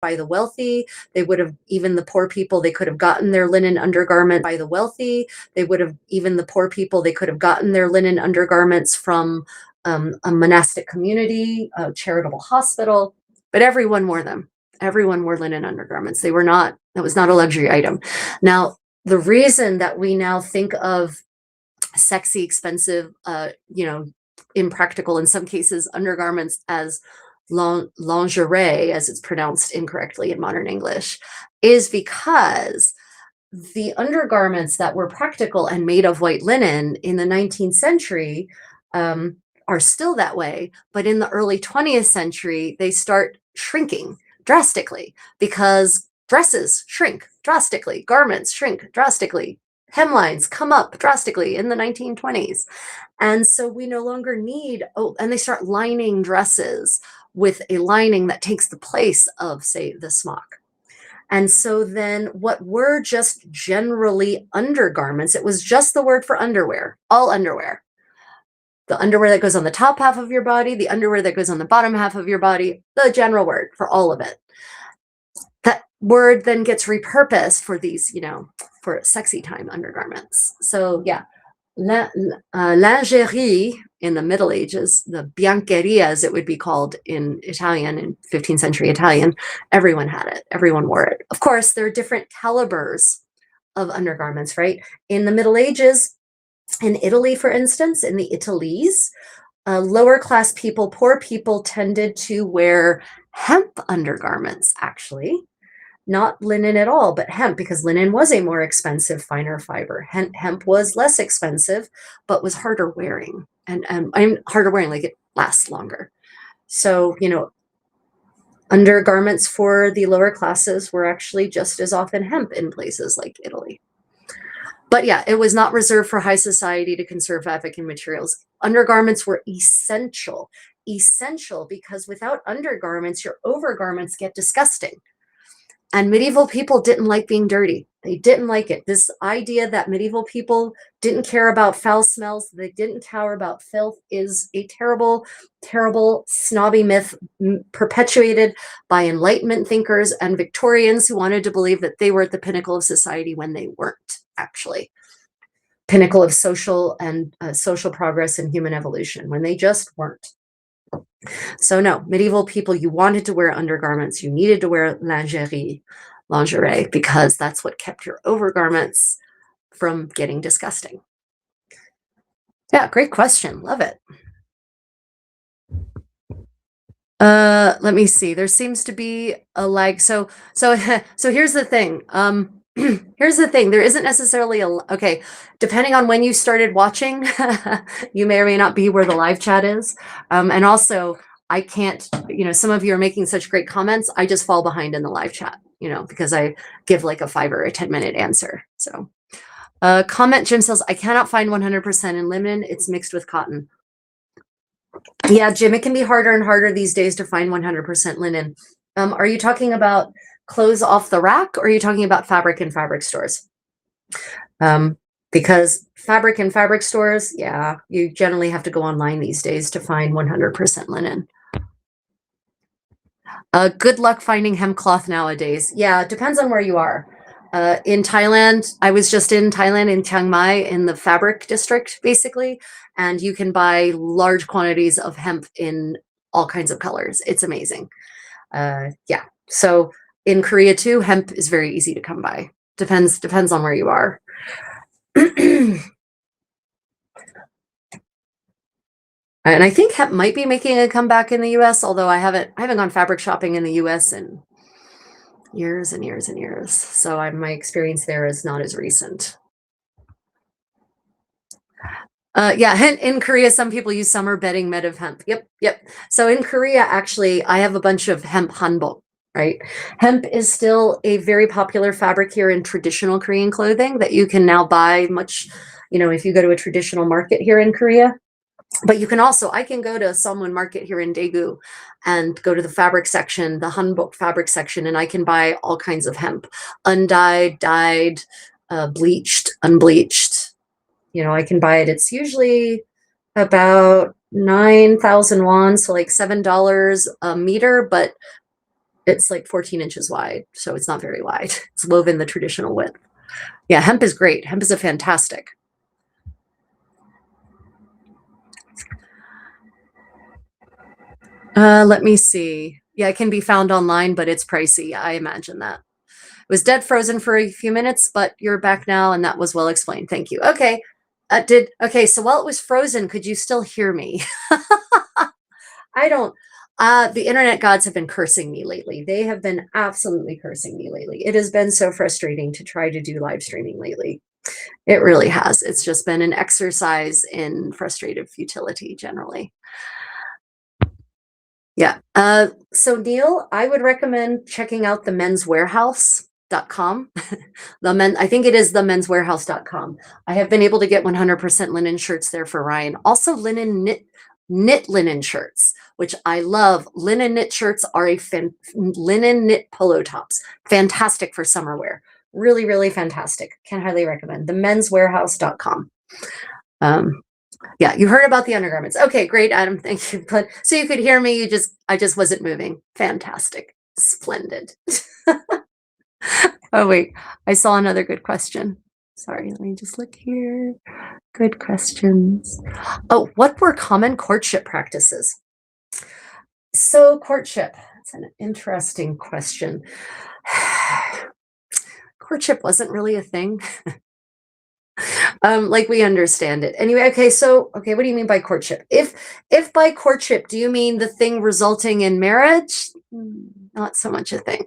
S1: by the wealthy. They would have, even the poor people, they could have gotten their linen undergarment by the wealthy. They would have, even the poor people, they could have gotten their linen undergarments from a monastic community, a charitable hospital, but everyone wore them. Everyone wore linen undergarments. They were not, that was not a luxury item. Now, the reason that we now think of sexy, expensive, impractical, in some cases, undergarments as lingerie, as it's pronounced incorrectly in modern English, is because the undergarments that were practical and made of white linen in the 19th century are still that way, but in the early 20th century, they start shrinking drastically because dresses shrink drastically, garments shrink drastically, hemlines come up drastically in the 1920s. And so we no longer need, and they start lining dresses with a lining that takes the place of, say, the smock. And so then what were just generally undergarments, it was just the word for underwear, all underwear. The underwear that goes on the top half of your body, the underwear that goes on the bottom half of your body, the general word for all of it. That word then gets repurposed for these, for sexy time undergarments. So yeah, lingerie in the Middle Ages, the biancheria as it would be called in Italian, in 15th century Italian, everyone had it, everyone wore it. Of course, there are different calibers of undergarments, right? In the Middle Ages, in Italy, for instance, in the Italies, lower class people, poor people tended to wear hemp undergarments, actually. Not linen at all, but hemp, because linen was a more expensive, finer fiber. Hemp was less expensive, but was harder wearing. And I'm harder wearing, like it lasts longer. So, undergarments for the lower classes were actually just as often hemp in places like Italy. But yeah, it was not reserved for high society to conserve African materials. Undergarments were essential because without undergarments, your overgarments get disgusting. And medieval people didn't like being dirty. They didn't like it. This idea that medieval people didn't care about foul smells, they didn't care about filth, is a terrible, terrible, snobby myth perpetuated by Enlightenment thinkers and Victorians who wanted to believe that they were at the pinnacle of society when they weren't, actually. Pinnacle of social progress and human evolution, when they just weren't. So no, medieval people, you wanted to wear undergarments, you needed to wear lingerie, because that's what kept your overgarments from getting disgusting. Yeah, great question. Love it. Let me see. There seems to be a lag. So here's the thing. Here's the thing. There isn't necessarily okay, depending on when you started watching, you may or may not be where the live chat is. And also, I can't, some of you are making such great comments. I just fall behind in the live chat, because I give like a 5 or a 10-minute answer. So comment, Jim says, I cannot find 100% in linen. It's mixed with cotton. Yeah, Jim, it can be harder and harder these days to find 100% linen. Are you talking about clothes off the rack, or are you talking about fabric in fabric stores? Because fabric in fabric stores, yeah, you generally have to go online these days to find 100% linen. Good luck finding hemp cloth nowadays. Yeah, it depends on where you are. In Thailand, I was just in Thailand, in Chiang Mai, in the fabric district, basically, and you can buy large quantities of hemp in all kinds of colors. It's amazing. Yeah, so in Korea too, hemp is very easy to come by. Depends on where you are. And I think hemp might be making a comeback in the US, although I haven't gone fabric shopping in the US in years and years and years. So my experience there is not as recent. Yeah, in Korea, some people use summer bedding made of hemp. Yep. So in Korea, actually, I have a bunch of hemp hanbok, right? Hemp is still a very popular fabric here in traditional Korean clothing that you can now buy much, if you go to a traditional market here in Korea. But you can also, I can go to Salmon Market here in Daegu and go to the fabric section, the hanbok fabric section, and I can buy all kinds of hemp, undyed, dyed, bleached, unbleached. I can buy it. It's usually about 9,000 won, so like $7 a meter, but It's like 14 inches wide, so it's not very wide. It's woven the traditional width. Yeah, hemp is great. Hemp is a fantastic. Let me see. Yeah, it can be found online, but it's pricey. I imagine that. It was dead frozen for a few minutes, but you're back now, and that was well explained. Thank you. Okay. Okay, so while it was frozen, could you still hear me? I don't. The internet gods have been cursing me lately. They have been absolutely cursing me lately. It has been so frustrating to try to do live streaming lately. It really has. It's just been an exercise in frustrated futility generally. Yeah. So Neil, I would recommend checking out the menswarehouse.com. I think it is the menswarehouse.com. I have been able to get 100% linen shirts there for Ryan. Also knit linen shirts, which I love. Linen knit shirts are linen knit polo tops. Fantastic for summer wear. Really, really fantastic. Can highly recommend the menswarehouse.com. Yeah, you heard about the undergarments. Okay, great, Adam. Thank you. But so you could hear me. I just wasn't moving. Fantastic. Splendid. Oh, wait. I saw another good question. Sorry, let me just look here. Good questions. Oh, what were common courtship practices? So courtship, that's an interesting question. Courtship wasn't really a thing. Like we understand it. Anyway, okay, what do you mean by courtship? If by courtship, do you mean the thing resulting in marriage? Not so much a thing.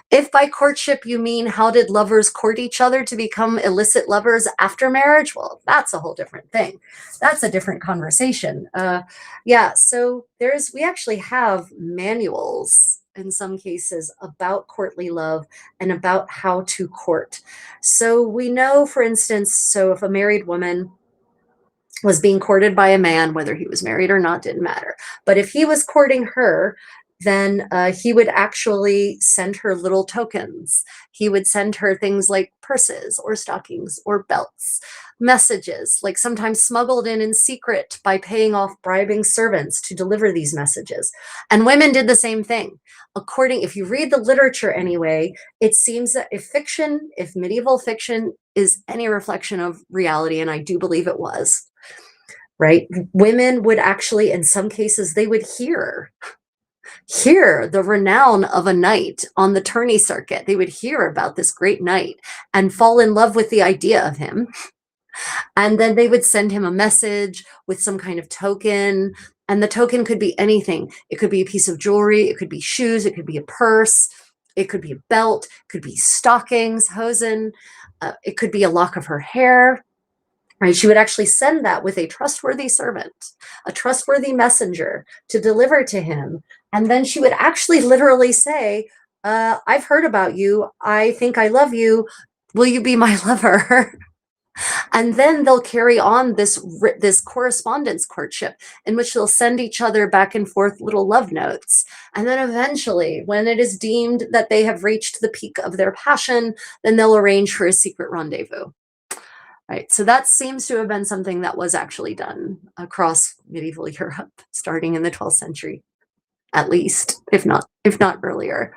S1: If by courtship you mean how did lovers court each other to become illicit lovers after marriage? Well, that's a whole different thing. That's a different conversation. Yeah, so we actually have manuals in some cases about courtly love and about how to court. So we know, for instance, so if a married woman was being courted by a man, whether he was married or not, didn't matter. But if he was courting her, then he would actually send her little tokens. He would send her things like purses or stockings or belts, messages, like sometimes smuggled in secret by paying off bribing servants to deliver these messages. And women did the same thing. If you read the literature anyway, it seems that if medieval fiction is any reflection of reality, and I do believe it was, right? Women would actually, in some cases, they would hear the renown of a knight on the tourney circuit. They would hear about this great knight and fall in love with the idea of him. And then they would send him a message with some kind of token. And the token could be anything. It could be a piece of jewelry. It could be shoes. It could be a purse. It could be a belt. It could be stockings, hosen. It could be a lock of her hair. Right? She would actually send that with a trustworthy servant, a trustworthy messenger to deliver to him. And then she would actually literally say, I've heard about you. I think I love you. Will you be my lover? And then they'll carry on this correspondence courtship in which they'll send each other back and forth little love notes. And then eventually, when it is deemed that they have reached the peak of their passion, then they'll arrange for a secret rendezvous. Right. So that seems to have been something that was actually done across medieval Europe, starting in the 12th century, at least, if not earlier.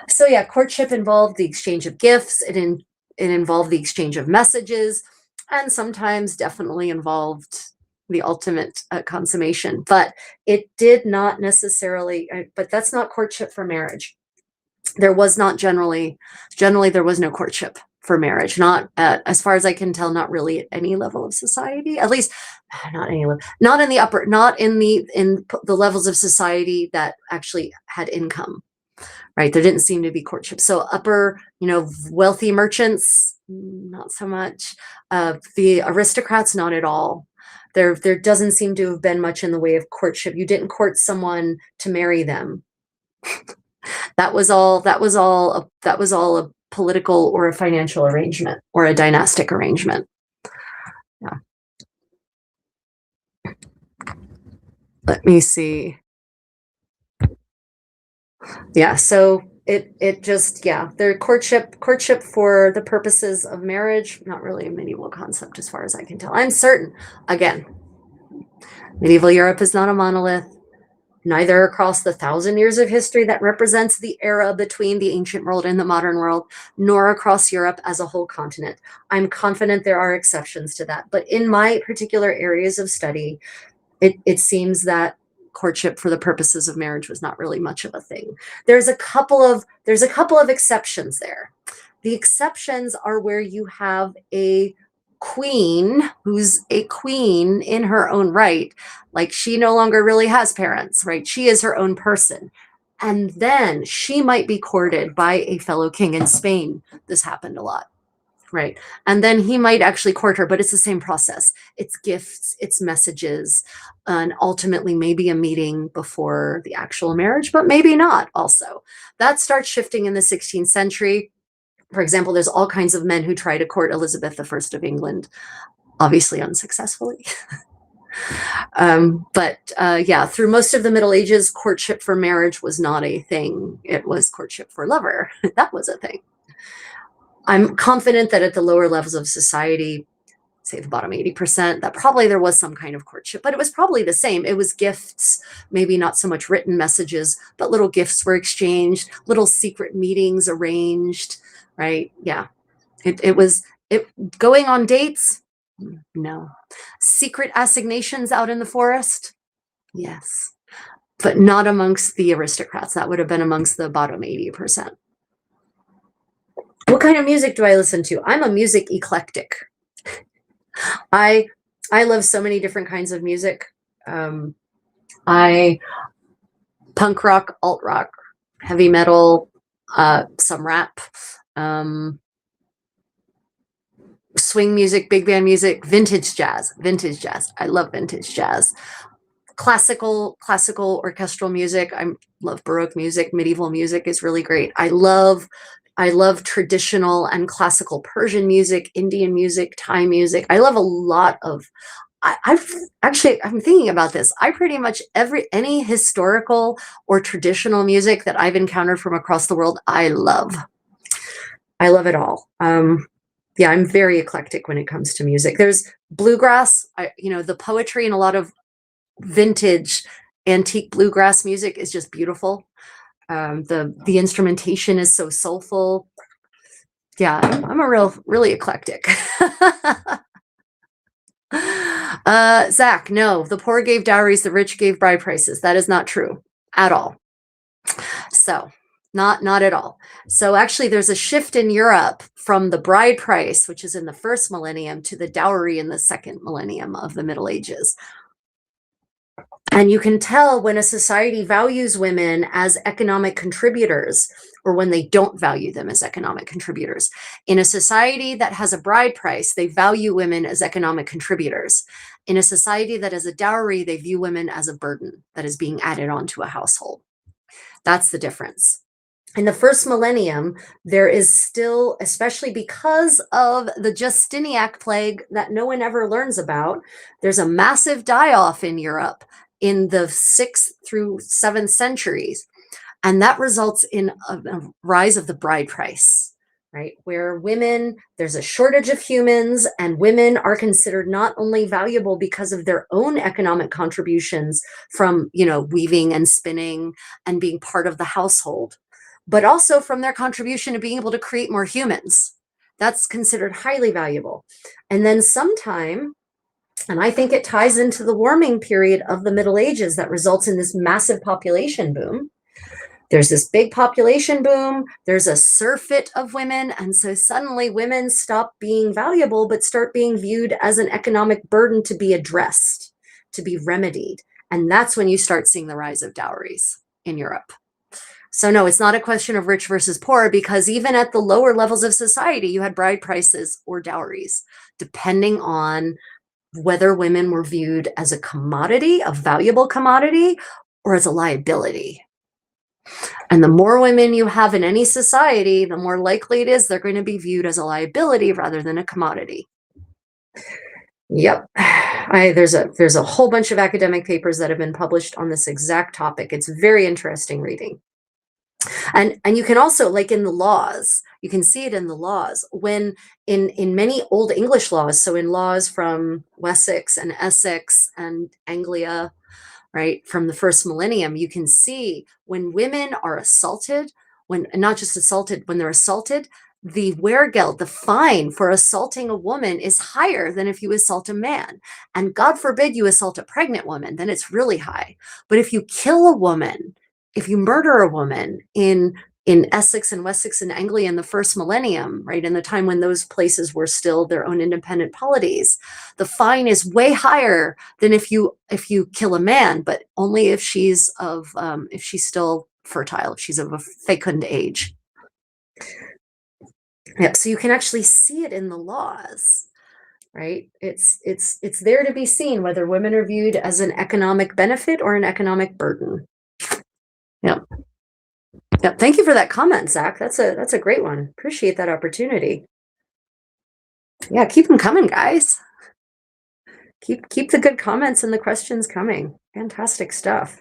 S1: So yeah, courtship involved the exchange of gifts. It involved the exchange of messages, and sometimes definitely involved the ultimate consummation. But it did not necessarily. But that's not courtship for marriage. There was not generally there was no courtship for marriage, not as far as I can tell, not really at any level of society, at least not any level, not in the levels of society that actually had income, right? There didn't seem to be courtship. So upper, wealthy merchants, not so much. The aristocrats, not at all. There doesn't seem to have been much in the way of courtship. You didn't court someone to marry them. That was all a political or a financial arrangement or a dynastic arrangement. Yeah. Let me see. Yeah, so it just, yeah, their courtship for the purposes of marriage, not really a medieval concept as far as I can tell. I'm certain, again, medieval Europe is not a monolith. neither across the 1,000 years of history that represents the era between the ancient world and the modern world, nor across Europe as a whole continent. I'm confident there are exceptions to that. But in my particular areas of study, it seems that courtship for the purposes of marriage was not really much of a thing. There's a couple of exceptions there. The exceptions are where you have a queen who's a queen in her own right, like she no longer really has parents, right? She is her own person. And then she might be courted by a fellow king in Spain. This happened a lot, right? And then he might actually court her, but it's the same process. It's gifts, it's messages, and ultimately maybe a meeting before the actual marriage, but maybe not also. That starts shifting in the 16th century. For example, there's all kinds of men who try to court Elizabeth I of England, obviously unsuccessfully. Yeah, through most of the Middle Ages, courtship for marriage was not a thing. It was courtship for lover. That was a thing. I'm confident that at the lower levels of society, say the bottom 80%, that probably there was some kind of courtship, but it was probably the same. It was gifts, maybe not so much written messages, but little gifts were exchanged, little secret meetings arranged, right? Yeah, it was going on dates. No. Secret assignations out in the forest. Yes, but not amongst the aristocrats. That would have been amongst the bottom 80%. What kind of music do I listen to? I'm a music eclectic. I love so many different kinds of music. I punk rock, alt rock, heavy metal, some rap, swing music, big band music, vintage jazz. I love vintage jazz. Classical orchestral music. I love Baroque music. Medieval music is really great. I love traditional and classical Persian music, Indian music, Thai music. I love a lot of, I'm thinking about this. I pretty much any historical or traditional music that I've encountered from across the world, I love it all. Yeah, I'm very eclectic when it comes to music. There's bluegrass, the poetry in a lot of vintage antique bluegrass music is just beautiful. The instrumentation is so soulful. Yeah, I'm a really eclectic. Zach, no, the poor gave dowries, the rich gave bride prices. That is not true at all. So not at all. So actually there's a shift in Europe from the bride price, which is in the first millennium, to the dowry in the second millennium of the Middle Ages. And you can tell when a society values women as economic contributors or when they don't value them as economic contributors. In a society that has a bride price, they value women as economic contributors. In a society that has a dowry, they view women as a burden that is being added onto a household. That's the difference. In the first millennium, there is still, especially because of the Justinianic plague that no one ever learns about, there's a massive die-off in Europe in the 6th through 7th centuries. And that results in a rise of the bride price, right? Where women, there's a shortage of humans, and women are considered not only valuable because of their own economic contributions from, weaving and spinning and being part of the household, but also from their contribution to being able to create more humans. That's considered highly valuable. And then sometime, and I think it ties into the warming period of the Middle Ages that results in this massive population boom. There's this big population boom. There's a surfeit of women. And so suddenly women stop being valuable, but start being viewed as an economic burden to be addressed, to be remedied. And that's when you start seeing the rise of dowries in Europe. So no, it's not a question of rich versus poor, because even at the lower levels of society, you had bride prices or dowries, depending on whether women were viewed as a commodity, a valuable commodity, or as a liability. And the more women you have in any society, the more likely it is they're going to be viewed as a liability rather than a commodity. Yep. There's a whole bunch of academic papers that have been published on this exact topic. It's very interesting reading. And you can also, like in the laws, you can see it in the laws, when in many old English laws, so in laws from Wessex and Essex and Anglia, right? From the first millennium, you can see when women are assaulted, when not just assaulted, when they're assaulted, the wehrgeld, the fine for assaulting a woman is higher than if you assault a man. And God forbid you assault a pregnant woman, then it's really high. But if you kill a woman, if you murder a woman in Essex and Wessex and Anglia in the first millennium, right, in the time when those places were still their own independent polities, the fine is way higher than if you kill a man, but only if she's still fertile, if she's of a fecund age. Yep. So you can actually see it in the laws, right? It's there to be seen whether women are viewed as an economic benefit or an economic burden. Yep. Yep. Thank you for that comment, Zach. That's a great one. Appreciate that opportunity. Yeah, keep them coming, guys. Keep the good comments and the questions coming. Fantastic stuff.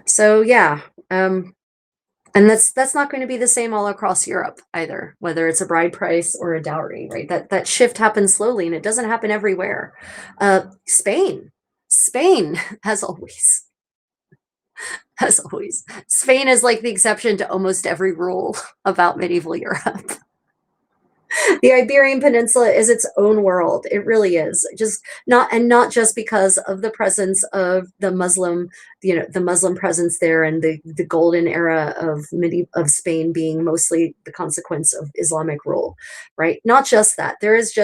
S1: So yeah, and that's not going to be the same all across Europe either, whether it's a bride price or a dowry, right? That shift happens slowly, and it doesn't happen everywhere. Spain, as always, Spain is like the exception to almost every rule about medieval Europe. The Iberian Peninsula is its own world. It really is. Not just because of the presence of the Muslim, the Muslim presence there, and the golden era of Spain being mostly the consequence of Islamic rule, right? Not just that. There is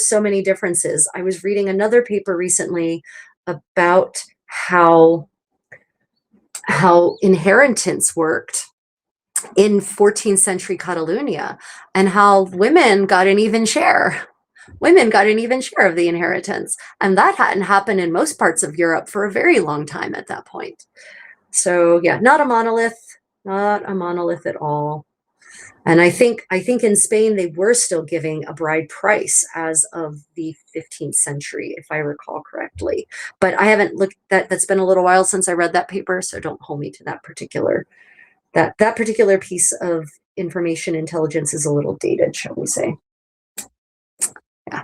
S1: so many differences. I was reading another paper recently about how inheritance worked in 14th century Catalonia, and how women got an even share. Women got an even share of the inheritance. And that hadn't happened in most parts of Europe for a very long time at that point. So yeah, not a monolith at all. And I think in Spain, they were still giving a bride price as of the 15th century, if I recall correctly. But I haven't looked that's been a little while since I read that paper, so don't hold me to that particular piece of information. Intelligence is a little dated, shall we say. Yeah.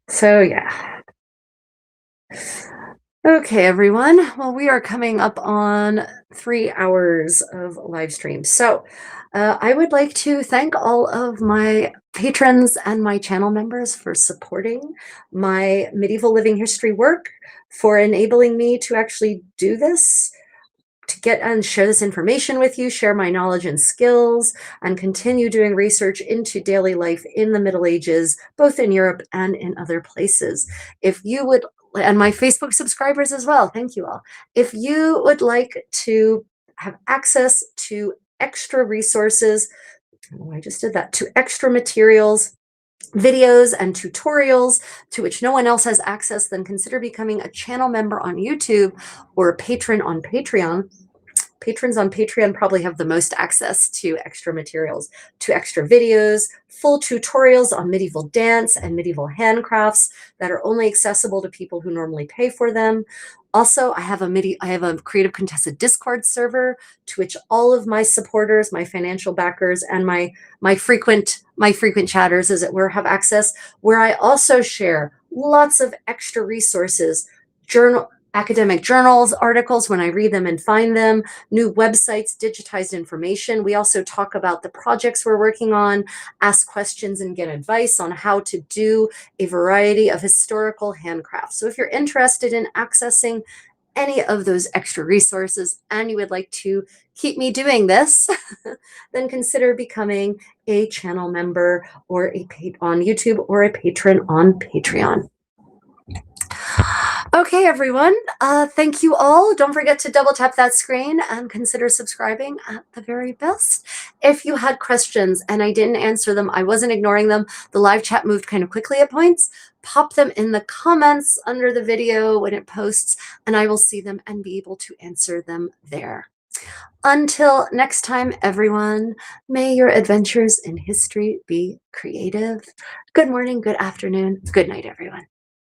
S1: So yeah. Okay, everyone. Well, we are coming up on 3 hours of live stream. So I would like to thank all of my patrons and my channel members for supporting my medieval living history work, for enabling me to actually do this, to get and share this information with you, share my knowledge and skills, and continue doing research into daily life in the Middle Ages, both in Europe and in other places. If you would, and my Facebook subscribers as well, thank you all. If you would like to have access to extra resources, I just did that, to extra materials, videos and tutorials to which no one else has access, then consider becoming a channel member on YouTube or a patron on Patreon. Patrons on Patreon probably have the most access to extra materials, to extra videos, full tutorials on medieval dance and medieval handcrafts that are only accessible to people who normally pay for them. Also, I have a Creative Contessa Discord server to which all of my supporters, my financial backers, and my frequent chatters, as it were, have access, where I also share lots of extra resources, academic journals, articles when I read them and find them, new websites, digitized information. We also talk about the projects we're working on, ask questions and get advice on how to do a variety of historical handcrafts. So if you're interested in accessing any of those extra resources and you would like to keep me doing this, then consider becoming a channel member or on YouTube or a patron on Patreon. Okay, everyone. Thank you all. Don't forget to double tap that screen and consider subscribing at the very best. If you had questions and I didn't answer them, I wasn't ignoring them. The live chat moved kind of quickly at points. Pop them in the comments under the video when it posts, and I will see them and be able to answer them there. Until next time, everyone, may your adventures in history be creative. Good morning, good afternoon, good night, everyone.